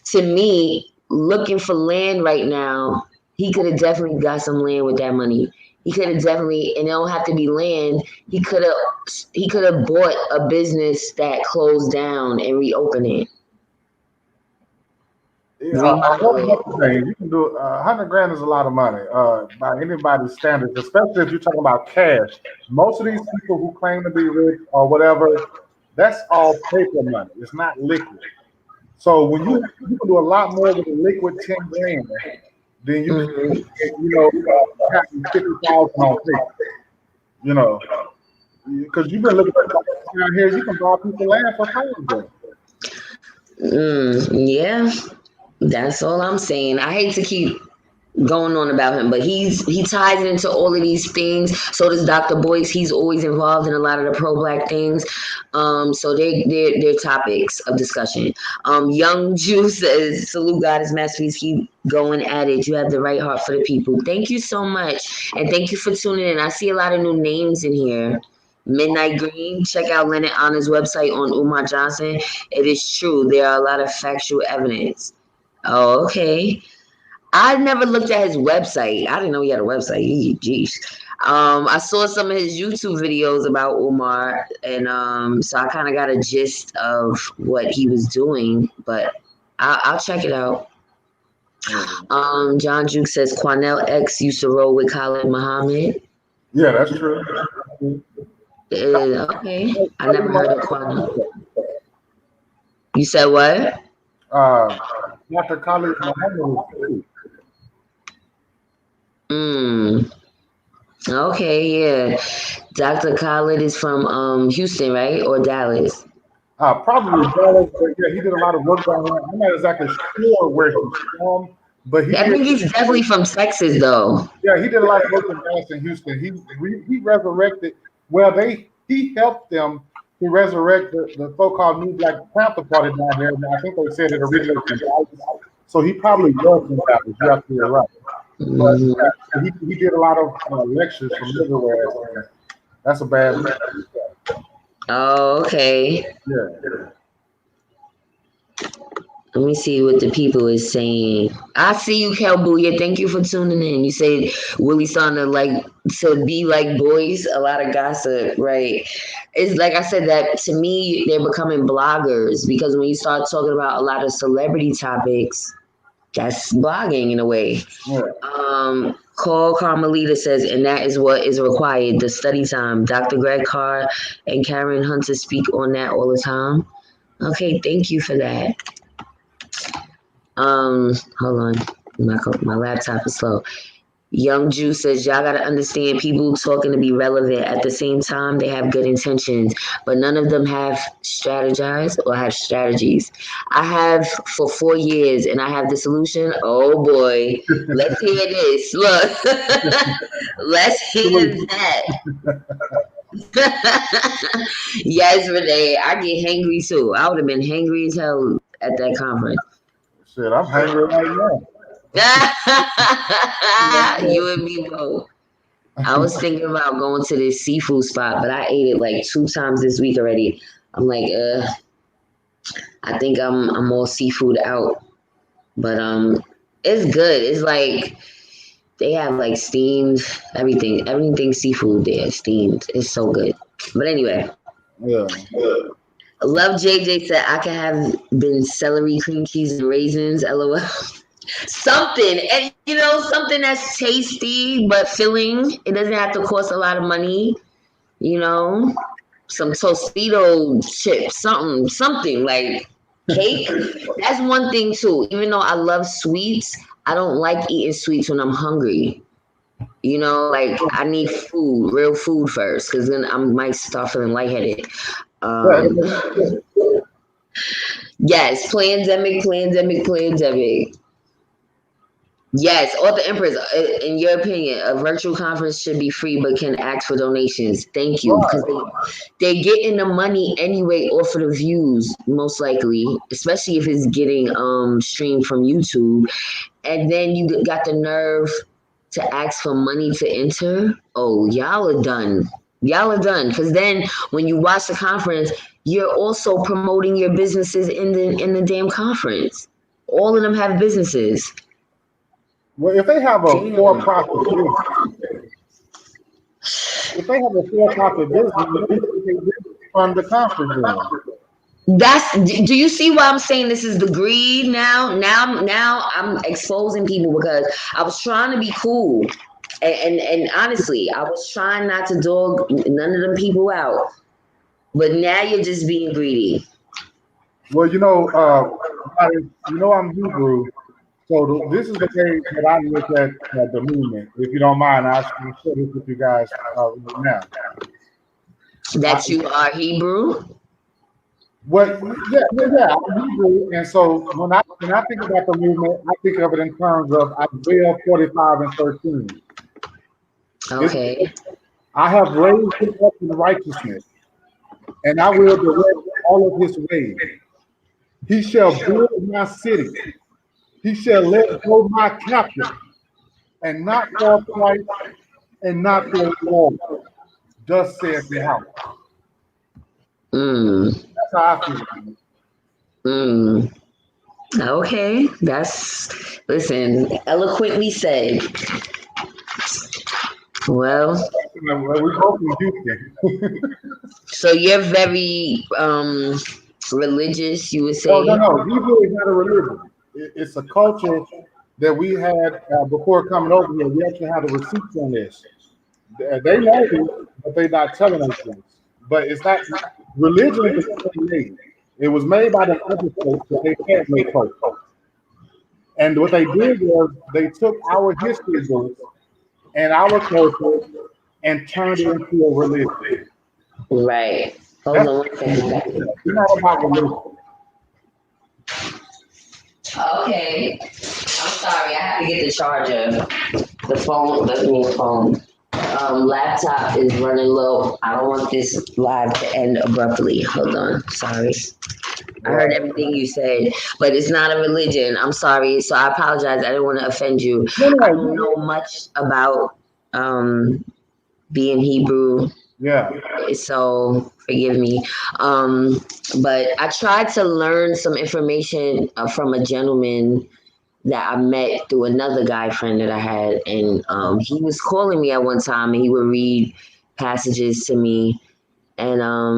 to me, looking for land right now, he could have definitely got some land with that money. He could have definitely, and it don't have to be land. He could have bought a business that closed down and reopened it. Yeah, you can do 100 grand is a lot of money by anybody's standards, especially if you're talking about cash. Most of these people who claim to be rich or whatever, that's all paper money. It's not liquid. So when you can do a lot more with a liquid 10 grand than you having 50,000 on paper. Because you've been looking at down here, you can buy people land for $100,000. Yeah. That's all I'm saying. I hate to keep going on about him, but he ties into all of these things. So does Dr. Boyce. He's always involved in a lot of the pro-black things. So they're topics of discussion. Young Jew says, salute God, his masterpiece. Keep going at it. You have the right heart for the people. Thank you so much. And thank you for tuning in. I see a lot of new names in here. Midnight Green, check out Leonard Anna's website on Umar Johnson. It is true. There are a lot of factual evidence. Oh, okay. I never looked at his website. I didn't know he had a website. Jeez. I saw some of his YouTube videos about Umar, and so I kind of got a gist of what he was doing. But I'll check it out. John Juke says Quanell X used to roll with Khalid Muhammad. Yeah, that's true. Okay, I never heard of Quanell. You said what? Dr. Khalid Muhammad. Okay, yeah. Dr. Khalid is from Houston, right? Or Dallas? Probably Dallas, but yeah, he did a lot of work down there. I'm not exactly sure where he's from, but I think he's definitely from Texas, though. Yeah, he did a lot of work in Dallas and Houston. He resurrected. Well, he helped them to resurrect the so-called New Black Panther Party down there. And I think they said it originated from Dallas. So he probably was from Dallas. You're absolutely right. But he did a lot of lectures from everywhere. That's a bad man. Oh, okay. Yeah. Let me see what the people is saying. I see you, Kelbooya. Thank you for tuning in. You said Willie Saunders to be like boys, a lot of gossip, right? It's like I said, that to me, they're becoming bloggers because when you start talking about a lot of celebrity topics, that's blogging in a way. Yeah. Call Carmelita says, and that is what is required, the study time. Dr. Greg Carr and Karen Hunter speak on that all the time. Okay, thank you for that. Hold on. My laptop is slow. Young Jew says, y'all got to understand, people talking to be relevant at the same time, they have good intentions, but none of them have strategized or have strategies. I have for 4 years and I have the solution. Oh boy, let's hear this. Look, let's hear that. Yes, Renee, I get hangry too. I would have been hangry as hell at that conference. Shit, I'm hangry right now. You and me both. I was thinking about going to this seafood spot, but I ate it like 2 times this week already. I'm like, I think I'm all seafood out. But it's good. It's like they have like steamed everything seafood there, steamed. It's so good. But anyway, Yeah. Love JJ said I could have been celery, cream cheese, and raisins. LOL. Something, and something that's tasty but filling. It doesn't have to cost a lot of money. You know, some Tostito chips, something like cake. That's one thing too. Even though I love sweets, I don't like eating sweets when I'm hungry. Like I need food, real food first, because then I might start feeling lightheaded. Um, yes, pandemic. Yes, author Empress. In your opinion, a virtual conference should be free, but can ask for donations. Thank you, because they're getting the money anyway off of the views, most likely, especially if it's getting streamed from YouTube. And then you got the nerve to ask for money to enter. Oh, y'all are done. Y'all are done. Because then when you watch the conference, you're also promoting your businesses in the damn conference. All of them have businesses. Well, if they have a for-profit business, they fund the conference room. Do you see why I'm saying this is the greed now? Now I'm exposing people because I was trying to be cool. And honestly, I was trying not to dog none of them people out. But now you're just being greedy. Well, I'm Hebrew, so this is the way that I look at the movement. If you don't mind, I'll share this with you guys right now. That you are Hebrew? Well, yeah, I'm Hebrew, and so when I think about the movement, I think of it in terms of Isaiah 45 and 13. Okay. I have raised him up in righteousness, and I will direct all of his ways. He shall build my city. He shall let go my captive, and not for price, and not for war. Thus saith Yahweh. That's how I feel. Okay. Listen, eloquently said. Well, we both in Houston. So you're very religious, you would say? No. Hebrew is not a religion. It's a culture that we had before coming over here. We actually had a receipts on this. They know this, but they're not telling us this. But it's not religion is made. It was made by the other folks, but they had no folks. And what they did was they took our history books and our culture and turned it into a religion. Right. Hold on one second. It's not about religion. Okay. I'm sorry, I have to get the charger. The phone, laptop is running low. I don't want this live to end abruptly. Hold on. Sorry. I heard everything you said, but it's not a religion. I'm sorry. So I apologize. I didn't want to offend you. I don't know much about being Hebrew. Yeah. So forgive me. But I tried to learn some information from a gentleman that I met through another guy friend that I had, and he was calling me at one time, and he would read passages to me, and I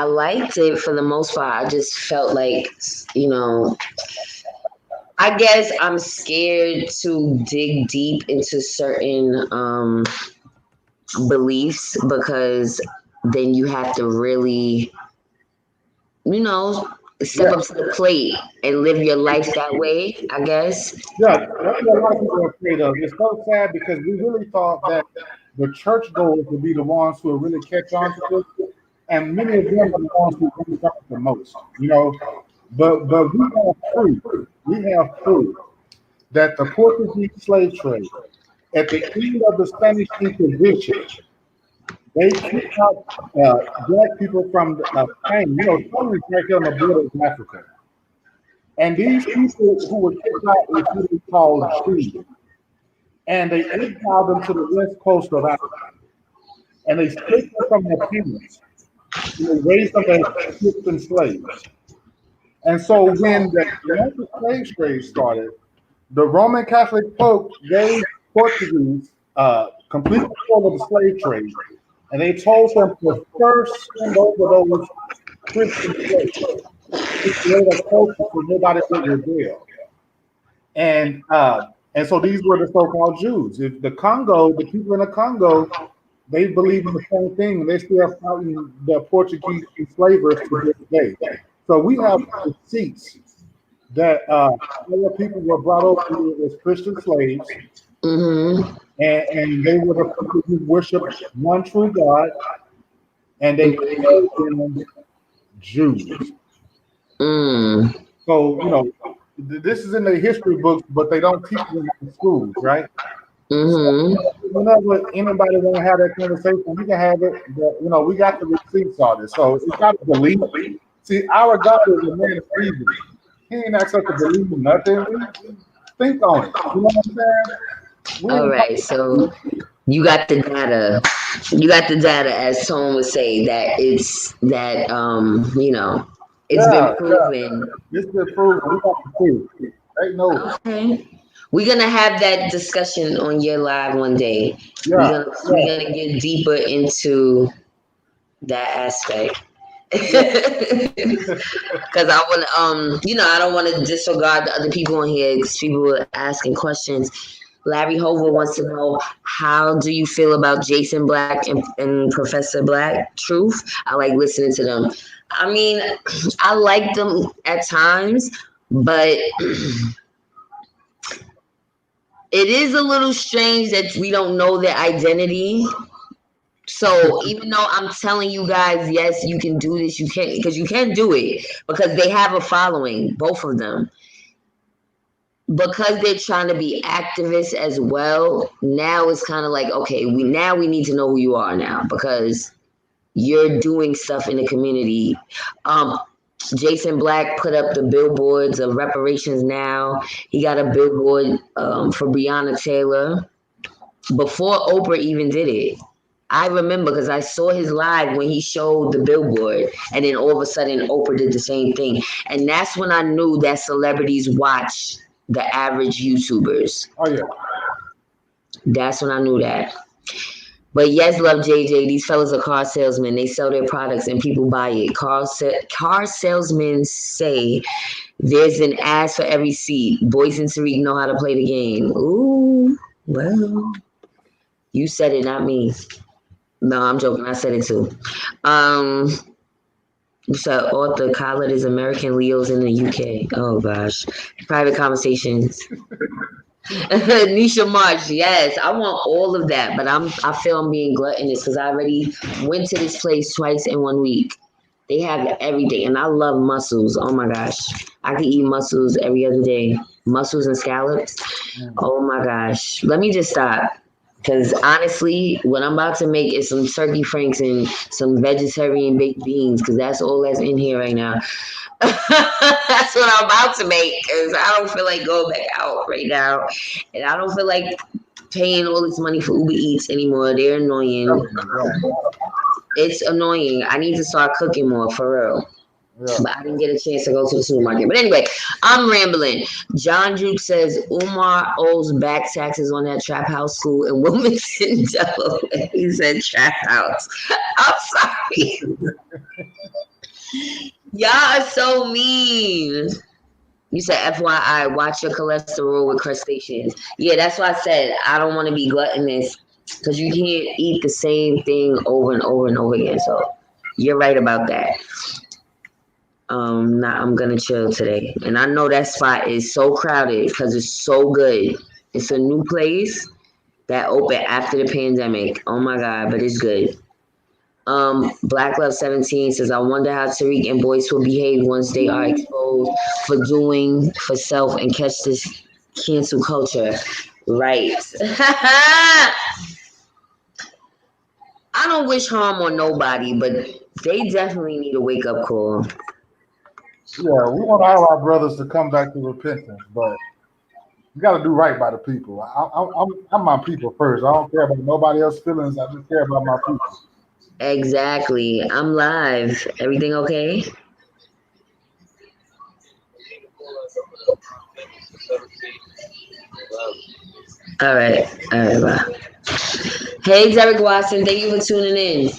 liked it for the most part. I just felt like, I guess I'm scared to dig deep into certain beliefs, because then you have to really, step up to the plate and live your life that way, I guess. Yeah, that's what a lot of people are afraid of. It's so sad because we really thought that the churchgoers would be the ones who would really catch on to this, and many of them are the ones who really suffer the most, But we have proof that the Portuguese slave trade, at the end of the Spanish Inquisition, they kicked out black people from Spain. Spain is right here on the border of Africa. And these people who were kicked out were who they called Jews. And they exiled them to the west coast of Africa. And they split them from their parents. And they raised them as Christian slaves. And so once the slave trade started, the Roman Catholic Pope gave Portuguese complete control of the slave trade. And they told them to first send over those Christian slaves to create a culture so nobody would rebel. And so these were the so-called Jews. If the Congo, the people in the Congo, they believe in the same thing. They still fighting the Portuguese enslavers to this day. So we have receipts that other people were brought over here as Christian slaves, Mm-hmm. and they were the people who worshiped one true God, and they called them Jews. Mm. So, this is in the history books, but they don't teach it in the schools, right? So Mm-hmm. whenever anybody want to have that conversation, we can have it. But we got the receipts on it, so it's not a belief. See, our God is a man of reason. He ain't asked us to believe in nothing. We think on it. You know what I'm saying? We All ain't right, so you got the data. You got the data, as Tone would say, that it's been yeah, proven. this is proven. We got the proof. Ain't no, Okay. We're gonna have that discussion on your live one day. We're yeah, gonna yeah, we're gonna get deeper into that aspect. yeah. Because I want to, I don't want to disregard the other people on here because people were asking questions. Larry Hoover wants to know, how do you feel about Jason Black and Professor Black? Truth. I like listening to them. I mean, I like them at times, but it is a little strange that we don't know their identity. So even though I'm telling you guys, yes, you can do this, you can, because you can do it, because they have a following, both of them. Because they're trying to be activists as well, now it's kind of like, okay, we need to know who you are now, because you're doing stuff in the community. Um, Jason Black put up the billboards of reparations now. He got a billboard for Breonna Taylor before Oprah even did it. I remember because I saw his live when he showed the billboard, and then all of a sudden Oprah did the same thing. And that's when I knew that celebrities watch the average YouTubers. Oh yeah. That's when I knew that. But yes, love JJ. These fellas are car salesmen. They sell their products and people buy it. Car salesmen say there's an ass for every seat. Boys and Tariq know how to play the game. Ooh, well, you said it, not me. No, I'm joking. I said it too. Um, so author Khaled is American, Leo's in the UK. Oh gosh, private conversations. Nisha March, yes, I want all of that, but I feel I'm being gluttonous because I already went to this place twice in 1 week. They have everything, and I love mussels. Oh my gosh, I could eat mussels every other day. Mussels and scallops. Oh my gosh, let me just stop. Because honestly, what I'm about to make is some turkey franks and some vegetarian baked beans. Because that's all that's in here right now. That's what I'm about to make. Because I don't feel like going back out right now, and I don't feel like paying all this money for Uber Eats anymore. They're annoying. It's annoying. I need to start cooking more for real. Yeah. But I didn't get a chance to go to the supermarket. But anyway, I'm rambling. John Duke says Umar owes back taxes on that trap house school in Wilmington, Delaware. He said trap house. I'm sorry. Y'all are so mean. You said FYI, watch your cholesterol with crustaceans. Yeah, that's why I said I don't want to be gluttonous because you can't eat the same thing over and over and over again. So you're right about that. I'm gonna chill today, and I know that spot is so crowded because it's so good. It's a new place that opened after the pandemic. Oh my god, but it's good. Black Love 17 says, I wonder how Tariq and Boyce will behave once they are exposed for doing for self and catch this cancel culture. Right. I don't wish harm on nobody, but they definitely need a wake up call. Yeah, we want all our brothers to come back to repentance, but you got to do right by the people. I'm my people first. I don't care about nobody else's feelings. I just care about my people. Exactly. I'm live. Everything okay? All right. All right. Bye. Hey, Derek Watson. Thank you for tuning in.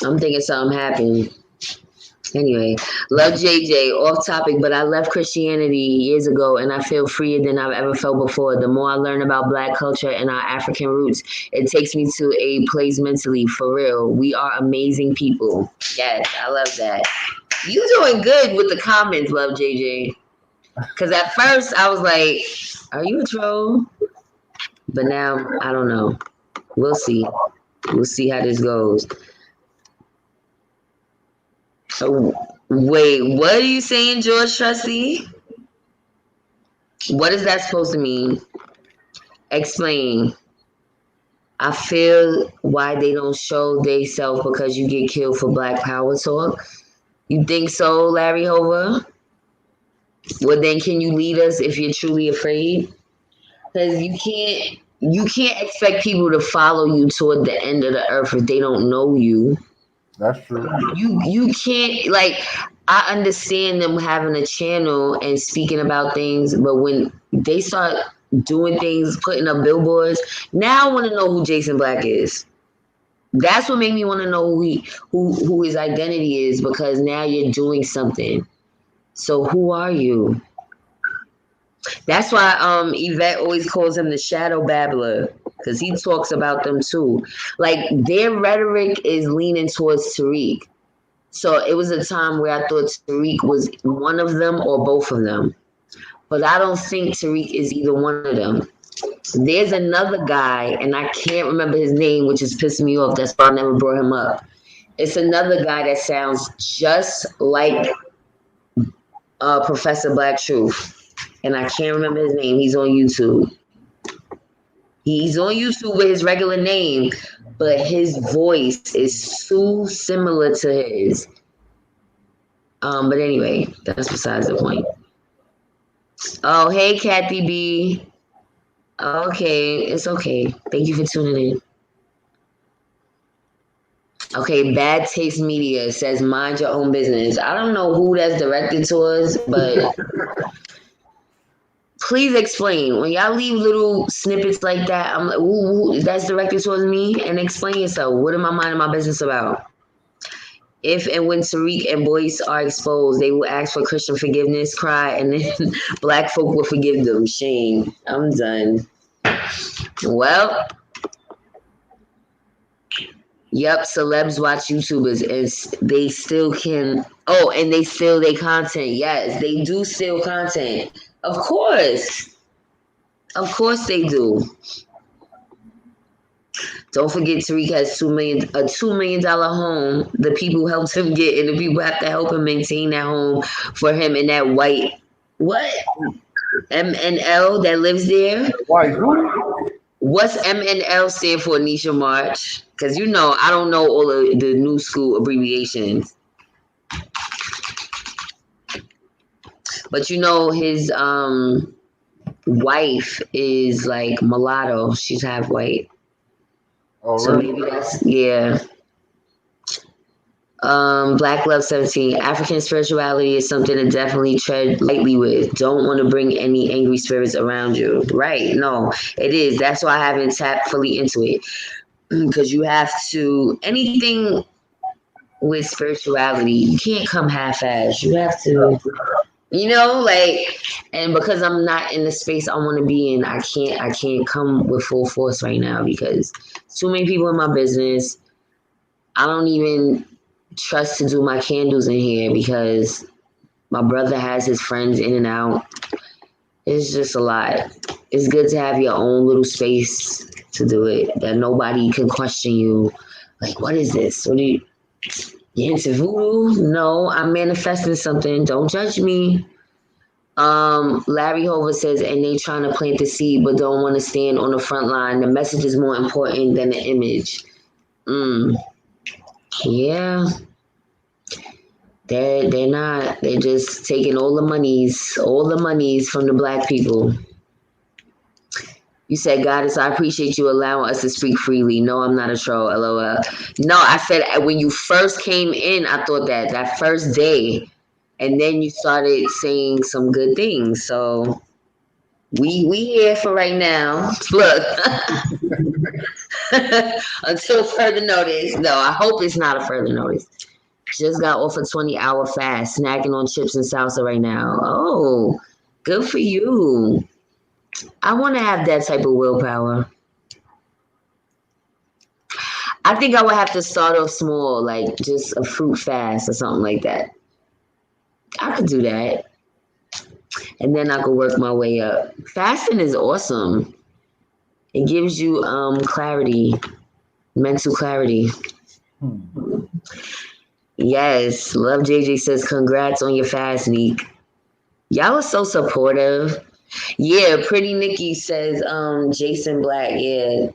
I'm thinking something happened. Anyway, love JJ, off topic, but I left Christianity years ago and I feel freer than I've ever felt before. The more I learn about Black culture and our African roots, it takes me to a place mentally, for real. We are amazing people. Yes, I love that. You doing good with the comments, love JJ. Because at first I was like, are you a troll? But now, I don't know. We'll see. We'll see how this goes. So, wait, what are you saying, George Trustee? What is that supposed to mean? Explain. I feel why they don't show they self because you get killed for Black Power talk. You think so, Larry Hoover? Well, then can you lead us if you're truly afraid? Because you can't expect people to follow you toward the end of the earth if they don't know you. That's true. You can't, like, I understand them having a channel and speaking about things, but when they start doing things, putting up billboards, now I want to know who Jason Black is. That's what made me want to know who his identity is, because now you're doing something. So who are you? That's why Yvette always calls him the shadow babbler, because he talks about them too. Like, their rhetoric is leaning towards Tariq. So it was a time where I thought Tariq was one of them or both of them. But I don't think Tariq is either one of them. There's another guy, and I can't remember his name, which is pissing me off. That's why I never brought him up. It's another guy that sounds just like Professor Black Truth. And I can't remember his name. He's on YouTube. He's on YouTube with his regular name, but his voice is so similar to his. But anyway, that's besides the point. Oh, hey, Kathy B. Okay, it's okay. Thank you for tuning in. Okay, Bad Taste Media says mind your own business. I don't know who that's directed towards, but please explain. When y'all leave little snippets like that, I'm like, ooh, that's directed towards me? And explain yourself. What am I minding my business about? If and when Tariq and Boyce are exposed, they will ask for Christian forgiveness, cry, and then Black folk will forgive them. Shame. I'm done. Well, yep, celebs watch YouTubers and they still can. Oh, and they steal their content. Yes, they do steal content. Of course. Of course they do. Don't forget Tariq has a $2 million home. The people helped him get, and the people have to help him maintain that home for him and that white what MNL that lives there. Why? Who? What's MNL stand for, Nisha March? Because I don't know all of the new school abbreviations. But his wife is like mulatto. She's half white. Oh, So really? maybe yeah. Black Love 17. African spirituality is something to definitely tread lightly with. Don't want to bring any angry spirits around you. Right. No, it is. That's why I haven't tapped fully into it. Because you have to, anything with spirituality, you can't come half-assed. You have to, and because I'm not in the space I want to be in, I can't come with full force right now because too many people in my business. I don't even trust to do my candles in here because my brother has his friends in and out. It's just a lot. It's good to have your own little space to do it, that nobody can question you. Like, what is this? What are you into voodoo? No, I'm manifesting something. Don't judge me. Larry Hoover says, and they trying to plant the seed but don't want to stand on the front line. The message is more important than the image. Yeah. They're not. They're just taking all the monies from the black people. You said, Goddess, I appreciate you allowing us to speak freely. No, I'm not a troll, LOL. No, I said when you first came in, I thought that first day, and then you started saying some good things. So we here for right now. Look, until further notice. No, I hope it's not a further notice. Just got off a 20-hour fast, snacking on chips and salsa right now. Oh, good for you. I want to have that type of willpower. I think I would have to start off small, like just a fruit fast or something like that. I could do that. And then I could work my way up. Fasting is awesome. It gives you clarity, mental clarity. Yes. Love JJ says, congrats on your fast, Neek. Y'all are so supportive. Yeah, Pretty Nikki says, Jason Black, yeah.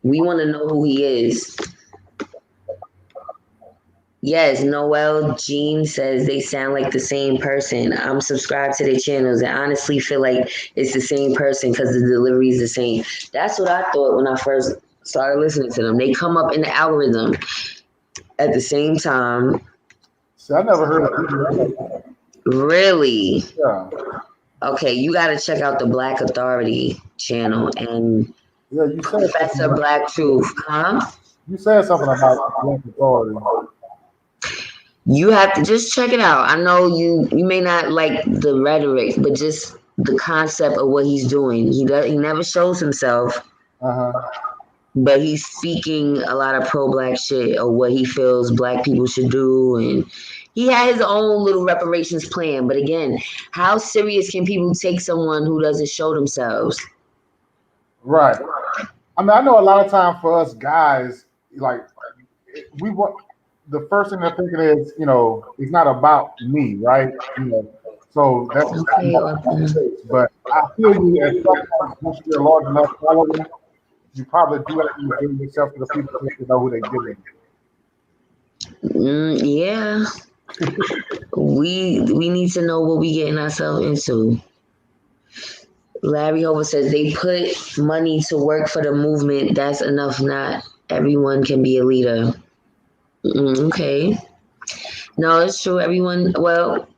We want to know who he is. Yes, Noel Jean says they sound like the same person. I'm subscribed to their channels and honestly feel like it's the same person because the delivery is the same. That's what I thought when I first started listening to them. They come up in the algorithm at the same time. See, I never heard of it. Really? Yeah. Okay, you got to check out the Black Authority channel and Yeah, you said Professor Black Truth, huh? You said something about Black Authority. You have to just check it out. I know you may not like the rhetoric, but just the concept of what he's doing. He never shows himself, but he's speaking a lot of pro-black shit or what he feels black people should do, and he had his own little reparations plan. But again, how serious can people take someone who doesn't show themselves? Right. I mean, I know a lot of time for us guys, like we want. The first thing they're thinking is, it's not about me, right? So that's okay. But I feel you as sometimes once you're a large enough following, you probably do have to give yourself to the people to know who they're giving. Yeah. we need to know what we getting ourselves into. Larry Hoover says they put money to work for the movement. That's enough. Not everyone can be a leader. Okay. No, it's true. Everyone, well,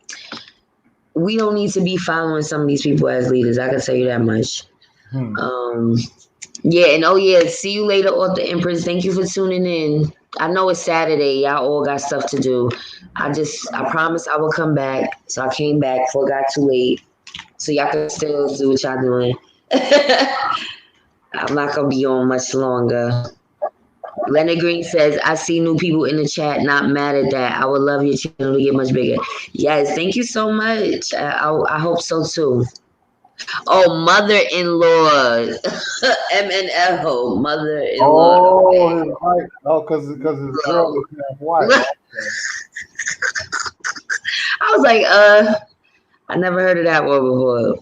we don't need to be following some of these people as leaders. I can tell you that much. Yeah, and see you later, Author Empress. Thank you for tuning in. I know it's Saturday. Y'all all got stuff to do. I promised I would come back. So I came back before it got too late. So y'all can still do what y'all doing. I'm not going to be on much longer. Leonard Green says, I see new people in the chat, not mad at that. I would love your channel to get much bigger. Yes, thank you so much. I hope so too. Oh, mother-in-law. MNL, mother-in-law. Oh, okay. Right. Oh, because his girl is half white. I was like, I never heard of that one before.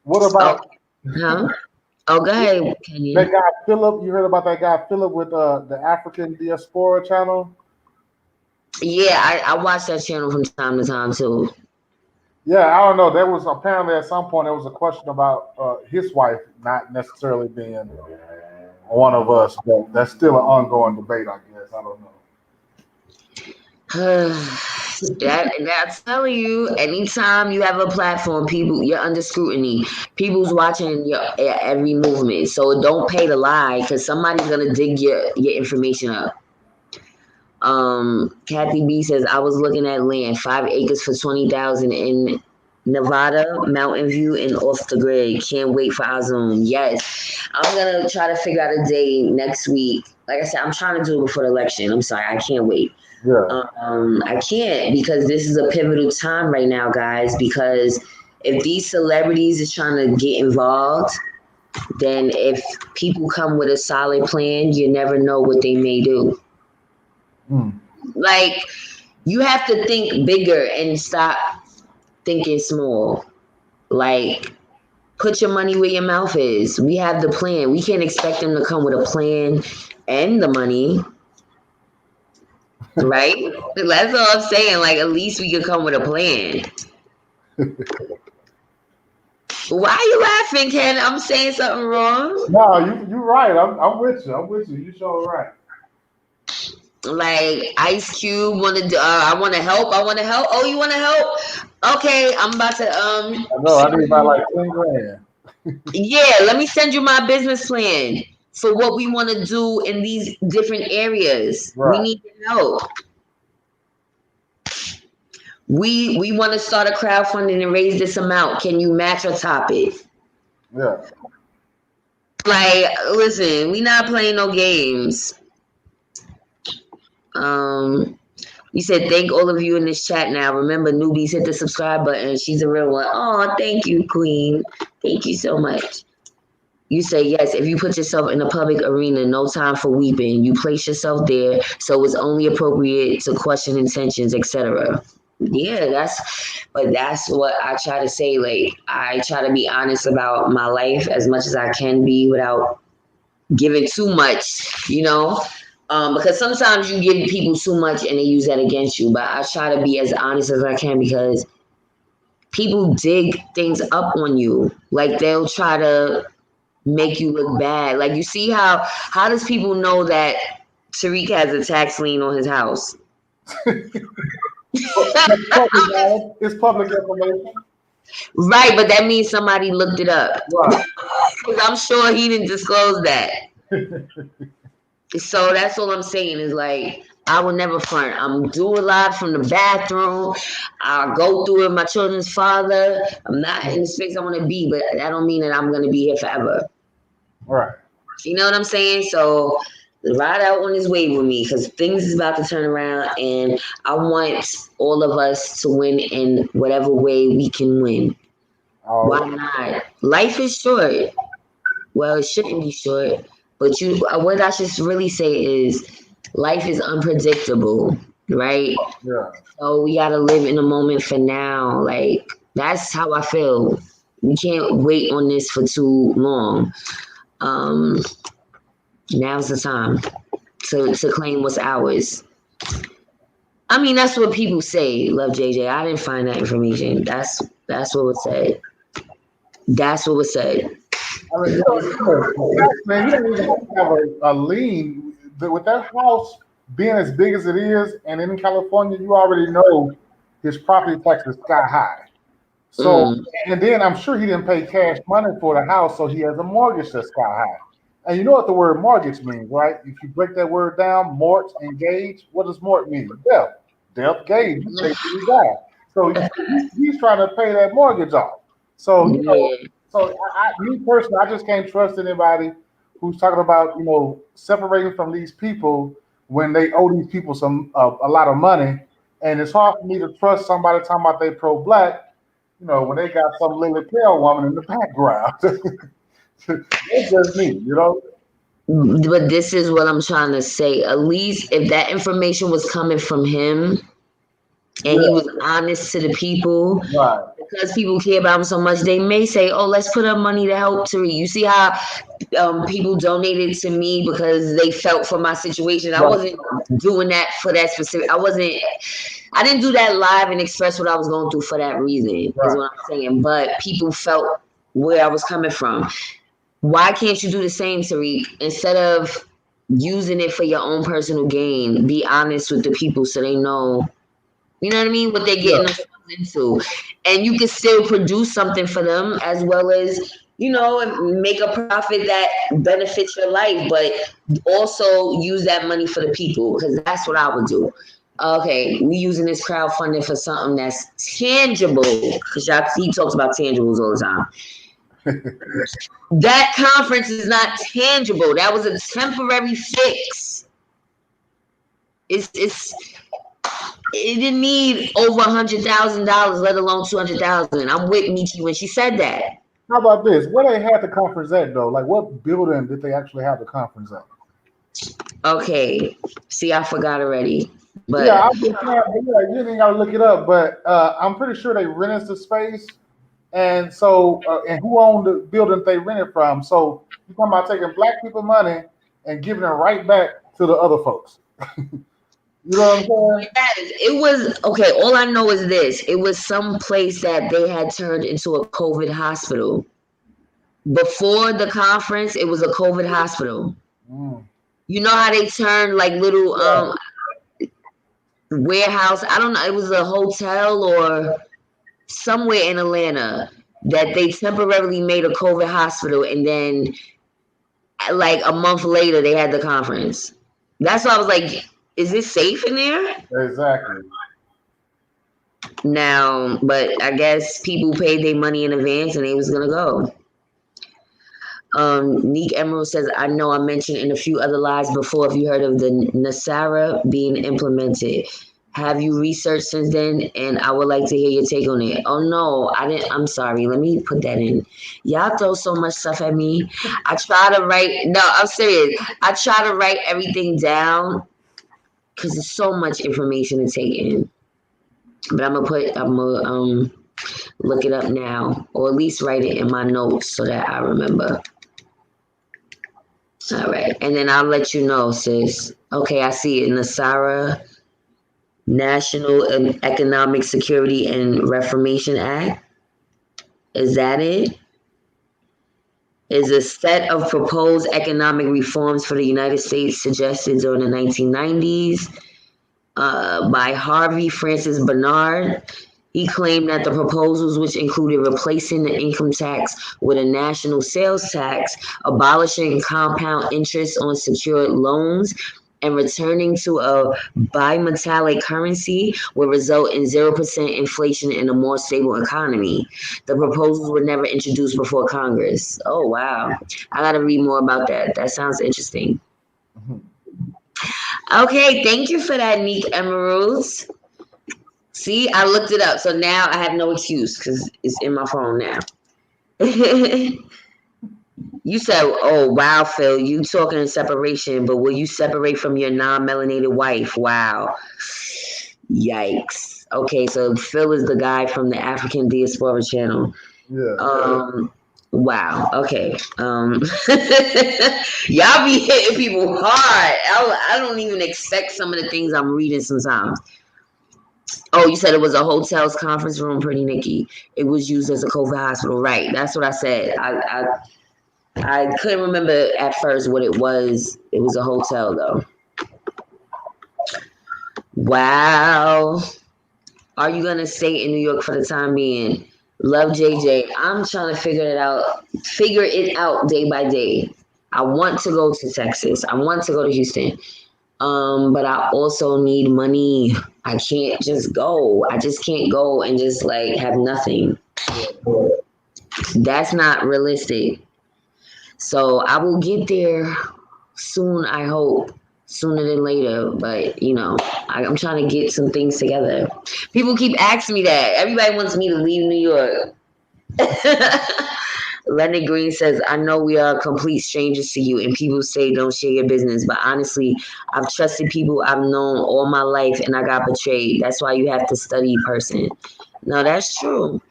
What about... Huh? Oh, go ahead, Kenny. That guy Philip, you heard about that guy Philip with the African Diaspora channel? Yeah, I watch that channel from time to time too. Yeah, I don't know. There was apparently at some point there was a question about his wife not necessarily being one of us, but that's still an ongoing debate, I guess. I don't know. That's telling you, anytime you have a platform, people, you're under scrutiny. People's watching your every movement, so don't pay to lie because somebody's gonna dig your information up. Kathy B says, I was looking at land, 5 acres for $20,000 in Nevada, Mountain View, and off the grid. Can't wait for our Zoom. Yes, I'm gonna try to figure out a day next week. Like I said, I'm trying to do it before the election. I'm sorry, I can't wait. Yeah. I can't because this is a pivotal time right now, guys. Because if these celebrities is trying to get involved, then if people come with a solid plan, you never know what they may do. Like, you have to think bigger and stop thinking small. Like, put your money where your mouth is. We have the plan. We can't expect them to come with a plan and the money. Right? That's all I'm saying. Like, at least we could come with a plan. Why are you laughing, Ken? I'm saying something wrong. No, you're right. I'm with you. I'm with you. You sure right. Like Ice Cube wanted to, I want to help. I want to help. Oh, you want to help? Okay, I'm about to I know. I need about like 10 grand. yeah, let me send you my business plan for what we want to do in these different areas. We Right. need help. We want to start a crowdfunding and raise this amount. Can you match or top it? Yeah. Like, listen, we not playing no games. You said thank all of you in this chat now. Remember, newbies, hit the subscribe button. She's a real one. Oh, thank you, Queen. Thank you so much. You say yes. If you put yourself in a public arena, no time for weeping. You place yourself there, so it's only appropriate to question intentions, etc. Yeah, that's what I try to say. Like, I try to be honest about my life as much as I can be without giving too much, because sometimes you give people too much and they use that against you. But I try to be as honest as I can because people dig things up on you. Like, they'll try to make you look bad. Like, you see how does people know that Tariq has a tax lien on his house? It's public information. Right, but that means somebody looked it up. Right. Because I'm sure he didn't disclose that. So that's all I'm saying is, like, I will never front. I'm doing live from the bathroom. I'll go through with my children's father. I'm not in the space I want to be, but that don't mean that I'm going to be here forever. Right. You know what I'm saying? So ride out on this wave with me because things is about to turn around, and I want all of us to win in whatever way we can win. Why not? Life is short. Well, it shouldn't be short, but what I should really say is life is unpredictable, right? Yeah. So we gotta live in the moment for now. Like, that's how I feel. We can't wait on this for too long. Now's the time to claim what's ours. I mean, that's what people say. Love JJ. I didn't find that information. That's what was said. That's what was said. I mean, man, you don't even have to have a lien. With that house being as big as it is, and in California, you already know his property tax is sky high. So, and then I'm sure he didn't pay cash money for the house, so he has a mortgage that's sky high. And you know what the word mortgage means, right? If you break that word down, mort and gauge, what does mort mean? Death. Death, gauge. You pay till you die. So he's trying to pay that mortgage off. So, me personally, I just can't trust anybody who's talking about, separating from these people when they owe these people a lot of money. And it's hard for me to trust somebody talking about they pro-black, when they got some Lily Pale woman in the background. That's just me, But this is what I'm trying to say. At least if that information was coming from him and he was honest to the people, right. Because people care about him so much, they may say, "Oh, let's put up money to help Tariq." You see how people donated to me because they felt for my situation. I wasn't doing that for that specific. I didn't do that live and express what I was going through for that reason. Is what I'm saying. But people felt where I was coming from. Why can't you do the same, Tariq? Instead of using it for your own personal gain, be honest with the people so they know. You know what I mean? What they're getting themselves into. And you can still produce something for them as well as, make a profit that benefits your life, but also use that money for the people because that's what I would do. Okay, we using this crowdfunding for something that's tangible because he talks about tangibles all the time. That conference is not tangible. That was a temporary fix. It didn't need over $100,000, let alone $200,000. I'm with Michi when she said that. How about this? Where they had the conference at, though? Like, what building did they actually have the conference at? Okay. See, I forgot already. But yeah, you didn't gotta look it up. But I'm pretty sure they rented the space, and so and who owned the building they rented from? So you're talking about taking black people money and giving it right back to the other folks. You know what I'm saying? Yes, it was okay. All I know is this: it was some place that they had turned into a COVID hospital. Before the conference, it was a COVID hospital. Mm. You know how they turned like little Yeah. warehouse? I don't know. It was a hotel or somewhere in Atlanta that they temporarily made a COVID hospital, and then like a month later they had the conference. That's why I was like, is this safe in there? Exactly. Now, but I guess people paid their money in advance and they was gonna go. Neek Emerald says, I know I mentioned in a few other lives before if you heard of the Nasara being implemented. Have you researched since then? And I would like to hear your take on it. Oh no, I didn't. I'm sorry. Let me put that in. Y'all throw so much stuff at me. I try to write. No, I'm serious. I try to write everything down because there's so much information to take in. But I'm gonna look it up now, or at least write it in my notes so that I remember. All right, and then I'll let you know, sis. Okay, I see it. Nasara National Economic Security and Reformation Act. Is that it? Is a set of proposed economic reforms for the United States suggested during the 1990s by Harvey Francis Bernard. He claimed that the proposals, which included replacing the income tax with a national sales tax, abolishing compound interest on secured loans, and returning to a bimetallic currency, would result in 0% inflation and a more stable economy. The proposals were never introduced before Congress. Oh, wow. I got to read more about that. That sounds interesting. Okay, thank you for that, Neek Emeralds. See, I looked it up, so now I have no excuse because it's in my phone now. You said, "Oh wow, Phil, you talking separation, but will you separate from your non-melanated wife?" Wow, yikes. Okay, so Phil is the guy from the African Diaspora Channel. Yeah. Wow. Okay. Y'all be hitting people hard. I don't even expect some of the things I'm reading sometimes. Oh, you said it was a hotel's conference room, Pretty Nikki. It was used as a COVID hospital, right? That's what I said. I couldn't remember at first what it was. It was a hotel though. Wow. Are you gonna stay in New York for the time being? Love JJ. I'm trying to figure it out day by day. I want to go to Texas. I want to go to Houston. But I also need money. I can't just go. I just can't go and just like have nothing. That's not realistic. So I will get there soon, I hope. Sooner than later. But I'm trying to get some things together. People keep asking me that. Everybody wants me to leave New York. Leonard Green says, I know we are complete strangers to you, and people say don't share your business. But honestly, I've trusted people I've known all my life, and I got betrayed. That's why you have to study person. No, that's true.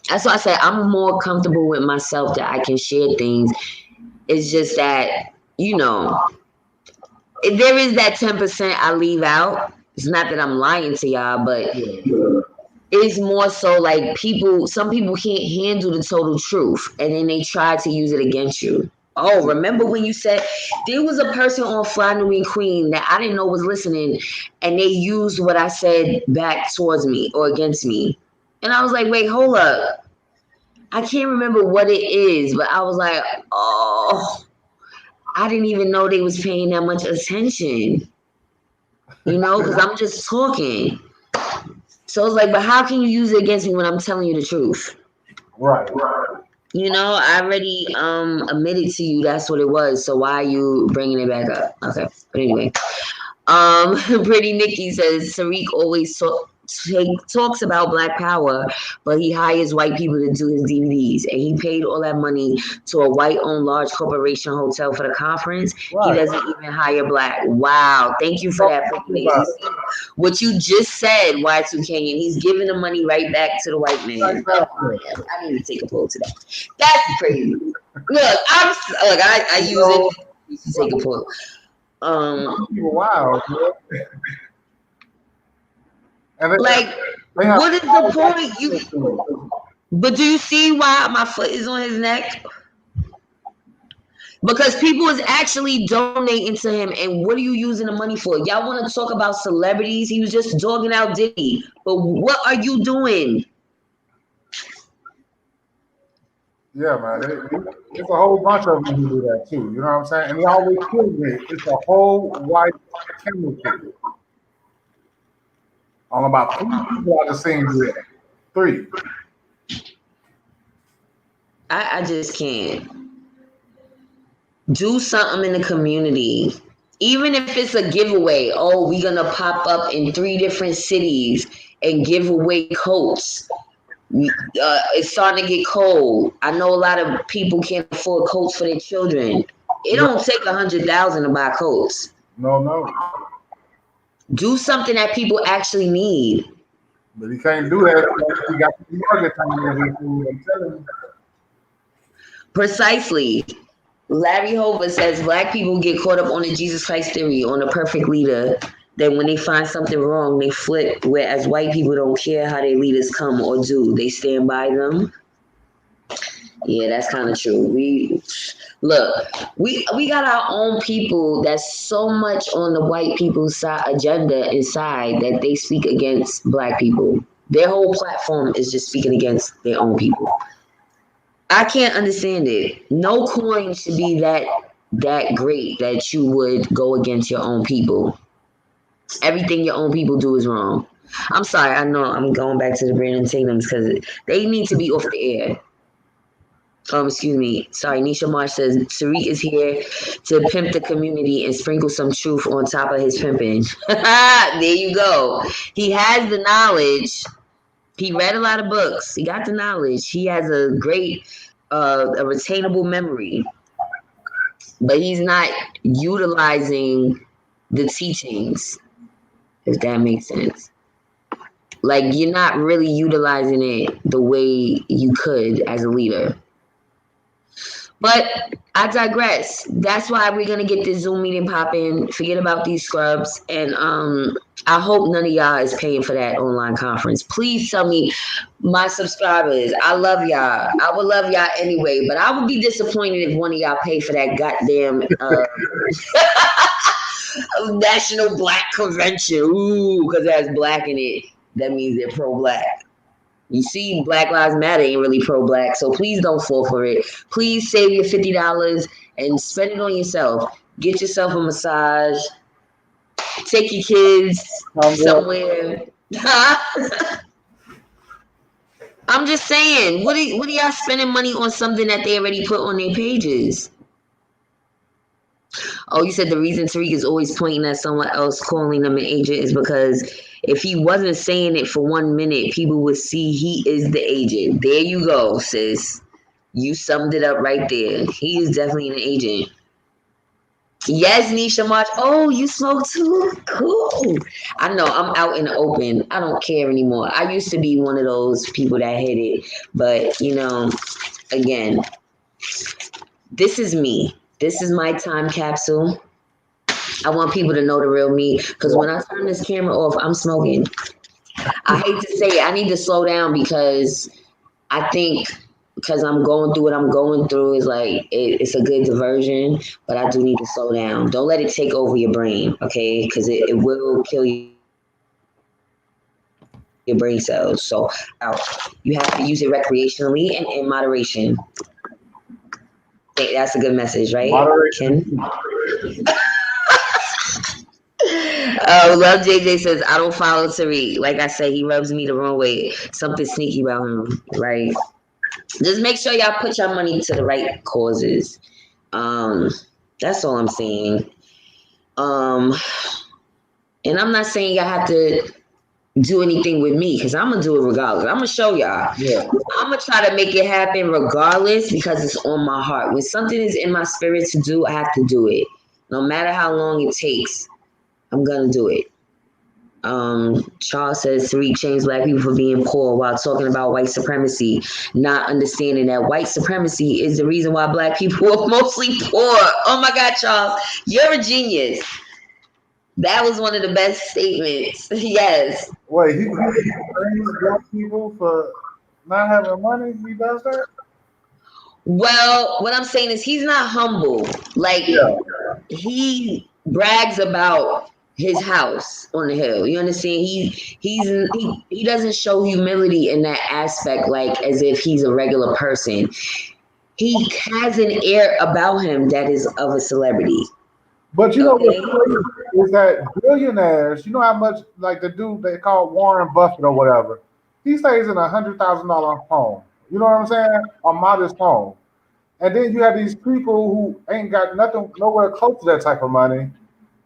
That's why I said I'm more comfortable with myself that I can share things. It's just that, there is that 10% I leave out. It's not that I'm lying to y'all, but it's more so like some people can't handle the total truth, and then they try to use it against you. Oh, remember when you said there was a person on Fly New and Queen that I didn't know was listening, and they used what I said back towards me or against me. And I was like, wait, hold up. I can't remember what it is, but I was like, oh, I didn't even know they was paying that much attention. Because I'm just talking. So it's like, but how can you use it against me when I'm telling you the truth? Right. I already admitted to you that's what it was. So why are you bringing it back up? Okay, but anyway, Pretty Nikki says Tariq always talks about Black Power, but he hires white people to do his DVDs, and he paid all that money to a white-owned large corporation hotel for the conference. Right. He doesn't even hire Black. Wow, thank you for that, Pretty Nikki. What you just said, Y2K, and he's giving the money right back to the white man. I need to take a poll to that. That's crazy. Look, I use it to take a poll. Wow. And Like, they have what is the point? But do you see why my foot is on his neck? Because people is actually donating to him, and what are you using the money for? Y'all want to talk about celebrities? He was just dogging out Diddy, but what are you doing? Yeah, man. It's a whole bunch of them who do that too. You know what I'm saying? And they always kills me. It's a whole white camera crew. On about 3 people I've seen do that. 3. I just can't. Do something in the community. Even if it's a giveaway, oh, we're gonna pop up in 3 different cities and give away coats. It's starting to get cold. I know a lot of people can't afford coats for their children. It Yeah. don't take 100,000 to buy coats. No. Do something that people actually need. But he can't do that. He got the market coming over here. I'm telling you. Precisely. Larry Hoover says black people get caught up on the Jesus Christ theory, on the perfect leader. Then when they find something wrong, they flip. Whereas white people don't care how their leaders come or do. They stand by them. Yeah, that's kind of true. We got our own people that's so much on the white people's side agenda inside that they speak against black people. Their whole platform is just speaking against their own people. I can't understand it. No coin should be that great that you would go against your own people. Everything your own people do is wrong. I'm sorry, I know I'm going back to the Brandon Tatum's because they need to be off the air. Excuse me. Sorry, Nisha Marsh says Tariq is here to pimp the community and sprinkle some truth on top of his pimping. There you go. He has the knowledge. He read a lot of books. He got the knowledge. He has a great, a retainable memory. But he's not utilizing the teachings, if that makes sense. Like, you're not really utilizing it the way you could as a leader. But I digress. That's why we're gonna get this Zoom meeting popping. Forget about these scrubs, and I hope none of y'all is paying for that online conference. Please tell me, my subscribers, I love y'all. I would love y'all anyway, but I would be disappointed if one of y'all pay for that goddamn National Black Convention. Ooh, because it has black in it. That means they're pro-black. You see, Black Lives Matter ain't really pro-black, so please don't fall for it. Please save your $50 and spend it on yourself. Get yourself a massage. Take your kids somewhere. I'm just saying, what are y'all spending money on something that they already put on their pages? Oh, you said the reason Tariq is always pointing at someone else calling them an agent is because if he wasn't saying it for 1 minute, people would see he is the agent. There you go, sis. You summed it up right there. He is definitely an agent. Yes, Nisha March. Oh, you smoke too? Cool. I know, I'm out in the open. I don't care anymore. I used to be one of those people that hit it. But, again, this is me. This is my time capsule. I want people to know the real me because when I turn this camera off, I'm smoking. I hate to say it. I need to slow down because I think because I'm going through what I'm going through is like it's a good diversion, but I do need to slow down. Don't let it take over your brain, okay? Because it will kill your brain cells. So you have to use it recreationally and in moderation. That's a good message, right, Ken? Love JJ says, I don't follow Tariq. Like I said, he rubs me the wrong way. Something sneaky about him, right? Just make sure y'all put your money to the right causes. That's all I'm saying. And I'm not saying y'all have to do anything with me because I'm gonna do it regardless. I'm gonna show y'all. Yeah. I'm gonna try to make it happen regardless because it's on my heart. When something is in my spirit to do, I have to do it. No matter how long it takes, I'm gonna do it. Charles says Tariq shames black people for being poor while talking about white supremacy, not understanding that white supremacy is the reason why black people are mostly poor. Oh my God, Charles, you're a genius. That was one of the best statements. Yes. Wait, he blames black people for not having money. He does that. Well, what I'm saying is he's not humble. Like Yeah. he brags about his house on the hill. You understand? He doesn't show humility in that aspect, like as if he's a regular person. He has an air about him that is of a celebrity. But you know what's Okay. crazy is that billionaires, you know how much like the dude they call Warren Buffett or whatever, he stays in $100,000 home. You know what I'm saying? A modest home. And then you have these people who ain't got nothing nowhere close to that type of money,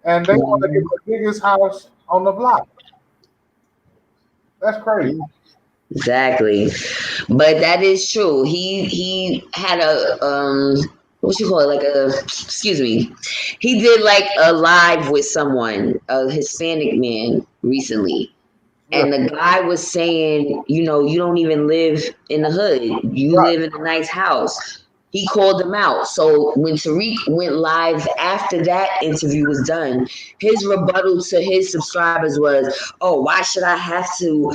and they want to get Mhm. the biggest house on the block. That's crazy. Exactly. But that is true. He had a what you call it, like a, excuse me, he did like a live with someone, a Hispanic man recently, Yeah, and the guy was saying, you know, you don't even live in the hood, you right. live in a nice house. He called them out. So when Tariq went live after that interview was done, his rebuttal to his subscribers was, oh, why should I have to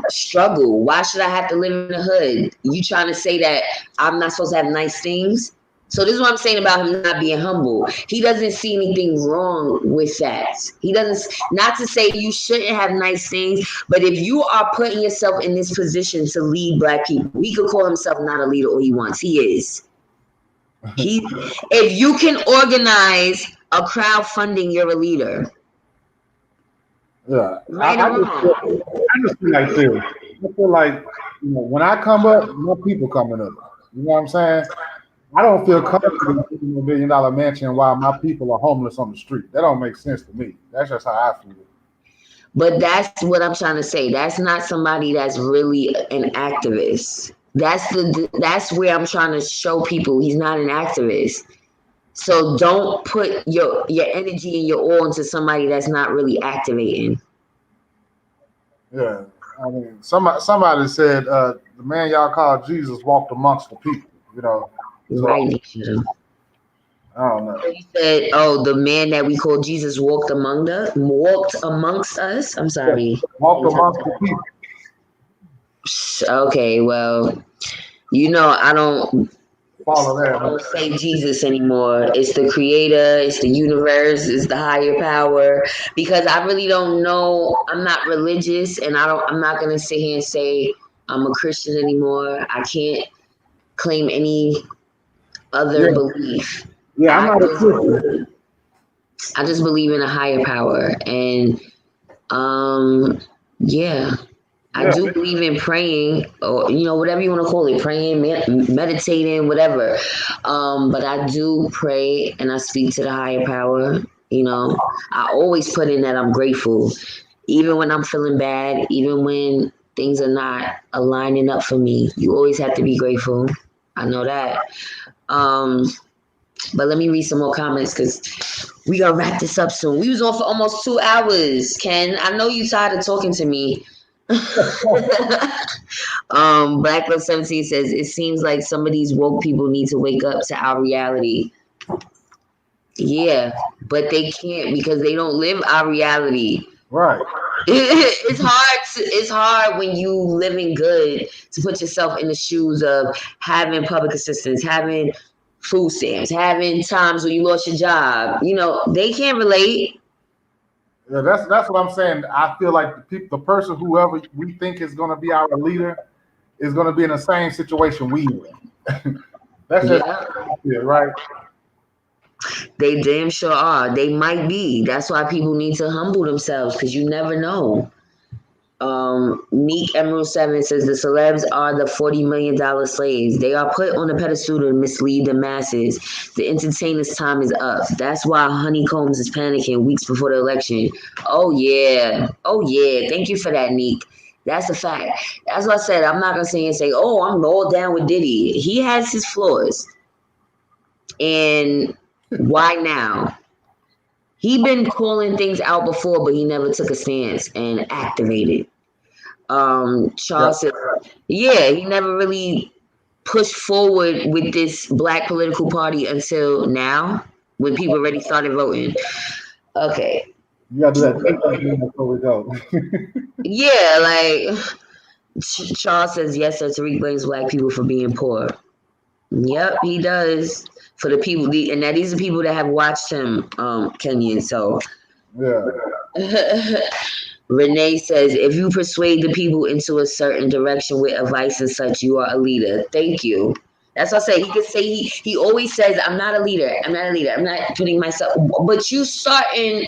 struggle? Why should I have to live in the hood? You trying to say that I'm not supposed to have nice things? So this is what I'm saying about him not being humble. He doesn't see anything wrong with that. He doesn't, not to say you shouldn't have nice things, but if you are putting yourself in this position to lead black people, he could call himself not a leader all he wants. He is. He, if you can organize a crowdfunding, you're a leader. Yeah, Right or wrong. I just feel like this. I feel like when I come up, more people coming up. You know what I'm saying? I don't feel comfortable in a $1 billion mansion while my people are homeless on the street. That don't make sense to me. That's just how I feel. But that's what I'm trying to say. That's not somebody that's really an activist. That's where I'm trying to show people he's not an activist. So don't put your energy and your all into somebody that's not really activating. Yeah, I mean, somebody said the man y'all call Jesus walked amongst the people. So Right, Nisha? I don't know. You said, "Oh, the man that we call Jesus walked amongst us." I'm Yeah, sorry. walked amongst the people. Okay, well, you know, Follow I that. don't say Jesus anymore. It's the creator, it's the universe, it's the higher power. Because I really don't know. I'm not religious, and I'm not gonna sit here and say I'm a Christian anymore. I can't claim any Yeah, other belief. yeah. I'm I not a just Christian. I just believe in a higher power, and um yeah, I Yeah, do believe in praying, or whatever you want to call it, praying, meditating, whatever. But I do pray and I speak to the higher power. I always put in that I'm grateful, even when I'm feeling bad, even when things are not aligning up for me. You always have to be grateful. I know that. Um, but let me read some more comments because we gonna wrap this up soon. We was on for almost 2 hours, Ken. I know you tired of talking to me. Black Love 17 says it seems like some of these woke people need to wake up to our reality. Yeah, but they can't because they don't live our reality. right. It's hard when you living good to put yourself in the shoes of having public assistance, having food stamps, having times when you lost your job. They can't relate. Yeah, that's what I'm saying. I feel like the person whoever we think is going to be our leader is going to be in the same situation we in. That's just Yeah, how I feel, right? they damn sure are. They might be. That's why people need to humble themselves because you never know. Neek Emerald 7 says the celebs are the $40 million slaves. They are put on a pedestal to mislead the masses. The entertainers' time is up. That's why Honeycombs is panicking weeks before the election. Oh yeah. Oh yeah. Thank you for that, Neek. That's a fact. That's what I said. I'm not gonna say, oh, I'm all down with Diddy. He has his flaws. And why now? He been calling things out before, but he never took a stance and activated. Yeah. Charles said, yeah, he never really pushed forward with this black political party until now, when people already started voting. Okay. You gotta do that thinking again before we go. Yeah, like Charles says, yes, sir, Tariq blames black people for being poor. Yep, he does. For the people, and that these are people that have watched him, Kenyan. So Yeah. Renee says, if you persuade the people into a certain direction with advice and such, you are a leader. Thank you. That's what I say. He could say he always says, I'm not a leader. I'm not a leader. I'm not putting myself. But you starting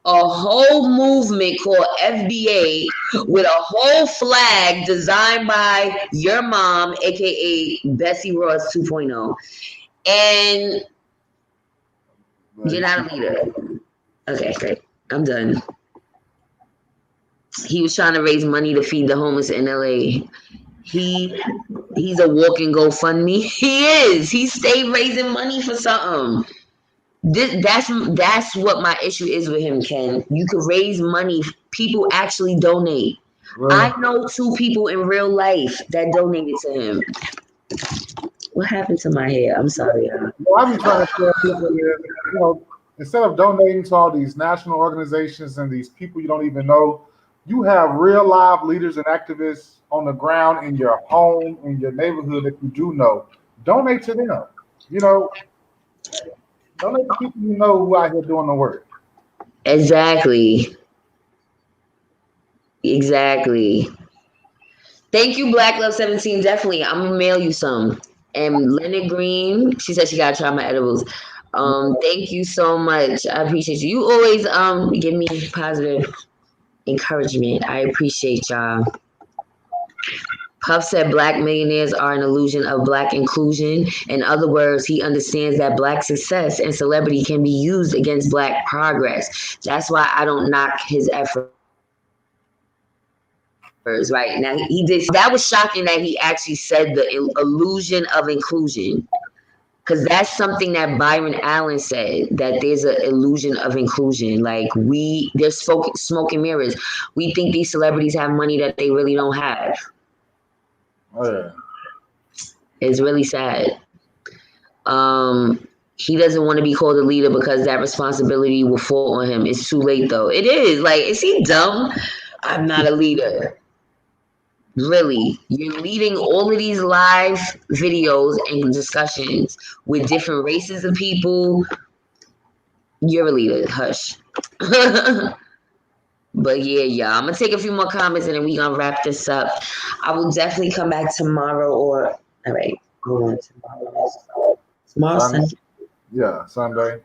a whole movement called FBA with a whole flag designed by your mom, aka Bessie Ross 2.0, and you're not a leader. Okay, great. I'm done. He was trying to raise money to feed the homeless in LA. He's a walking GoFundMe. He is. He stayed raising money for something. That's what my issue is with him, Ken. You could raise money. People actually donate. Well, I know 2 people in real life that donated to him. What happened to my hair? I'm sorry. well, I be trying to tell people is, instead of donating to all these national organizations and these people you don't even know, you have real live leaders and activists on the ground in your home, in your neighborhood that you do know. Donate to them. You know, donate to people you know who out here doing the work. Exactly. Exactly. Thank you, Black Love 17. Definitely. I'm gonna mail you some. And Leonard Green, she said she gotta try my edibles. Thank you so much. I appreciate you. You always give me positive encouragement. I appreciate y'all. Puff said black millionaires are an illusion of black inclusion. In other words, he understands that black success and celebrity can be used against black progress. That's why I don't knock his efforts. Right now, he did. That was shocking that he actually said the illusion of inclusion, because that's something that Byron Allen said, that there's an illusion of inclusion. Like there's smoke and mirrors. We think these celebrities have money that they really don't have. Oh yeah. It's really sad. He doesn't want to be called a leader because that responsibility will fall on him. It's too late though. It is. Like, is he dumb? I'm not a leader. Really, you're leading all of these live videos and discussions with different races of people. You're a leader. Hush. But yeah, y'all, I'm gonna take a few more comments and then we gonna wrap this up. I will definitely come back tomorrow, or all right, hold on. Tomorrow Sunday. Yeah, Sunday.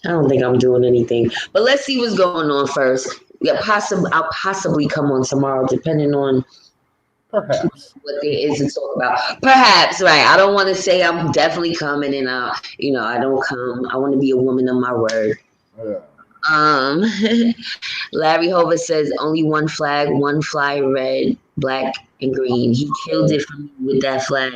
I don't think I'm doing anything, but let's see what's going on first. Yeah, I'll possibly come on tomorrow, depending on Perhaps what there is to talk about. Perhaps, right? I don't want to say I'm definitely coming, and I don't come. I want to be a woman of my word. Yeah. Larry Hoover says only one flag, one fly, red, black, and green. He killed it for me with that flag.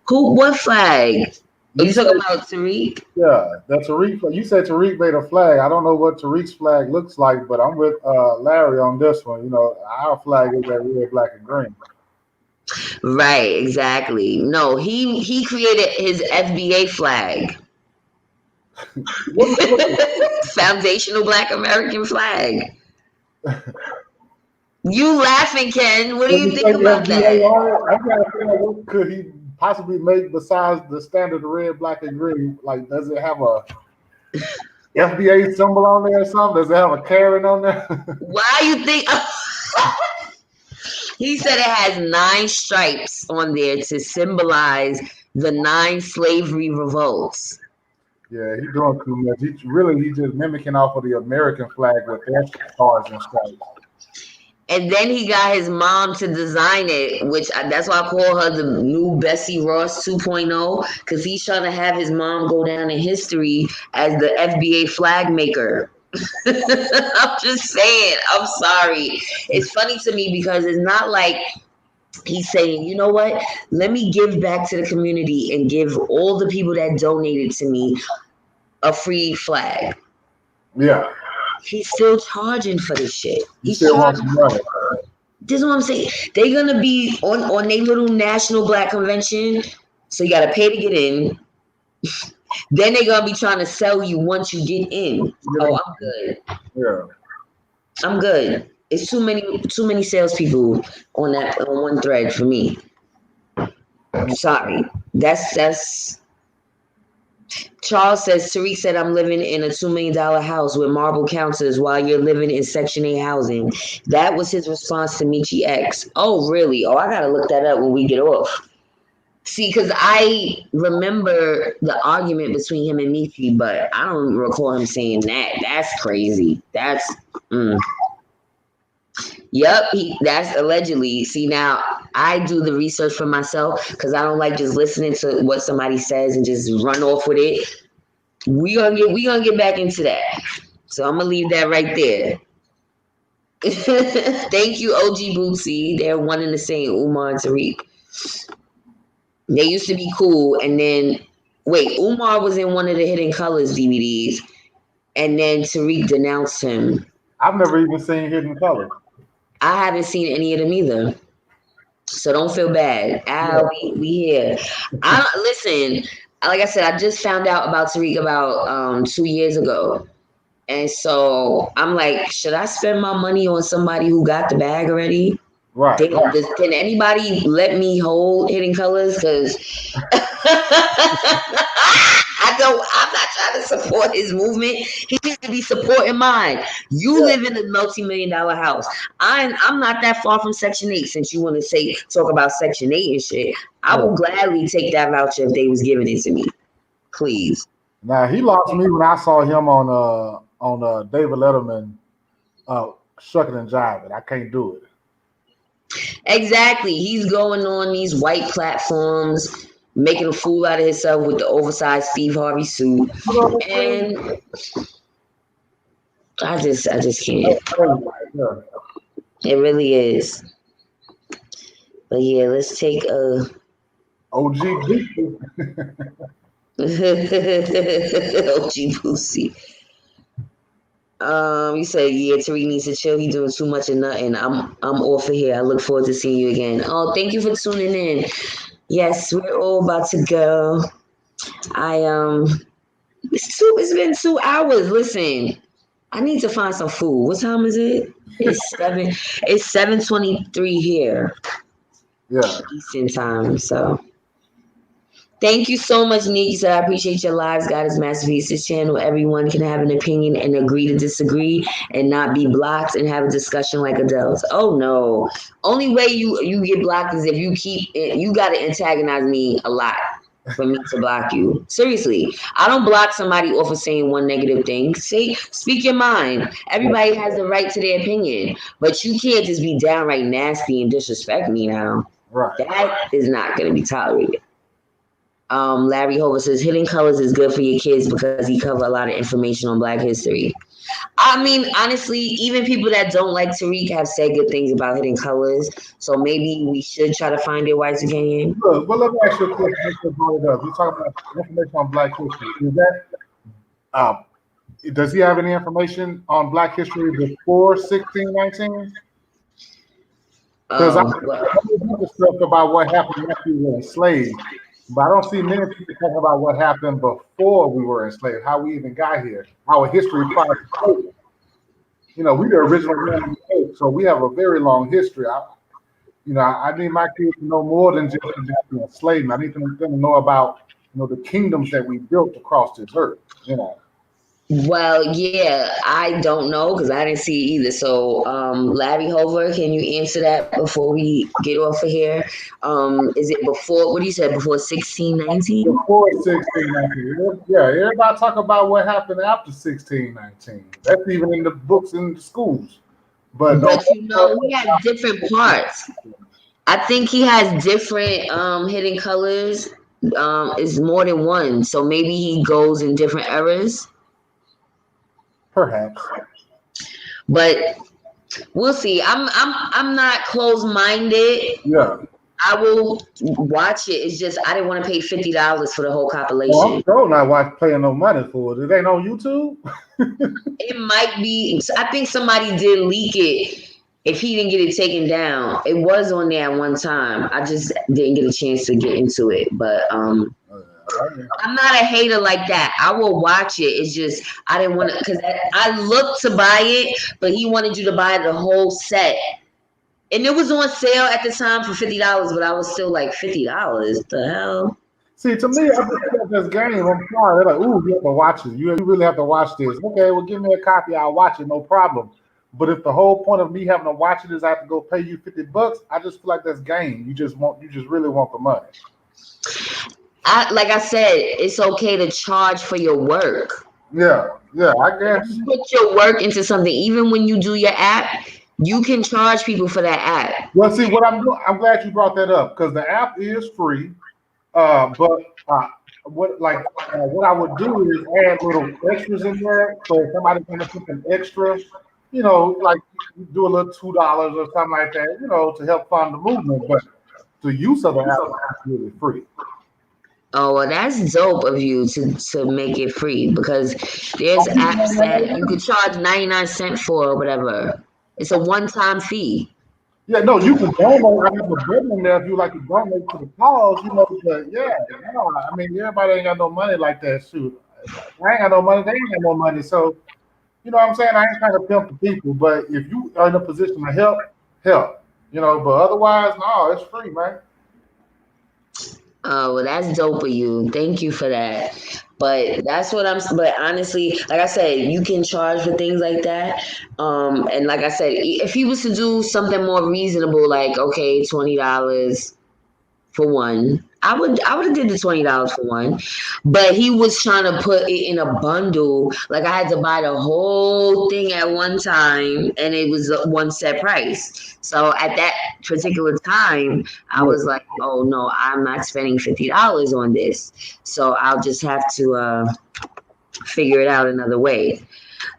Who? What flag? Are you talking about Tariq? Yeah, that's Tariq. You said Tariq made a flag. I don't know what Tariq's flag looks like, but I'm with Larry on this one. Our flag is that red, black, and green. Right, exactly. No, he created his FBA flag. Foundational Black American flag. You laughing, Ken? What do you think about that? I'm trying to figure out what could he possibly make besides the standard red, black, and green. Like, does it have a FBA symbol on there or something? Does it have a Karen on there? Why you think? He said it has 9 stripes on there to symbolize the 9 slavery revolts. Yeah, he's doing too much. He's just mimicking off of the American flag with their stars and stripes. And then he got his mom to design it, which that's why I call her the new Bessie Ross 2.0, because he's trying to have his mom go down in history as the FBA flag maker. I'm just saying, I'm sorry. It's funny to me because it's not like he's saying, you know what, let me give back to the community and give all the people that donated to me a free flag. Yeah. He's still charging for this shit. You He's still want charging. some money. This is what I'm saying. They're gonna be on their little national black convention, so you gotta pay to get in. Then they're gonna be trying to sell you once you get in. Oh, I'm good. Yeah. I'm good. It's too many salespeople on one thread for me. Sorry. That's Charles says Tariq said I'm living in a $2 million house with marble counters while you're living in Section 8 housing. That was his response to Michi X. Oh really? Oh, I gotta look that up when we get off. See, because I remember the argument between him and Michi, but I don't recall him saying that. That's crazy. Yep, that's allegedly. See, now I do the research for myself because I don't like just listening to what somebody says and just run off with it. We gonna get back into that. So I'm gonna leave that right there. Thank you, OG Bootsy. They're one and the same, Umar and Tariq. They used to be cool, and then wait, Umar was in one of the Hidden Colors DVDs, and then Tariq denounced him. I've never even seen Hidden Color. I haven't seen any of them either. So don't feel bad. Yeah. We here. I listen. Like I said, I just found out about Tariq about 2 years ago, and so I'm like, should I spend my money on somebody who got the bag already? Right. Can anybody let me hold Hidden Colors? Because I'm not trying to support his movement. He needs to be supporting mine. You Yeah. live in a multi-million-dollar house. I'm not that far from Section 8. Since you want to talk about Section 8 and shit, I will gladly take that voucher if they was giving it to me. Please. Now he lost me when I saw him on David Letterman, shucking and jiving. I can't do it. Exactly. He's going on these white platforms, making a fool out of himself with the oversized Steve Harvey suit. And I just can't. It really is. But yeah, let's take a OG OG Boosie. You said yeah, Tariq needs to chill. He doing too much of nothing. I'm off of here. I look forward to seeing you again. Oh, thank you for tuning in. Yes, we're all about to go. It's been 2 hours. Listen, I need to find some food. What time is it? It's 7:23 here. Yeah. Eastern time. So thank you so much, Nikki. So I appreciate your lives. God is Masterpiece. This channel, everyone can have an opinion and agree to disagree and not be blocked and have a discussion like adults. Oh no. Only way you get blocked is if you gotta antagonize me a lot for me to block you. Seriously. I don't block somebody off of saying one negative thing. Speak your mind. Everybody has the right to their opinion. But you can't just be downright nasty and disrespect me now. Right. That is not gonna be tolerated. Larry Hover says Hidden Colors is good for your kids because he covers a lot of information on Black history. I mean, honestly, even people that don't like Tariq have said good things about Hidden Colors. So maybe we should try to find their wife's opinion. Look, well, let me ask you a question. We talk about information on Black history. Is that does he have any information on Black history before 1619? Because I know stuff about what happened after we were enslaved, but I don't see many people talking about what happened before we were enslaved, how we even got here, our history prior to slavery. You know, we the original man, so we have a very long history. I need my kids to know more than just the enslavement. I need them to know about, the kingdoms that we built across this earth. Well, yeah, I don't know because I didn't see it either. So, Larry Hover, can you answer that before we get off of here? Is it before, what do you say, before 1619? Before 1619. Yeah, everybody talk about what happened after 1619. That's even in the books in the schools. But he has different parts. I think he has different Hidden Colors. Is more than one. So maybe he goes in different eras. Perhaps. But we'll see. I'm not closed-minded. Yeah. I will watch it. It's just I didn't want to pay $50 for the whole Well, I'm compilation. sure not watch paying no money for it. It ain't on YouTube. It might be. I think somebody did leak it. If he didn't get it taken down, it was on there at one time. I just didn't get a chance to get into it. But I'm not a hater like that. I will watch it. It's just I didn't want to because I looked to buy it, but he wanted you to buy the whole set. And it was on sale at the time for $50, but I was still like $50. The hell? See, to me, I just feel like this game. I'm sorry. They're like, ooh, you have to watch it. You really have to watch this. Okay, well, give me a copy. I'll watch it. No problem. But if the whole point of me having to watch it is I have to go pay you $50, I just feel like that's game. You just really want the money. Like I said, it's okay to charge for your work. Yeah, yeah, I guess. You put your work into something, even when you do your app, you can charge people for that app. Well, see, what I'm doing, I'm glad you brought that up because the app is free. But what I would do is add little extras in there. So if somebody's going to put an extra, like you do a little $2 or something like that, to help fund the movement. But the use of the app is absolutely free. Oh, well, that's dope of you to make it free because there's apps that you could charge 99 cents for or whatever. It's a one-time fee. Yeah, no, you can donate. I have a button in there if you like to donate to the cause, but yeah, no, I mean, everybody ain't got no money like that. Shoot, I ain't got no money. They ain't got no money. So, you know what I'm saying? I ain't trying to pimp the people, but if you are in a position to help, help. But otherwise, no, it's free, man. Oh, well, that's dope of you. Thank you for that. But that's what but honestly, like I said, you can charge for things like that. And like I said, if he was to do something more reasonable, like, okay, $20 for one. I would have did the $20 for one, but he was trying to put it in a bundle. Like I had to buy the whole thing at one time, and it was a one set price. So at that particular time, I Yeah. was like, "Oh no, I'm not spending $50 on this." So I'll just have to figure it out another way.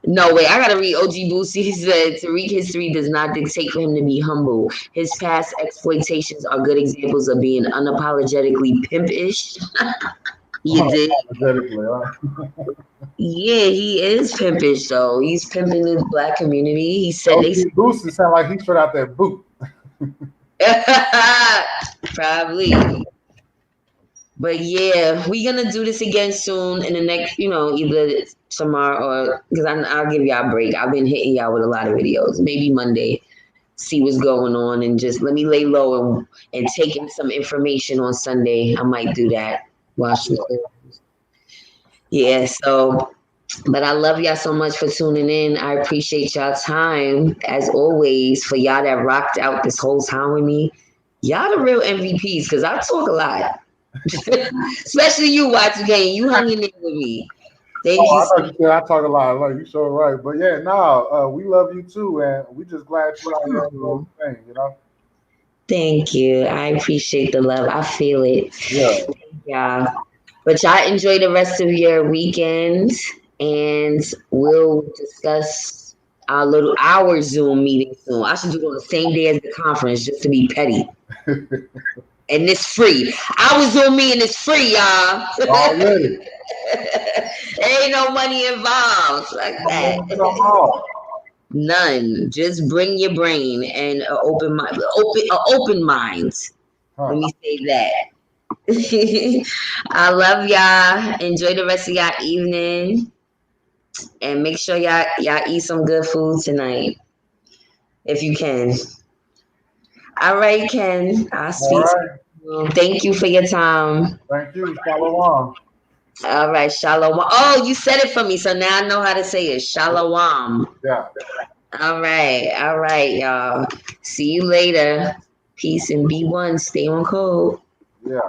No way. I gotta read OG Boosie. He said Tariq history does not dictate for him to be humble. His past exploitations are good examples of being unapologetically pimpish. You did? Unapologetically, Yeah, he is pimpish though. He's pimping the black community. He said OG they Boosie sound like he straight out that boot. probably. But yeah, we're gonna do this again soon in the next, either tomorrow or because I'll give y'all a break. I've been hitting y'all with a lot of videos. Maybe Monday. See what's going on and just let me lay low and take in some information on Sunday. I might do that. Watch the clothes. Yeah, so but I love y'all so much for tuning in. I appreciate y'all time as always for y'all that rocked out this whole time with me. Y'all the real MVPs because I talk a lot. Especially you, Y2K. You hung in there with me. Thank Oh, you I so thought you said I talk a lot. Like you sure right, but yeah, no, we love you too, and we just glad you out here doing much. the thing. Thank you. I appreciate the love. I feel it. Yeah. Yeah. But y'all enjoy the rest of your weekend and we'll discuss our Zoom meeting soon. I should do it on the same day as the conference just to be petty. And it's free. Our Zoom meeting is free, y'all. Already. Ain't no money involved like that. Come on. None. Just bring your brain and an open mind. Open mind. Let Huh. me say that. I love y'all. Enjoy the rest of y'all evening. And make sure y'all eat some good food tonight. If you can. All right, Ken. I'll All speak to right. you. Thank you for your time. Thank you. Shalom. All right, shalom. Oh, you said it for me, so now I know how to say it. Shalom. Yeah. All right, y'all. See you later. Peace and be one. Stay on code. Yeah.